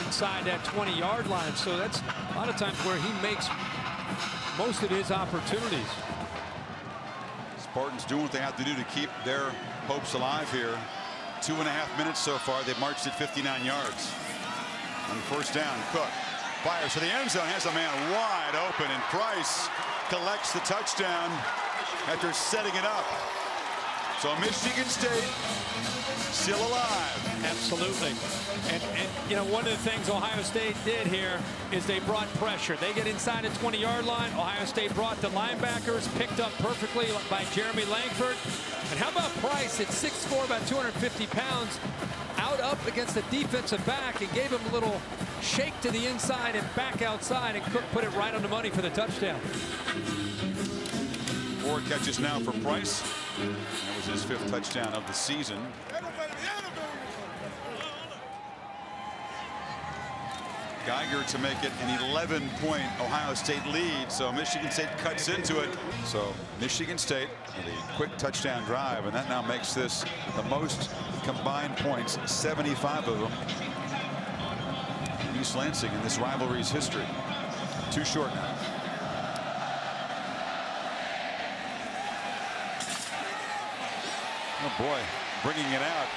inside that 20-yard line. So that's a lot of times where he makes most of his opportunities. Spartans doing what they have to do to keep their hopes alive here. 2.5 minutes so far. They've marched at 59 yards. On first down, Cook fires to the end zone, has a man wide open, and Price collects the touchdown after setting it up. So Michigan State still alive. Absolutely. And you know, one of the things Ohio State did here is they brought pressure. They get inside the 20-yard line. Ohio State brought the linebackers, picked up perfectly by Jeremy Langford. And how about Price at 6'4", about 250 pounds, out up against the defensive back and gave him a little shake to the inside and back outside, and Cook put it right on the money for the touchdown. 4 catches now for Price. That was his 5th touchdown of the season. Geiger to make it an 11-point Ohio State lead. So Michigan State cuts into it. So Michigan State with a quick touchdown drive, and that now makes this the most combined points, 75 of them. East Lansing in this rivalry's history. Too short now. Oh boy, bringing it out.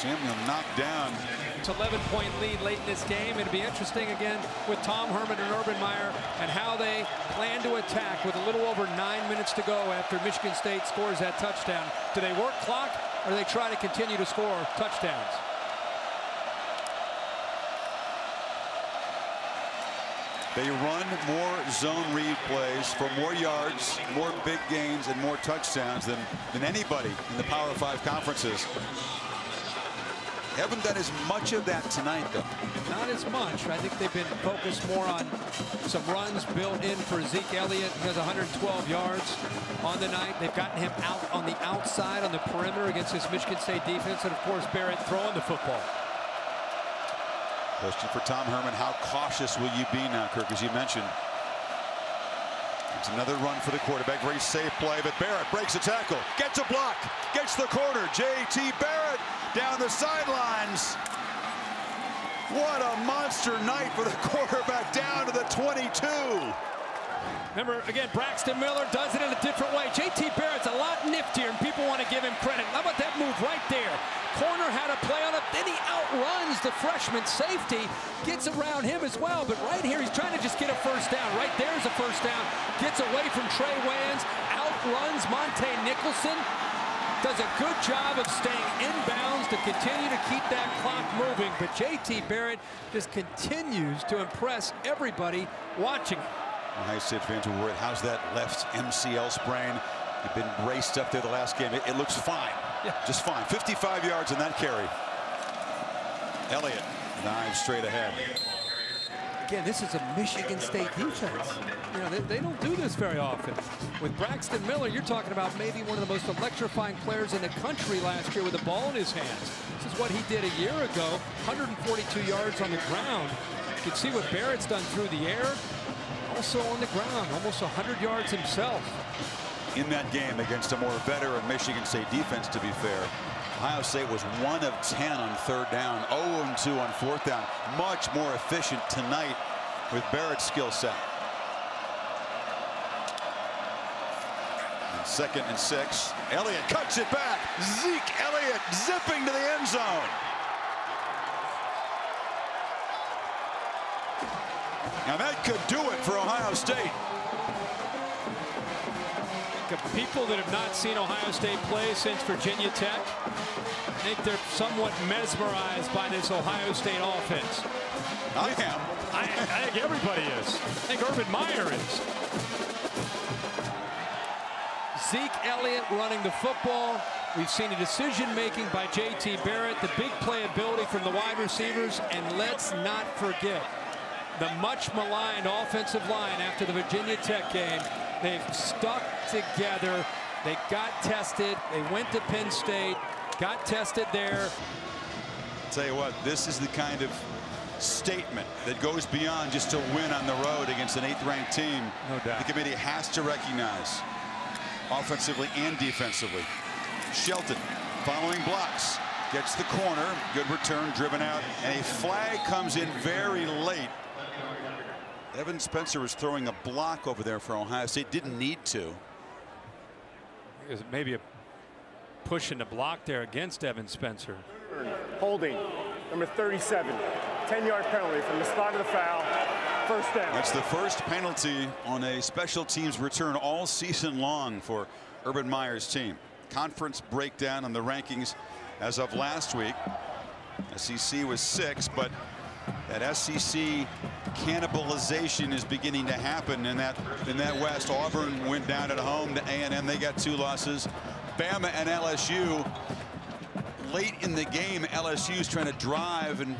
Samuel knocked down. It's an 11-point lead late in this game. It'll be interesting again with Tom Herman and Urban Meyer and how they plan to attack with a little over 9 minutes to go after Michigan State scores that touchdown. Do they work clock or do they try to continue to score touchdowns? They run more zone read plays for more yards, more big gains, and more touchdowns than anybody in the Power 5 conferences. Haven't done as much of that tonight, though. Not as much. I think they've been focused more on some runs built in for Zeke Elliott. He has 112 yards on the night. They've gotten him out on the outside on the perimeter against this Michigan State defense. And, of course, Barrett throwing the football. Question for Tom Herman, how cautious will you be now, Kirk, as you mentioned? It's another run for the quarterback. Very safe play, but Barrett breaks a tackle, gets a block, gets the corner. J.T. Barrett down the sidelines. What a monster night for the quarterback down to the 22. Remember, again, Braxton Miller does it in a different way. J.T. Barrett's a lot niftier, and people want to give him credit. How about that move right there? Corner had a play on it, then he outruns the freshman safety, gets around him as well. But right here, he's trying to just get a first down. Right there's a first down. Gets away from Trey Wayans, outruns Monte Nicholson. Does a good job of staying inbounds to continue to keep that clock moving. But J.T. Barrett just continues to impress everybody watching him. Ohio State fans were worried, how's that left MCL sprain? He'd been braced up there the last game. It looks fine. Yeah. Just fine. 55 yards in that carry. Elliott dives straight ahead. Again, this is a Michigan State defense. You know, they don't do this very often. With Braxton Miller, you're talking about maybe one of the most electrifying players in the country last year with the ball in his hands. This is what he did a year ago. 142 yards on the ground. You can see what Barrett's done through the air. Also on the ground, almost 100 yards himself. In that game against a more veteran Michigan State defense, to be fair, Ohio State was 1 of 10 on 3rd down, 0-2 on 4th down. Much more efficient tonight with Barrett's skill set. And 2nd and 6. Elliott cuts it back. Zeke Elliott zipping to the end zone. Now that could do it for Ohio State. People that have not seen Ohio State play since Virginia Tech, I think they're somewhat mesmerized by this Ohio State offense. I am. I think everybody is. I think Urban Meyer is. Zeke Elliott running the football. We've seen a decision-making by J.T. Barrett, the big playability from the wide receivers, and let's not forget the much maligned offensive line after the Virginia Tech game. They've stuck together. They got tested. They went to Penn State, got tested there. Tell you what, this is the kind of statement that goes beyond just a win on the road against an 8th-ranked team. No doubt. The committee has to recognize offensively and defensively. Shelton following blocks, gets the corner, good return, driven out, and a flag comes in very late. Evan Spencer was throwing a block over there for Ohio State. Didn't need to. There's maybe a push in the block there against Evan Spencer. Holding, number 37. 10-yard penalty from the spot of the foul. First down. That's the first penalty on a special teams return all season long for Urban Meyer's team. Conference breakdown on the rankings as of last week. SEC was 6, but that SEC cannibalization is beginning to happen in that West. Auburn went down at home to A&M. They got 2 losses. Bama and LSU late in the game. LSU's trying to drive and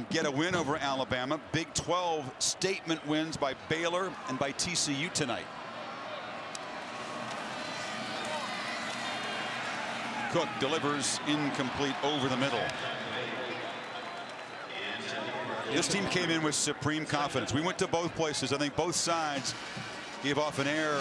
get a win over Alabama. Big 12 statement wins by Baylor and by TCU tonight. Cook delivers incomplete over the middle. This team came in with supreme confidence. We went to both places. I think both sides gave off an air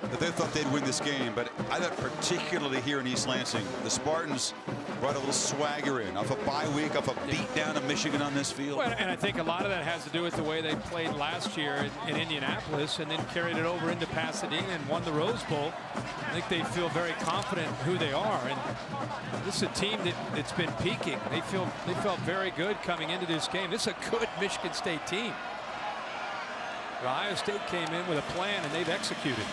that they thought they'd win this game, but I thought particularly here in East Lansing, the Spartans brought a little swagger in off a bye week, off a beat down of Michigan on this field. Well, and I think a lot of that has to do with the way they played last year in Indianapolis and then carried it over into Pasadena and won the Rose Bowl. I think they feel very confident in who they are, and this is a team that's been peaking. They felt very good coming into this game. This is a good Michigan State team. Ohio State came in with a plan, and they've executed.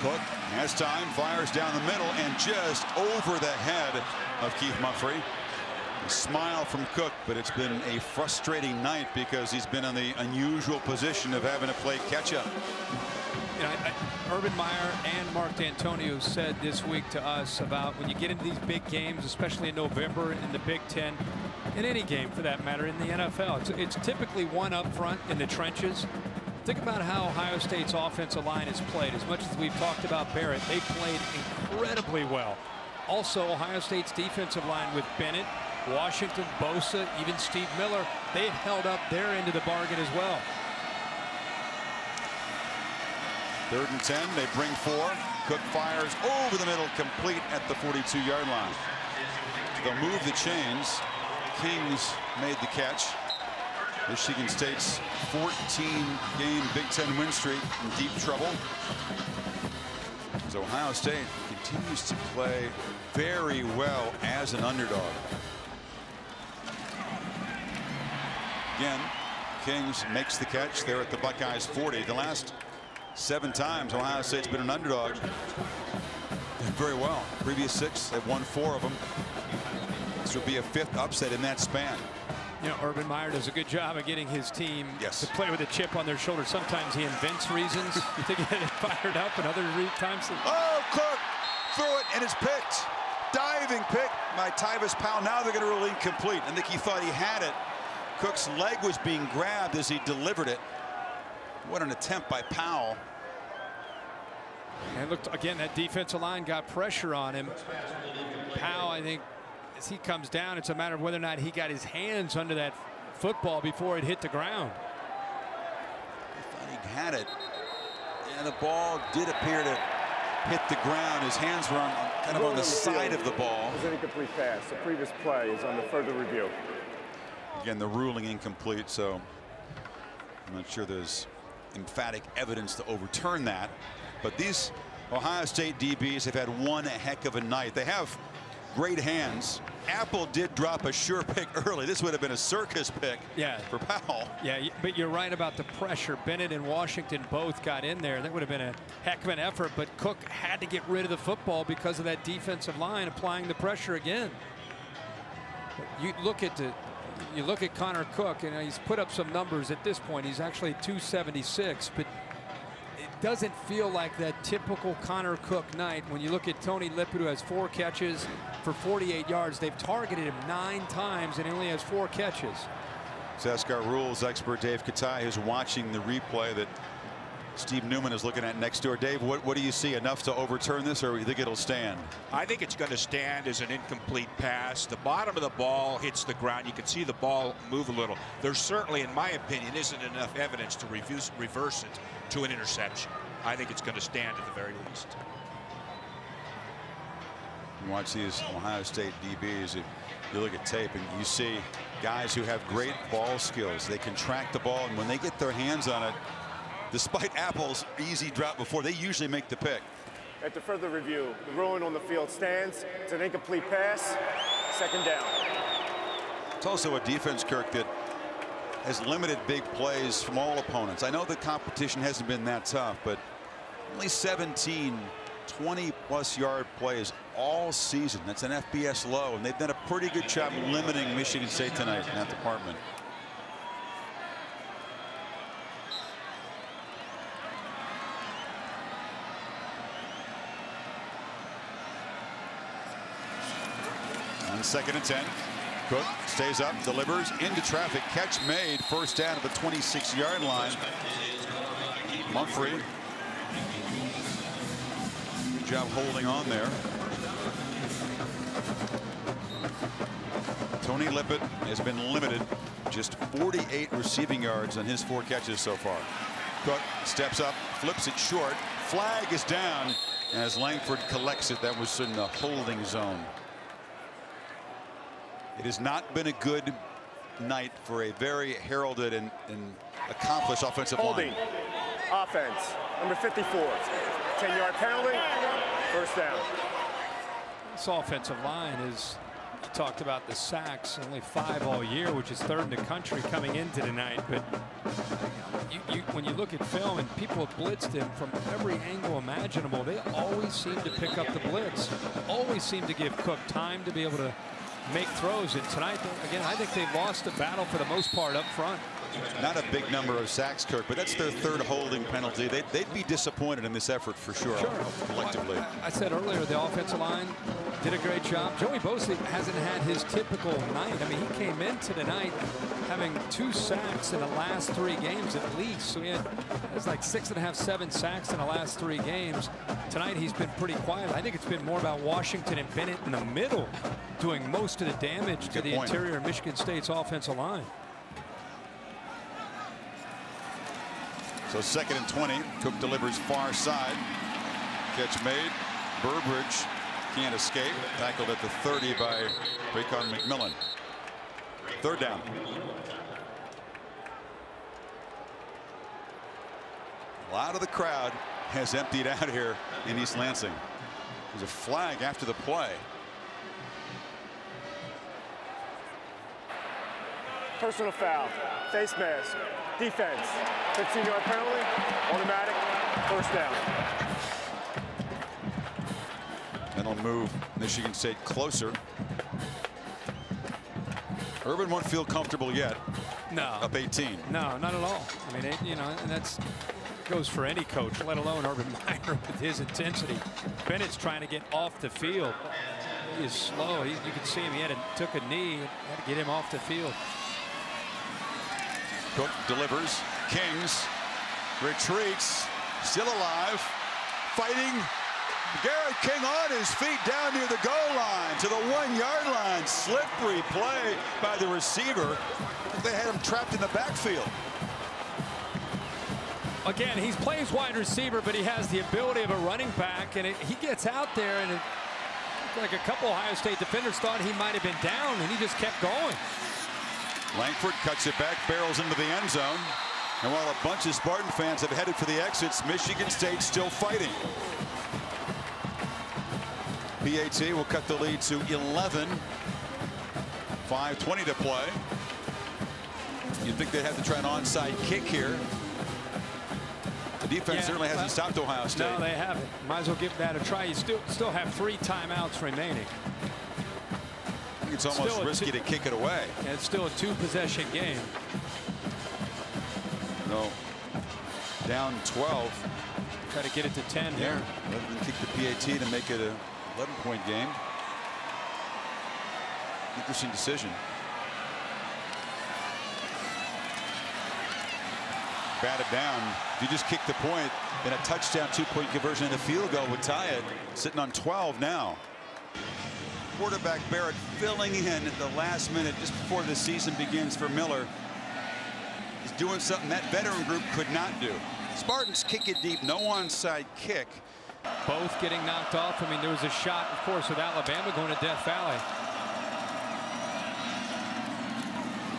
Cook has time, fires down the middle, and just over the head of Keith Mumphrey. A smile from Cook, but it's been a frustrating night because he's been in the unusual position of having to play catch-up. You know, Urban Meyer and Mark D'Antonio said this week to us about when you get into these big games, especially in November in the Big Ten, in any game for that matter in the NFL, it's typically one up front in the trenches. Think about how Ohio State's offensive line has played. As much as we've talked about Barrett, they played incredibly well. Also, Ohio State's defensive line with Bennett, Washington, Bosa, even Steve Miller, they've held up their end of the bargain as well. 3rd and 10, they bring 4. Cook fires over the middle, complete at the 42-yard line. They'll move the chains. Kings made the catch. Michigan State's 14-game Big Ten win streak in deep trouble. As Ohio State continues to play very well as an underdog. Again, Kings makes the catch there at the Buckeyes 40. The last 7 times Ohio State's been an underdog, did very well. Previous 6, they've won 4 of them. This would be a 5th upset in that span. You know, Urban Meyer does a good job of getting his team to play with a chip on their shoulder. Sometimes he invents reasons. You think he had it fired up, and other times. Oh, Cook threw it, and it's picked. Diving pick by Tyvis Powell. Now they're going to rule incomplete. I think he thought he had it. Cook's leg was being grabbed as he delivered it. What an attempt by Powell. And looked again, that defensive line got pressure on him. Powell, I think, as he comes down, it's a matter of whether or not he got his hands under that football before it hit the ground. I thought he had it, and the ball did appear to hit the ground. His hands were kind of on the side of the ball. It was an incomplete pass. The previous play is on the further review. Again, the ruling incomplete, so I'm not sure there's emphatic evidence to overturn that. But these Ohio State DBs have had one heck of a night. They have great hands. Apple did drop a sure pick early. This would have been a circus pick for Powell. Yeah, but you're right about the pressure. Bennett and Washington both got in there. That would have been a heck of an effort, but Cook had to get rid of the football because of that defensive line applying the pressure again. You look at Connor Cook, and he's put up some numbers at this point. He's actually 276, but it doesn't feel like that typical Connor Cook night. When you look at Tony Lippett, who has 4 catches for 48 yards, they've targeted him 9 times and he only has 4 catches. SASCAR rules expert Dave Katai is watching the replay that Steve Newman is looking at next door. Dave, what do you see? Enough to overturn this, or do you think it'll stand? I think it's going to stand as an incomplete pass. The bottom of the ball hits the ground. You can see the ball move a little. There certainly, in my opinion, isn't enough evidence to reverse it to an interception. I think it's going to stand at the very least. You watch these Ohio State DBs. You look at tape and you see guys who have great ball skills. They can track the ball, and when they get their hands on it, despite Apple's easy drop before, they usually make the pick. After further review, the ruling on the field stands. It's an incomplete pass. 2nd down. It's also a defense, Kirk, that has limited big plays from all opponents. I know the competition hasn't been that tough, but only 17 20-plus yard plays all season. That's an FBS low, and they've done a pretty good job limiting Michigan State tonight in that department. On 2nd and 10, Cook stays up, delivers into traffic, catch made, 1st down at the 26-yard line. Mumphrey, good job holding on there. Tony Lippett has been limited, just 48 receiving yards on his 4 catches so far. Cook steps up, flips it short, flag is down as Langford collects it. That was in the holding zone. It has not been a good night for a very heralded and accomplished offensive Holding. line. Offense. Number 54. 10-yard penalty. First down. This offensive line is, you talked about the sacks, only 5 all year, which is 3rd in the country coming into tonight. But when you look at film and people have blitzed him from every angle imaginable, they always seem to pick up the blitz, always seem to give Cook time to be able to make throws. And tonight, again, I think they've lost the battle for the most part up front. Not a big number of sacks, Kirk, but that's their 3rd holding penalty. They'd be disappointed in this effort for sure. Collectively. I said earlier, the offensive line did a great job. Joey Bosa hasn't had his typical night. I mean, he came into the night having 2 sacks in the last 3 games at least. So he had like 6.5, 7 sacks in the last 3 games. Tonight, he's been pretty quiet. I think it's been more about Washington and Bennett in the middle doing most of the damage to the interior of Michigan State's offensive line. So 2nd and 20. Cook delivers far side. Catch made. Burbridge can't escape. Tackled at the 30 by Raycon McMillan. 3rd down. A lot of the crowd has emptied out here in East Lansing. There's a flag after the play. Personal foul. Face mask. Defense. 15-yard penalty. Automatic. First down. That'll move Michigan State closer. Urban won't feel comfortable yet. No. Up 18. No, not at all. I mean, you know, and that's goes for any coach, let alone Urban Meyer with his intensity. Bennett's trying to get off the field. He is slow. You can see him. He took a knee. Had to get him off the field. Cook delivers. Kings retreats. Still alive. Fighting. Garrett King on his feet down near the goal line to the 1-yard line. Slippery play by the receiver. They had him trapped in the backfield. Again, he plays wide receiver, but he has the ability of a running back, and he gets out there, and like a couple Ohio State defenders thought he might have been down, and he just kept going. Langford cuts it back, barrels into the end zone. And while a bunch of Spartan fans have headed for the exits, Michigan State still fighting. PAT will cut the lead to 11. 5:20 to play. You'd think they'd have to try an onside kick here. The defense certainly hasn't stopped Ohio State. No, they haven't. Might as well give that a try. You still have 3 timeouts remaining. I think it's almost risky to kick it away. And it's still a 2-possession game. No. Down 12. Try to get it to 10 here. Let them kick the PAT to make it a 11-point game. Interesting decision. Batted down. If you just kick the point, then a touchdown, 2-point conversion and a field goal would tie it. Sitting on 12 now. Quarterback Barrett filling in at the last minute just before the season begins for Miller. He's doing something that veteran group could not do. Spartans kick it deep, no onside kick. Both getting knocked off. I mean, there was a shot, of course, with Alabama going to Death Valley.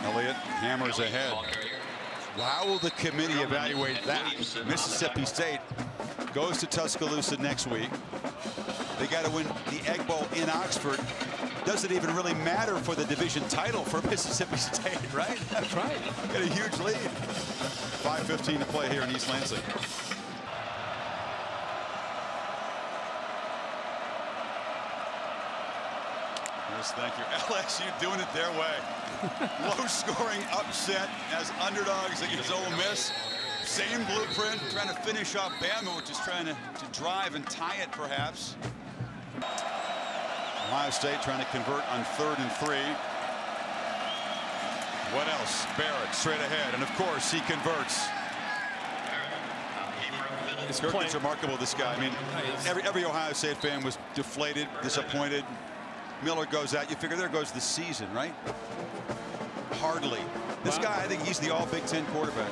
Elliott hammers ahead. How will the committee evaluate that? Mississippi State goes to Tuscaloosa next week. They got to win the Egg Bowl in Oxford. Doesn't even really matter for the division title for Mississippi State, right? That's right. Got a huge lead. 5:15 to play here in East Lansing. Yes, thank you. LSU doing it their way. Low-scoring upset as underdogs against Ole Miss. Same blueprint, trying to finish off Bama, which is trying to drive and tie it, perhaps. Ohio State trying to convert on 3rd and 3. What else? Barrett straight ahead, and of course he converts. It's remarkable, this guy. I mean, every Ohio State fan was deflated, disappointed. Miller goes out. You figure there goes the season, right? Hardly. This guy, I think he's the all Big Ten quarterback.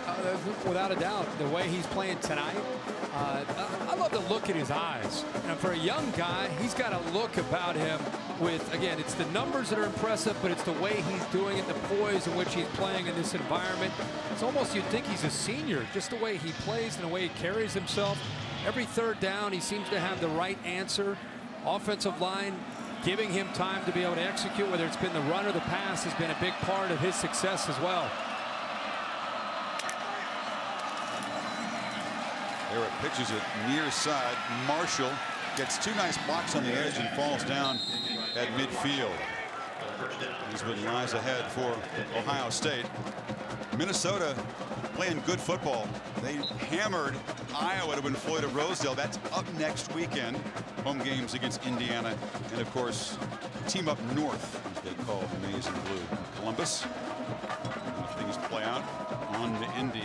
Without a doubt, the way he's playing tonight. I love the look in his eyes. And for a young guy, he's got a look about him with, again, it's the numbers that are impressive, but it's the way he's doing it, the poise in which he's playing in this environment. It's almost you'd think he's a senior, just the way he plays and the way he carries himself. Every third down, he seems to have the right answer. Offensive line giving him time to be able to execute, whether it's been the run or the pass, has been a big part of his success as well. Barrett pitches it near side. Marshall gets two nice blocks on the edge and falls down at midfield. He's been lies ahead for Ohio State. Minnesota playing good football. They hammered Iowa to win Floyd at Rosedale. That's up next weekend. Home games against Indiana and, of course, team up north, as they call the maize and blue. Columbus. And if things play out, on to Indy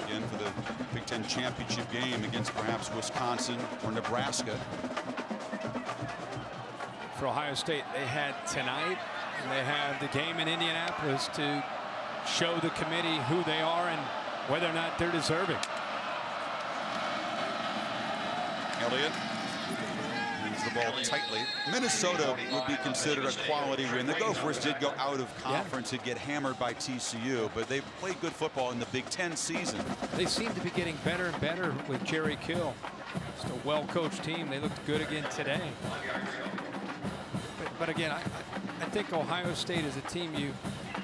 again for the Big Ten championship game against perhaps Wisconsin or Nebraska. For Ohio State, they had tonight, and they have the game in Indianapolis to show the committee who they are and whether or not they're deserving. Elliott moves the ball tightly. Minnesota would be considered a quality win. The Gophers did go out of conference and get hammered by TCU, but they played good football in the Big Ten season. They seem to be getting better and better with Jerry Kill. Just a well-coached team. They looked good again today. But again, I think Ohio State is a team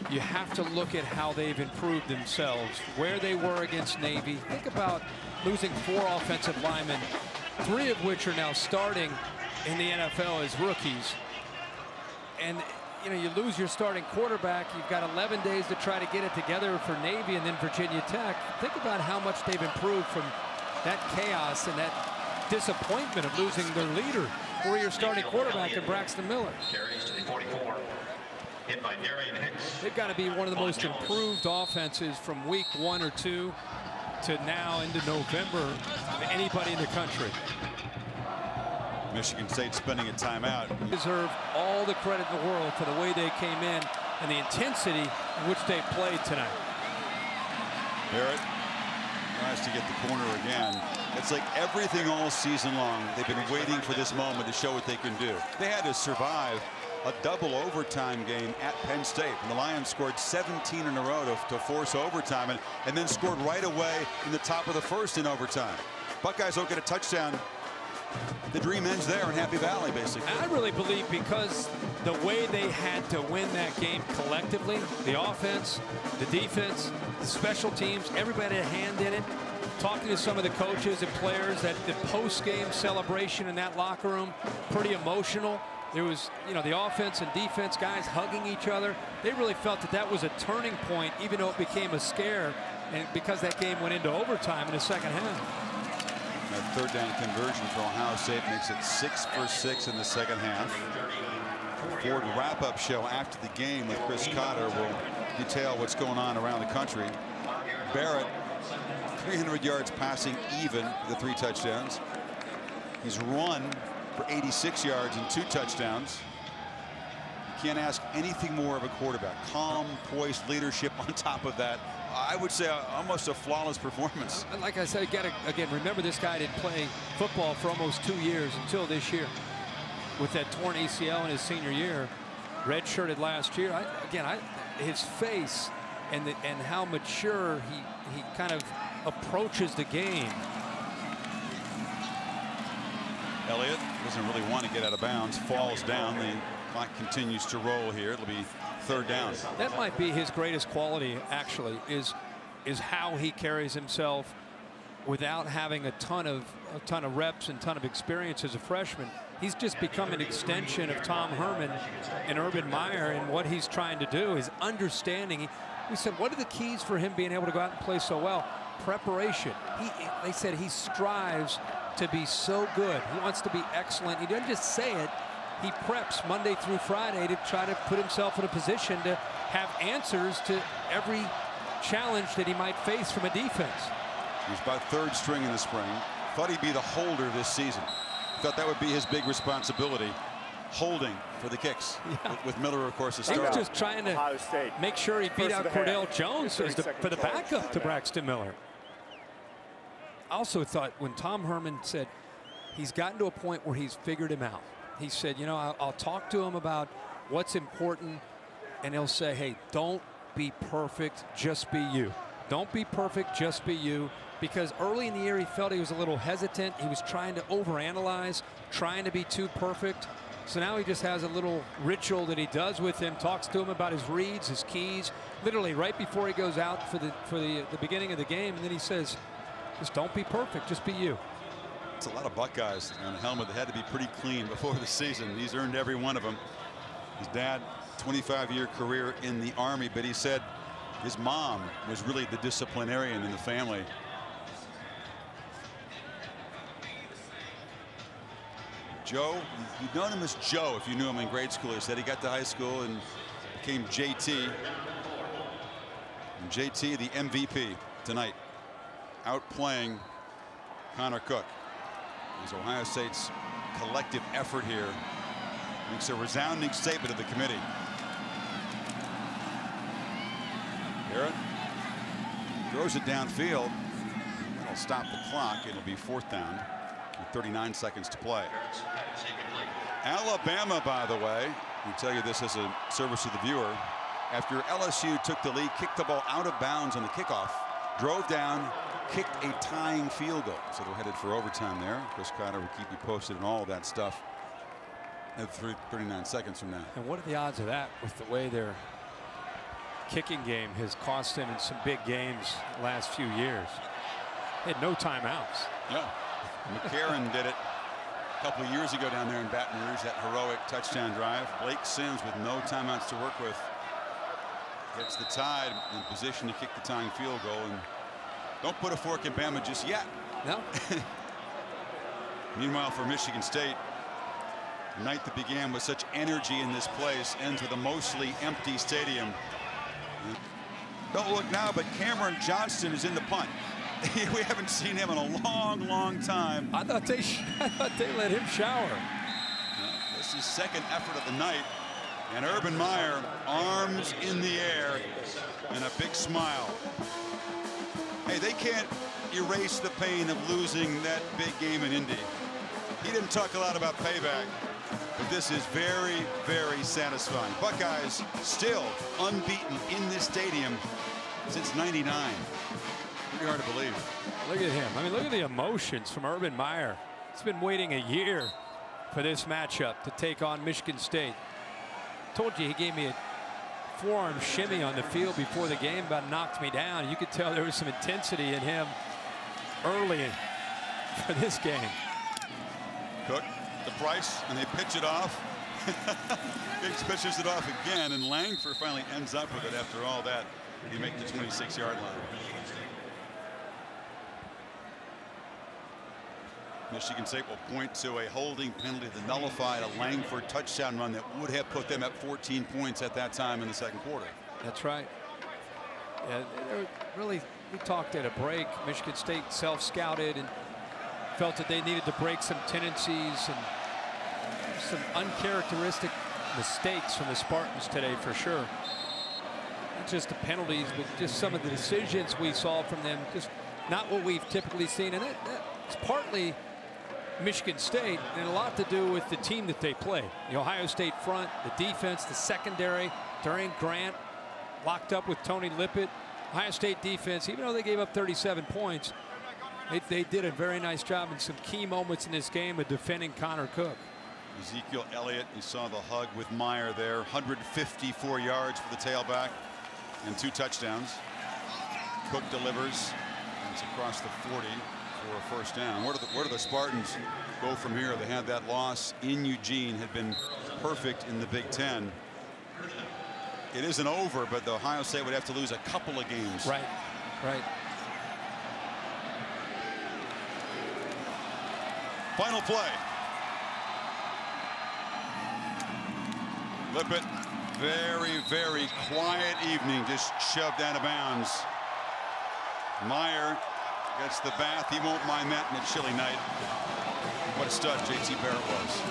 you have to look at how they've improved themselves, where they were against Navy. Think about losing 4 offensive linemen, 3 of which are now starting in the NFL as rookies. And you know, you lose your starting quarterback. You've got 11 days to try to get it together for Navy and then Virginia Tech. Think about how much they've improved from that chaos and that disappointment of losing their leader, 4-year starting quarterback in Braxton Miller. They've got to be one of the most improved offenses from week 1 or 2 to now into November of anybody in the country. Michigan State spending a timeout. Deserve all the credit in the world for the way they came in and the intensity in which they played tonight. Barrett tries to get the corner again. It's like everything all season long. They've been waiting for this moment to show what they can do. They had to survive a double overtime game at Penn State, and the Lions scored 17 in a row to force overtime and then scored right away in the top of the first in overtime. Buckeyes don't get a touchdown. The dream ends there in Happy Valley, basically. I really believe because the way they had to win that game collectively, the offense, the defense, the special teams, everybody had a hand in it. Talking to some of the coaches and players, that the post-game celebration in that locker room, pretty emotional. There was, you know, the offense and defense guys hugging each other. They really felt that that was a turning point, even though it became a scare, and because that game went into overtime in the second half. That third down conversion for Ohio State makes it 6 for 6 in the second half. Ford wrap-up show after the game with Chris Cotter will detail what's going on around the country. Barrett, 300 yards passing even, the 3 touchdowns. He's run for 86 yards and 2 touchdowns. You can't ask anything more of a quarterback. Calm, poised leadership on top of that. I would say almost a flawless performance. Like I said, you got to, again, remember this guy didn't play football for almost 2 years until this year. With that torn ACL in his senior year, redshirted last year. His face and how mature he kind of approaches the game. Elliott doesn't really want to get out of bounds, falls down. The clock continues to roll here. It'll be third down. That might be his greatest quality, actually, is how he carries himself without having a ton of reps and ton of experience as a freshman. He's just become an extension of Tom Herman and Urban Meyer, and what he's trying to do is understanding. We said, what are the keys for him being able to go out and play so well? Preparation. They said he strives to be so good. He wants to be excellent. He doesn't just say it. He preps Monday through Friday to try to put himself in a position to have answers to every challenge that he might face from a defense. He's about third string in the spring. Thought he'd be the holder this season. Thought that would be his big responsibility. Holding for the kicks. Yeah. With Miller, of course, the starter. He was just trying to make sure he beat out Cordell Jones for the backup to Braxton Miller. I also thought when Tom Herman said, he's gotten to a point where he's figured him out. He said, you know, I'll talk to him about what's important, and he'll say, hey, don't be perfect, just be you. Don't be perfect, just be you. Because early in the year, he felt he was a little hesitant. He was trying to overanalyze, trying to be too perfect. So now he just has a little ritual that he does with him, talks to him about his reads, his keys, literally right before he goes out for the beginning of the game. And then he says, just don't be perfect, just be you. It's a lot of Buckeyes on a helmet that had to be pretty clean before the season. He's earned every one of them. His dad, 25-year career in the Army, but he said his mom was really the disciplinarian in the family. Joe, you've known him as Joe if you knew him in grade school. He said he got to high school and became J.T. And J.T. the MVP tonight, outplaying Connor Cook. As Ohio State's collective effort here makes a resounding statement of the committee. Barrett throws it downfield. That'll stop the clock. It'll be 4th down with 39 seconds to play. Alabama, by the way, we tell you this as a service to the viewer. After LSU took the lead, kicked the ball out of bounds on the kickoff, drove down, kicked a tying field goal. So they're headed for overtime there. Chris Cotter will keep you posted on all of that stuff at 39 seconds from now. And what are the odds of that with the way their kicking game has cost them in some big games the last few years? They had no timeouts. Yeah. McCarron did it a couple of years ago down there in Baton Rouge, that heroic touchdown drive. Blake Sims with no timeouts to work with gets the Tide in position to kick the tying field goal. And don't put a fork in Bama just yet. No. Meanwhile, for Michigan State, a night that began with such energy in this place ends with a mostly empty stadium. Don't look now, but Cameron Johnston is in the punt. We haven't seen him in a long, long time. I thought they let him shower. This is second effort of the night. And Urban Meyer, arms in the air and a big smile. Hey, they can't erase the pain of losing that big game in Indy. He didn't talk a lot about payback, but this is very, very satisfying. Buckeyes still unbeaten in this stadium since '99. Pretty hard to believe. Look at him. I mean, look at the emotions from Urban Meyer. He's been waiting a year for this matchup to take on Michigan State. Told you he gave me a forearm shimmy on the field before the game, about knocked me down. You could tell there was some intensity in him early for this game. Cook to Price, and they pitch it off. Biggs pitches it off again, and Langford finally ends up with it after all that. He makes the 26-yard line. Michigan State will point to a holding penalty that nullified a Langford touchdown run that would have put them at 14 points at that time in the second quarter. That's right. Yeah, really, we talked at a break. Michigan State self-scouted and felt that they needed to break some tendencies and some uncharacteristic mistakes from the Spartans today for sure. Not just the penalties, but just some of the decisions we saw from them, just not what we've typically seen. And that's partly Michigan State and a lot to do with the team that they play. The Ohio State front, the defense, the secondary. Darian Grant locked up with Tony Lippett. Ohio State defense, even though they gave up 37 points, they did a very nice job in some key moments in this game of defending Connor Cook. Ezekiel Elliott, you saw the hug with Meyer there. 154 yards for the tailback and 2 touchdowns. Cook delivers. It's across the 40 for a first down. Where do the Spartans go from here? They had that loss in Eugene, had been perfect in the Big Ten. It isn't over, but the Ohio State would have to lose a couple of games. Right, right. Final play. Lippett, very, very quiet evening, just shoved out of bounds. Meyer gets the bath. He won't mind that in a chilly night. What a stud J.T. Barrett was.